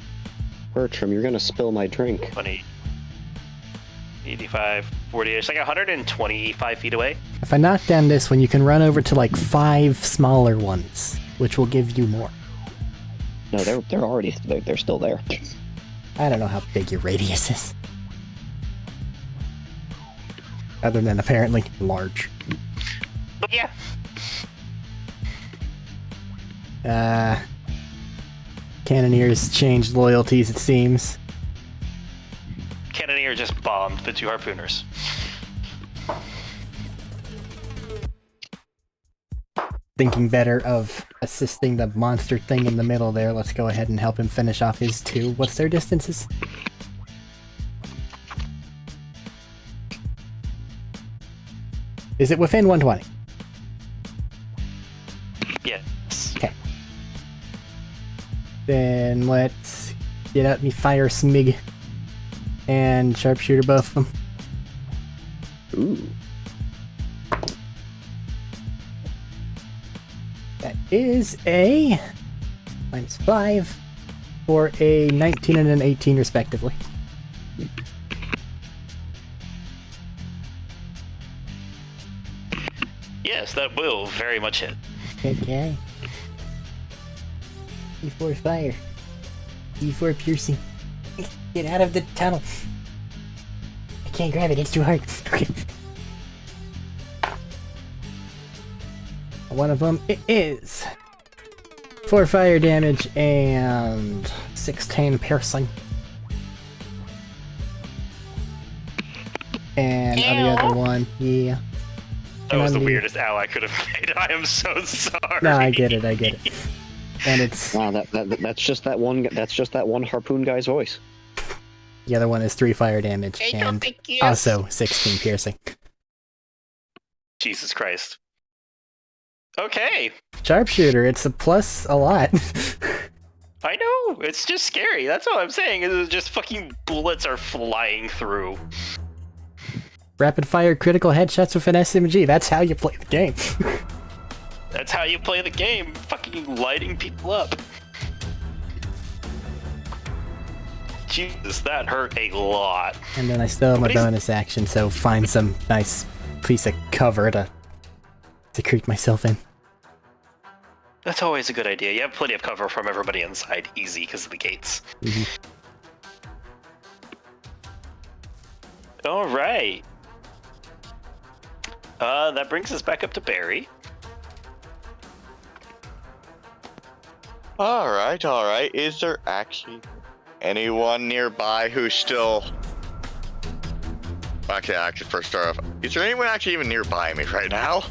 Bertram, you're gonna spill my drink. 20, 85, 40, it's like 125 feet away. If I knock down this one, you can run over to like 5 smaller ones, which will give you more. No, they're still there. I don't know how big your radius is. Other than apparently large. But yeah. Cannoneers changed loyalties, it seems. Cannoneer just bombed the 2 harpooners. Thinking better of assisting the monster thing in the middle there, let's go ahead and help him finish off his 2. What's their distances? Is it within 120? Yes. Okay. Then let's get out me fire smig and sharpshooter both of them. Ooh. That is a -5 for a 19 and an 18 respectively. Yes, that will very much hit. Okay. E4 fire. E4 piercing. Get out of the tunnel. I can't grab it, it's too hard. Okay. One of them is 4 fire damage and 16 piercing. And on the other one, yeah. That was the on weirdest owl I could have made. I am so sorry. No, I get it. And it's Wow, that's just that one harpoon guy's voice. the other one is 3 fire damage and also 16 piercing. Jesus Christ. Okay. Sharpshooter, it's a plus a lot. I know. It's just scary. That's all I'm saying. Is just fucking bullets are flying through. Rapid fire critical headshots with an SMG. That's how you play the game. That's how you play the game. Fucking lighting people up. Jesus, that hurt a lot. And then I still have my bonus action, so find some nice piece of cover to creep myself in. That's always a good idea. You have plenty of cover from everybody inside, easy because of the gates. Mhm. All right. That brings us back up to Barry. All right. Is there actually anyone nearby who's still... Actually, first start off, is there anyone actually even nearby me right now?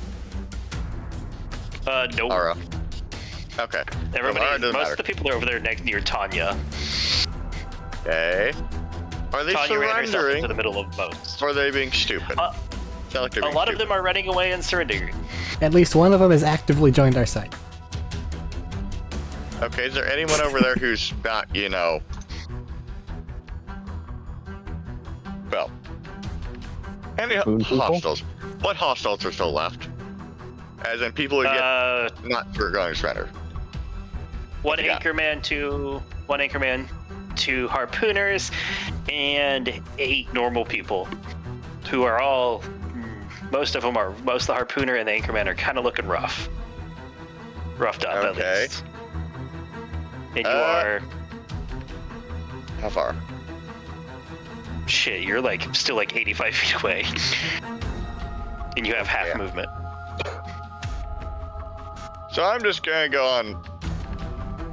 Nope. Alright. Okay. Everybody, most of the people are over there near Tanya. Okay. Are they Tanya ran herself surrendering? into the middle of most. Or are they being stupid? Sound like they're A being lot of stupid. them are running away and surrendering. At least one of them has actively joined our side. Okay, is there anyone over there who's not, well, any Moon people? hostiles? What hostiles are still left? As in people who get not going to surrender. One Yeah. anchorman, two harpooners, and 8 normal people, who are all most of the harpooner and the anchorman are kind of looking roughed up Okay. at least. And you are How far? shit. You're like still like 85 feet away, and you have half Yeah. movement. So I'm just gonna go on.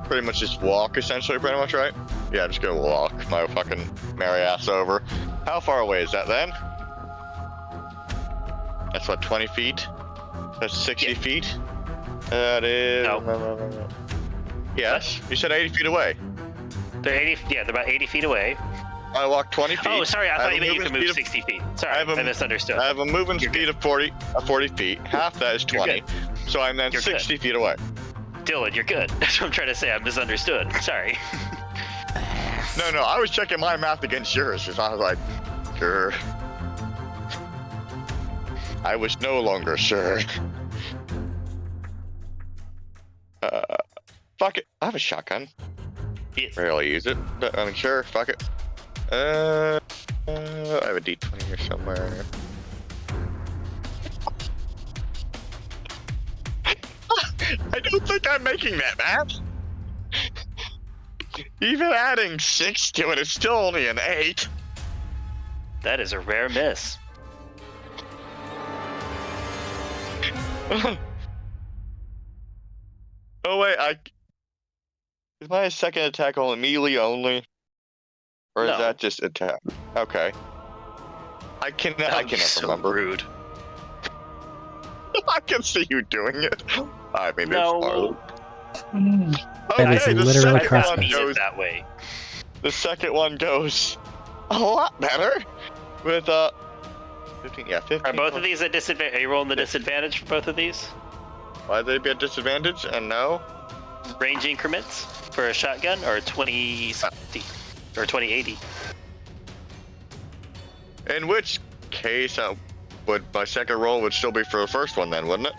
Pretty much just walk, essentially, pretty much, right? Yeah, I'm just gonna walk my fucking merry ass over. How far away is that then? That's what, 20 feet? That's 60 feet? That is. No. Yes, you said 80 feet away. They're 80. Yeah, they're about 80 feet away. I walk 20 feet. Oh, sorry. I have thought a you meant you could movement move speed 60 feet. Sorry, I have a- I misunderstood. I have a movement You're speed of 40 feet. Half that is You're 20. So I'm then You're 60 feet away. Dylan, you're good. That's what I'm trying to say. I misunderstood. Sorry. No, I was checking my math against yours because I was like, sure. I was no longer sure. Fuck it. I have a shotgun. Yes. Rarely use it, but I'm sure. Fuck it. I have a D20 here somewhere. I don't think I'm making that math. Even adding 6 to it is still only an 8. That is a rare miss. Oh wait, is my second attack only melee only, or is No. that just attack? Okay. I cannot So remember. rude. I can see you doing it. I mean, No. That is okay, the literally second crossbow. one Mean it goes. that way. The second one goes a lot better with 15. Yeah, 15. Are both of these at disadvantage? Are you rolling the disadvantage for both of these? Why they be at disadvantage? And no. Range increments for a shotgun, or 2060 or 2080? In which case, my second roll would still be for the first one, then, wouldn't it?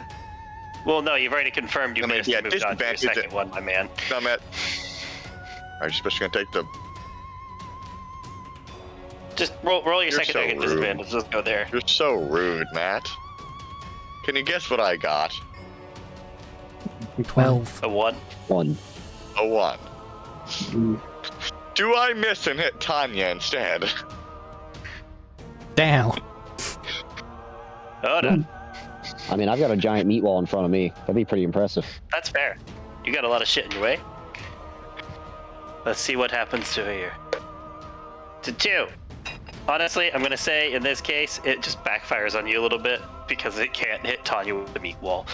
Well, no, you've already confirmed you I mean, missed yeah, and moved on to your disadvantage second one, my man. I'm at. Are you supposed to take the? Just roll your You're second so attack at rude. disadvantage. Let's go there. You're so rude, Matt. Can you guess what I got? 12. A 1. 1. A 1. Do I miss and hit Tanya instead? Down. Oh, no. I mean, I've got a giant meat wall in front of me. That'd be pretty impressive. That's fair. You got a lot of shit in your way. Let's see what happens to here. To 2. Honestly, I'm going to say, in this case, it just backfires on you a little bit because it can't hit Tanya with the meat wall.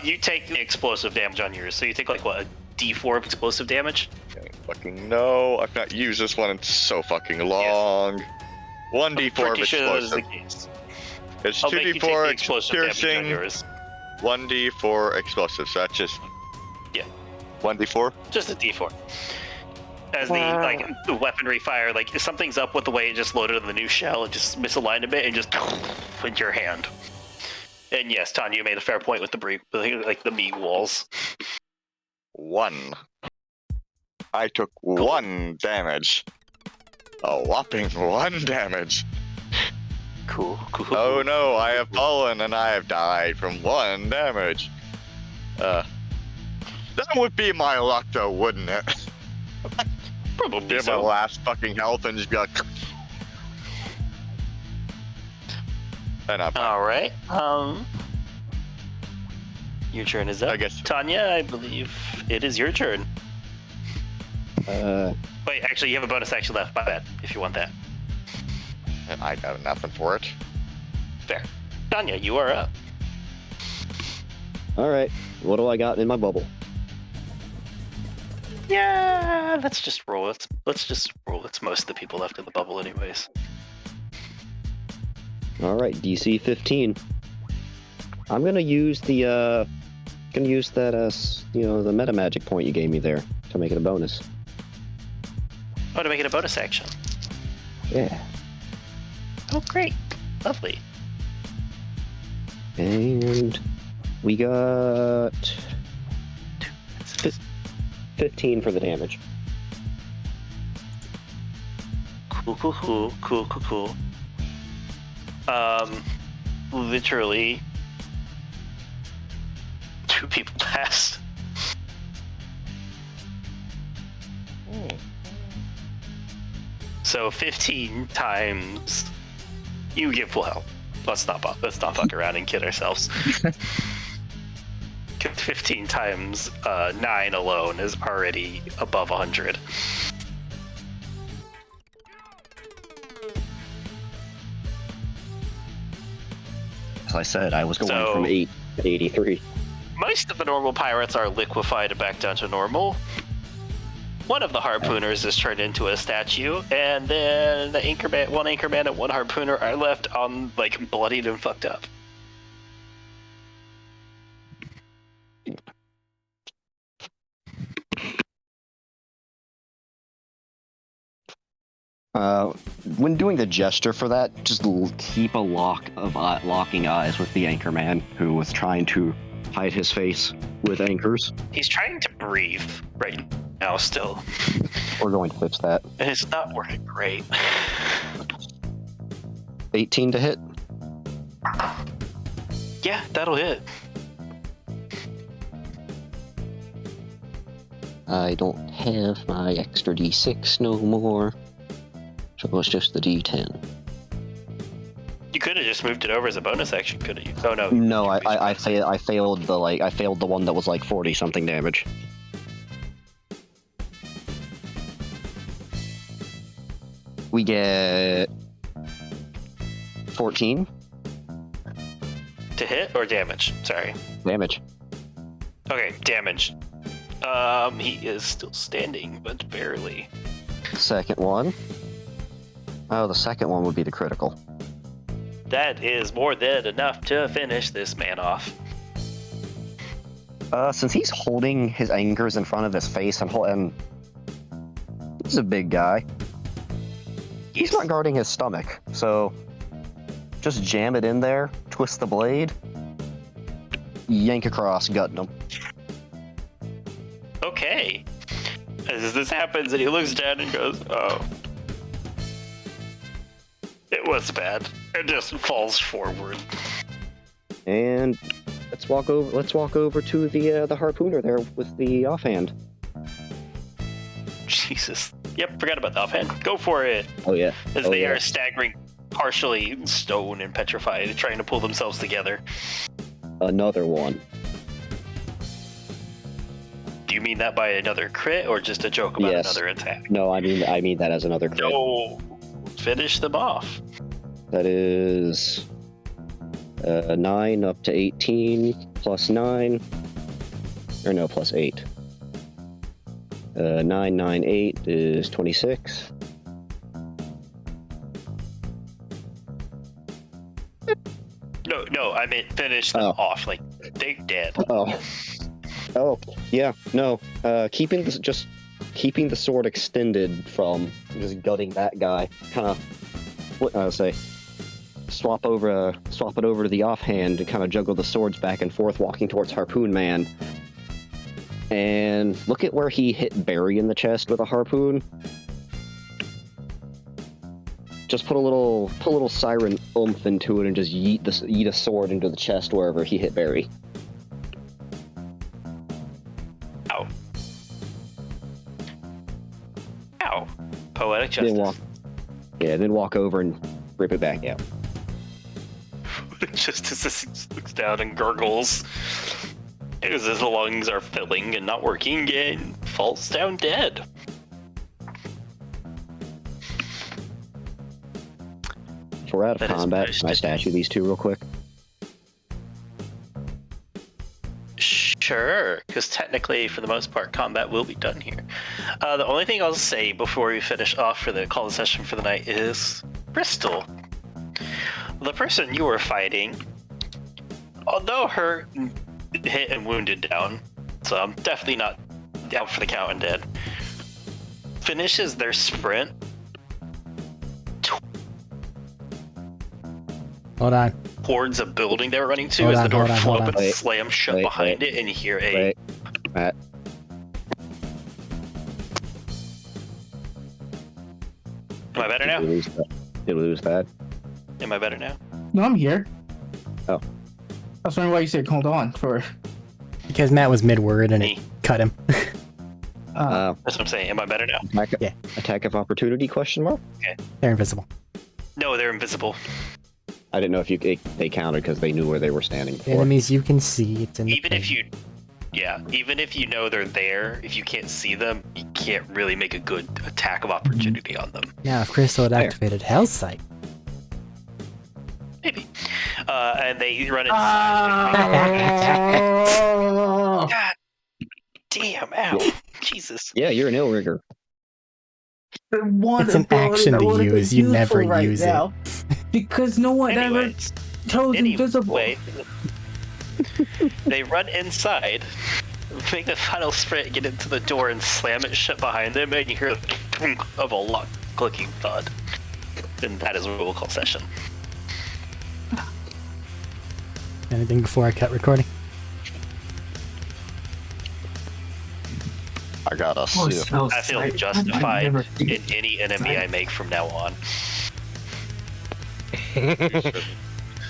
You take the explosive damage on yours, so you take, like, what, a D4 of explosive damage? Okay, fucking no, I've not used this one in so fucking long. 1d4 of Pretty sure that is explosive. the case. It's I'll make you take the 2d4 explosive damage on piercing, yours. 1d4 explosive, so that's just... Yeah. 1d4? Just a D4. As the weaponry fire, like, if something's up with the way it just loaded on the new shell, it just misaligned a bit and just into your hand. And yes, Tanya, you made a fair point with the meat walls. 1. I took 1 damage. A whopping 1 damage. Cool. Oh no, I have fallen and I have died from 1 damage. That would be my luck though, wouldn't it? Probably Get my so. last fucking health and just be like... And I'm... Alright, your turn is up. I guess- Tanya, I believe it is your turn. Wait, actually, you have a bonus action left, my bad, if you want that. I got nothing for it. Fair. Tanya, you are up. Alright, what do I got in my bubble? Yeah, let's just roll. Let's just roll. It's most of the people left in the bubble anyways. Alright, DC 15. I'm gonna use the, that, the meta magic point you gave me there to make it a bonus. Oh, to make it a bonus action. Yeah. Oh, great. Lovely. And we got 15 for the damage. Cool. literally 2 people passed. So 15 times you get full health. Let's not fuck around and kid ourselves. 15 times 9 alone is already above 100. As I said, I was going So- from 8 to 83. Most of the normal pirates are liquefied back down to normal. One of the harpooners is turned into a statue, and then the one anchorman and one harpooner are left on like bloodied and fucked up. When doing the gesture for that, just keep a locking eyes with the anchorman who was trying to hide his face with anchors. He's trying to breathe right now still, We're going to fix that. and it's not working great. 18 to hit. Yeah, that'll hit. I don't have my extra d6 no more, so it's just the d10. You could have just moved it over as a bonus action, couldn't you? Oh no. No, I failed the one that was like 40 something damage. We get 14 To hit or damage? Sorry. damage. Okay, damage. He is still standing, but barely. Second one. Oh, the second one would be the critical. That is more than enough to finish this man off. Since he's holding his anchors in front of his face and he's a big guy, he's not guarding his stomach, so just jam it in there, twist the blade, yank across, gutting him. Okay. As this happens, and he looks down and goes, "Oh, it was bad," and just falls forward. And let's walk over to the harpooner there with the offhand. Jesus. Yep, forgot about the offhand. Go for it. Oh yeah. As Oh, they yeah. are staggering, partially in stone and petrified, trying to pull themselves together. Another one. Do you mean that by another crit, or just a joke about Yes. another attack? No, I mean that as another crit. No. Finish them off. That is 9 up to 18 plus 9. Or no, plus 8. 9, 9, 8 is 26. No, I meant finish them Oh. off. Like, they're dead. Oh, yeah, no. Keeping the sword extended from just gutting that guy. Kind of, what I would say, swap it over to the offhand and kind of juggle the swords back and forth, walking towards Harpoon Man. And look at where he hit Barry in the chest with a harpoon. Just put a little siren oomph into it and just yeet a sword into the chest wherever he hit Barry. Ow. Ow. Poetic Then justice. then walk over and rip it back out. Just as this looks down and gurgles. As his lungs are filling and not working and falls down dead. If we're out of That is combat, most can I statue these two real quick? Sure, because technically, for the most part, combat will be done here. The only thing I'll say before we finish off for the call session for the night is Bristol. The person you were fighting, although hurt, hit and wounded down, so I'm definitely not out for the count and dead, finishes their sprint. Hold on. Towards a building they were running to Hold as on, the door hold on, hold flop on. and Wait, slam shut wait, behind wait. it, and you hear a. Wait, Matt. Am I better now? Did we lose that? Am I better now? No, I'm here. I was wondering why you said hold on for. Because Matt was mid-word and it cut him. That's what I'm saying. Am I better now? Attack of opportunity? Question mark. They're invisible. No, they're invisible. I didn't know if they counted because they knew where they were standing before. Enemies you can see. It's in the Even if you know they're there, if you can't see them, you can't really make a good attack of opportunity on them. Now, if Crystal had activated Hell's Sight. Maybe. And they run inside. God damn, ow. Jesus. Yeah, you're an ill rigger. It's an action to use. You never use it. Because no one ever Anyways, chose invisible. they run inside, make the final sprint, get into the door, and slam it shut behind them, and you hear the thunk of a lock clicking thud. And that is what we'll call session. Anything before I cut recording? I got us. I feel justified in any enemy I make from now on.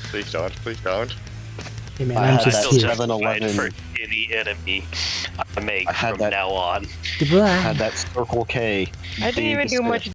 Please don't. Please don't. Hey man, I I'm had I just feel here. justified for any enemy I make I had from that- now on. Goodbye. Had that Circle K. I didn't even do much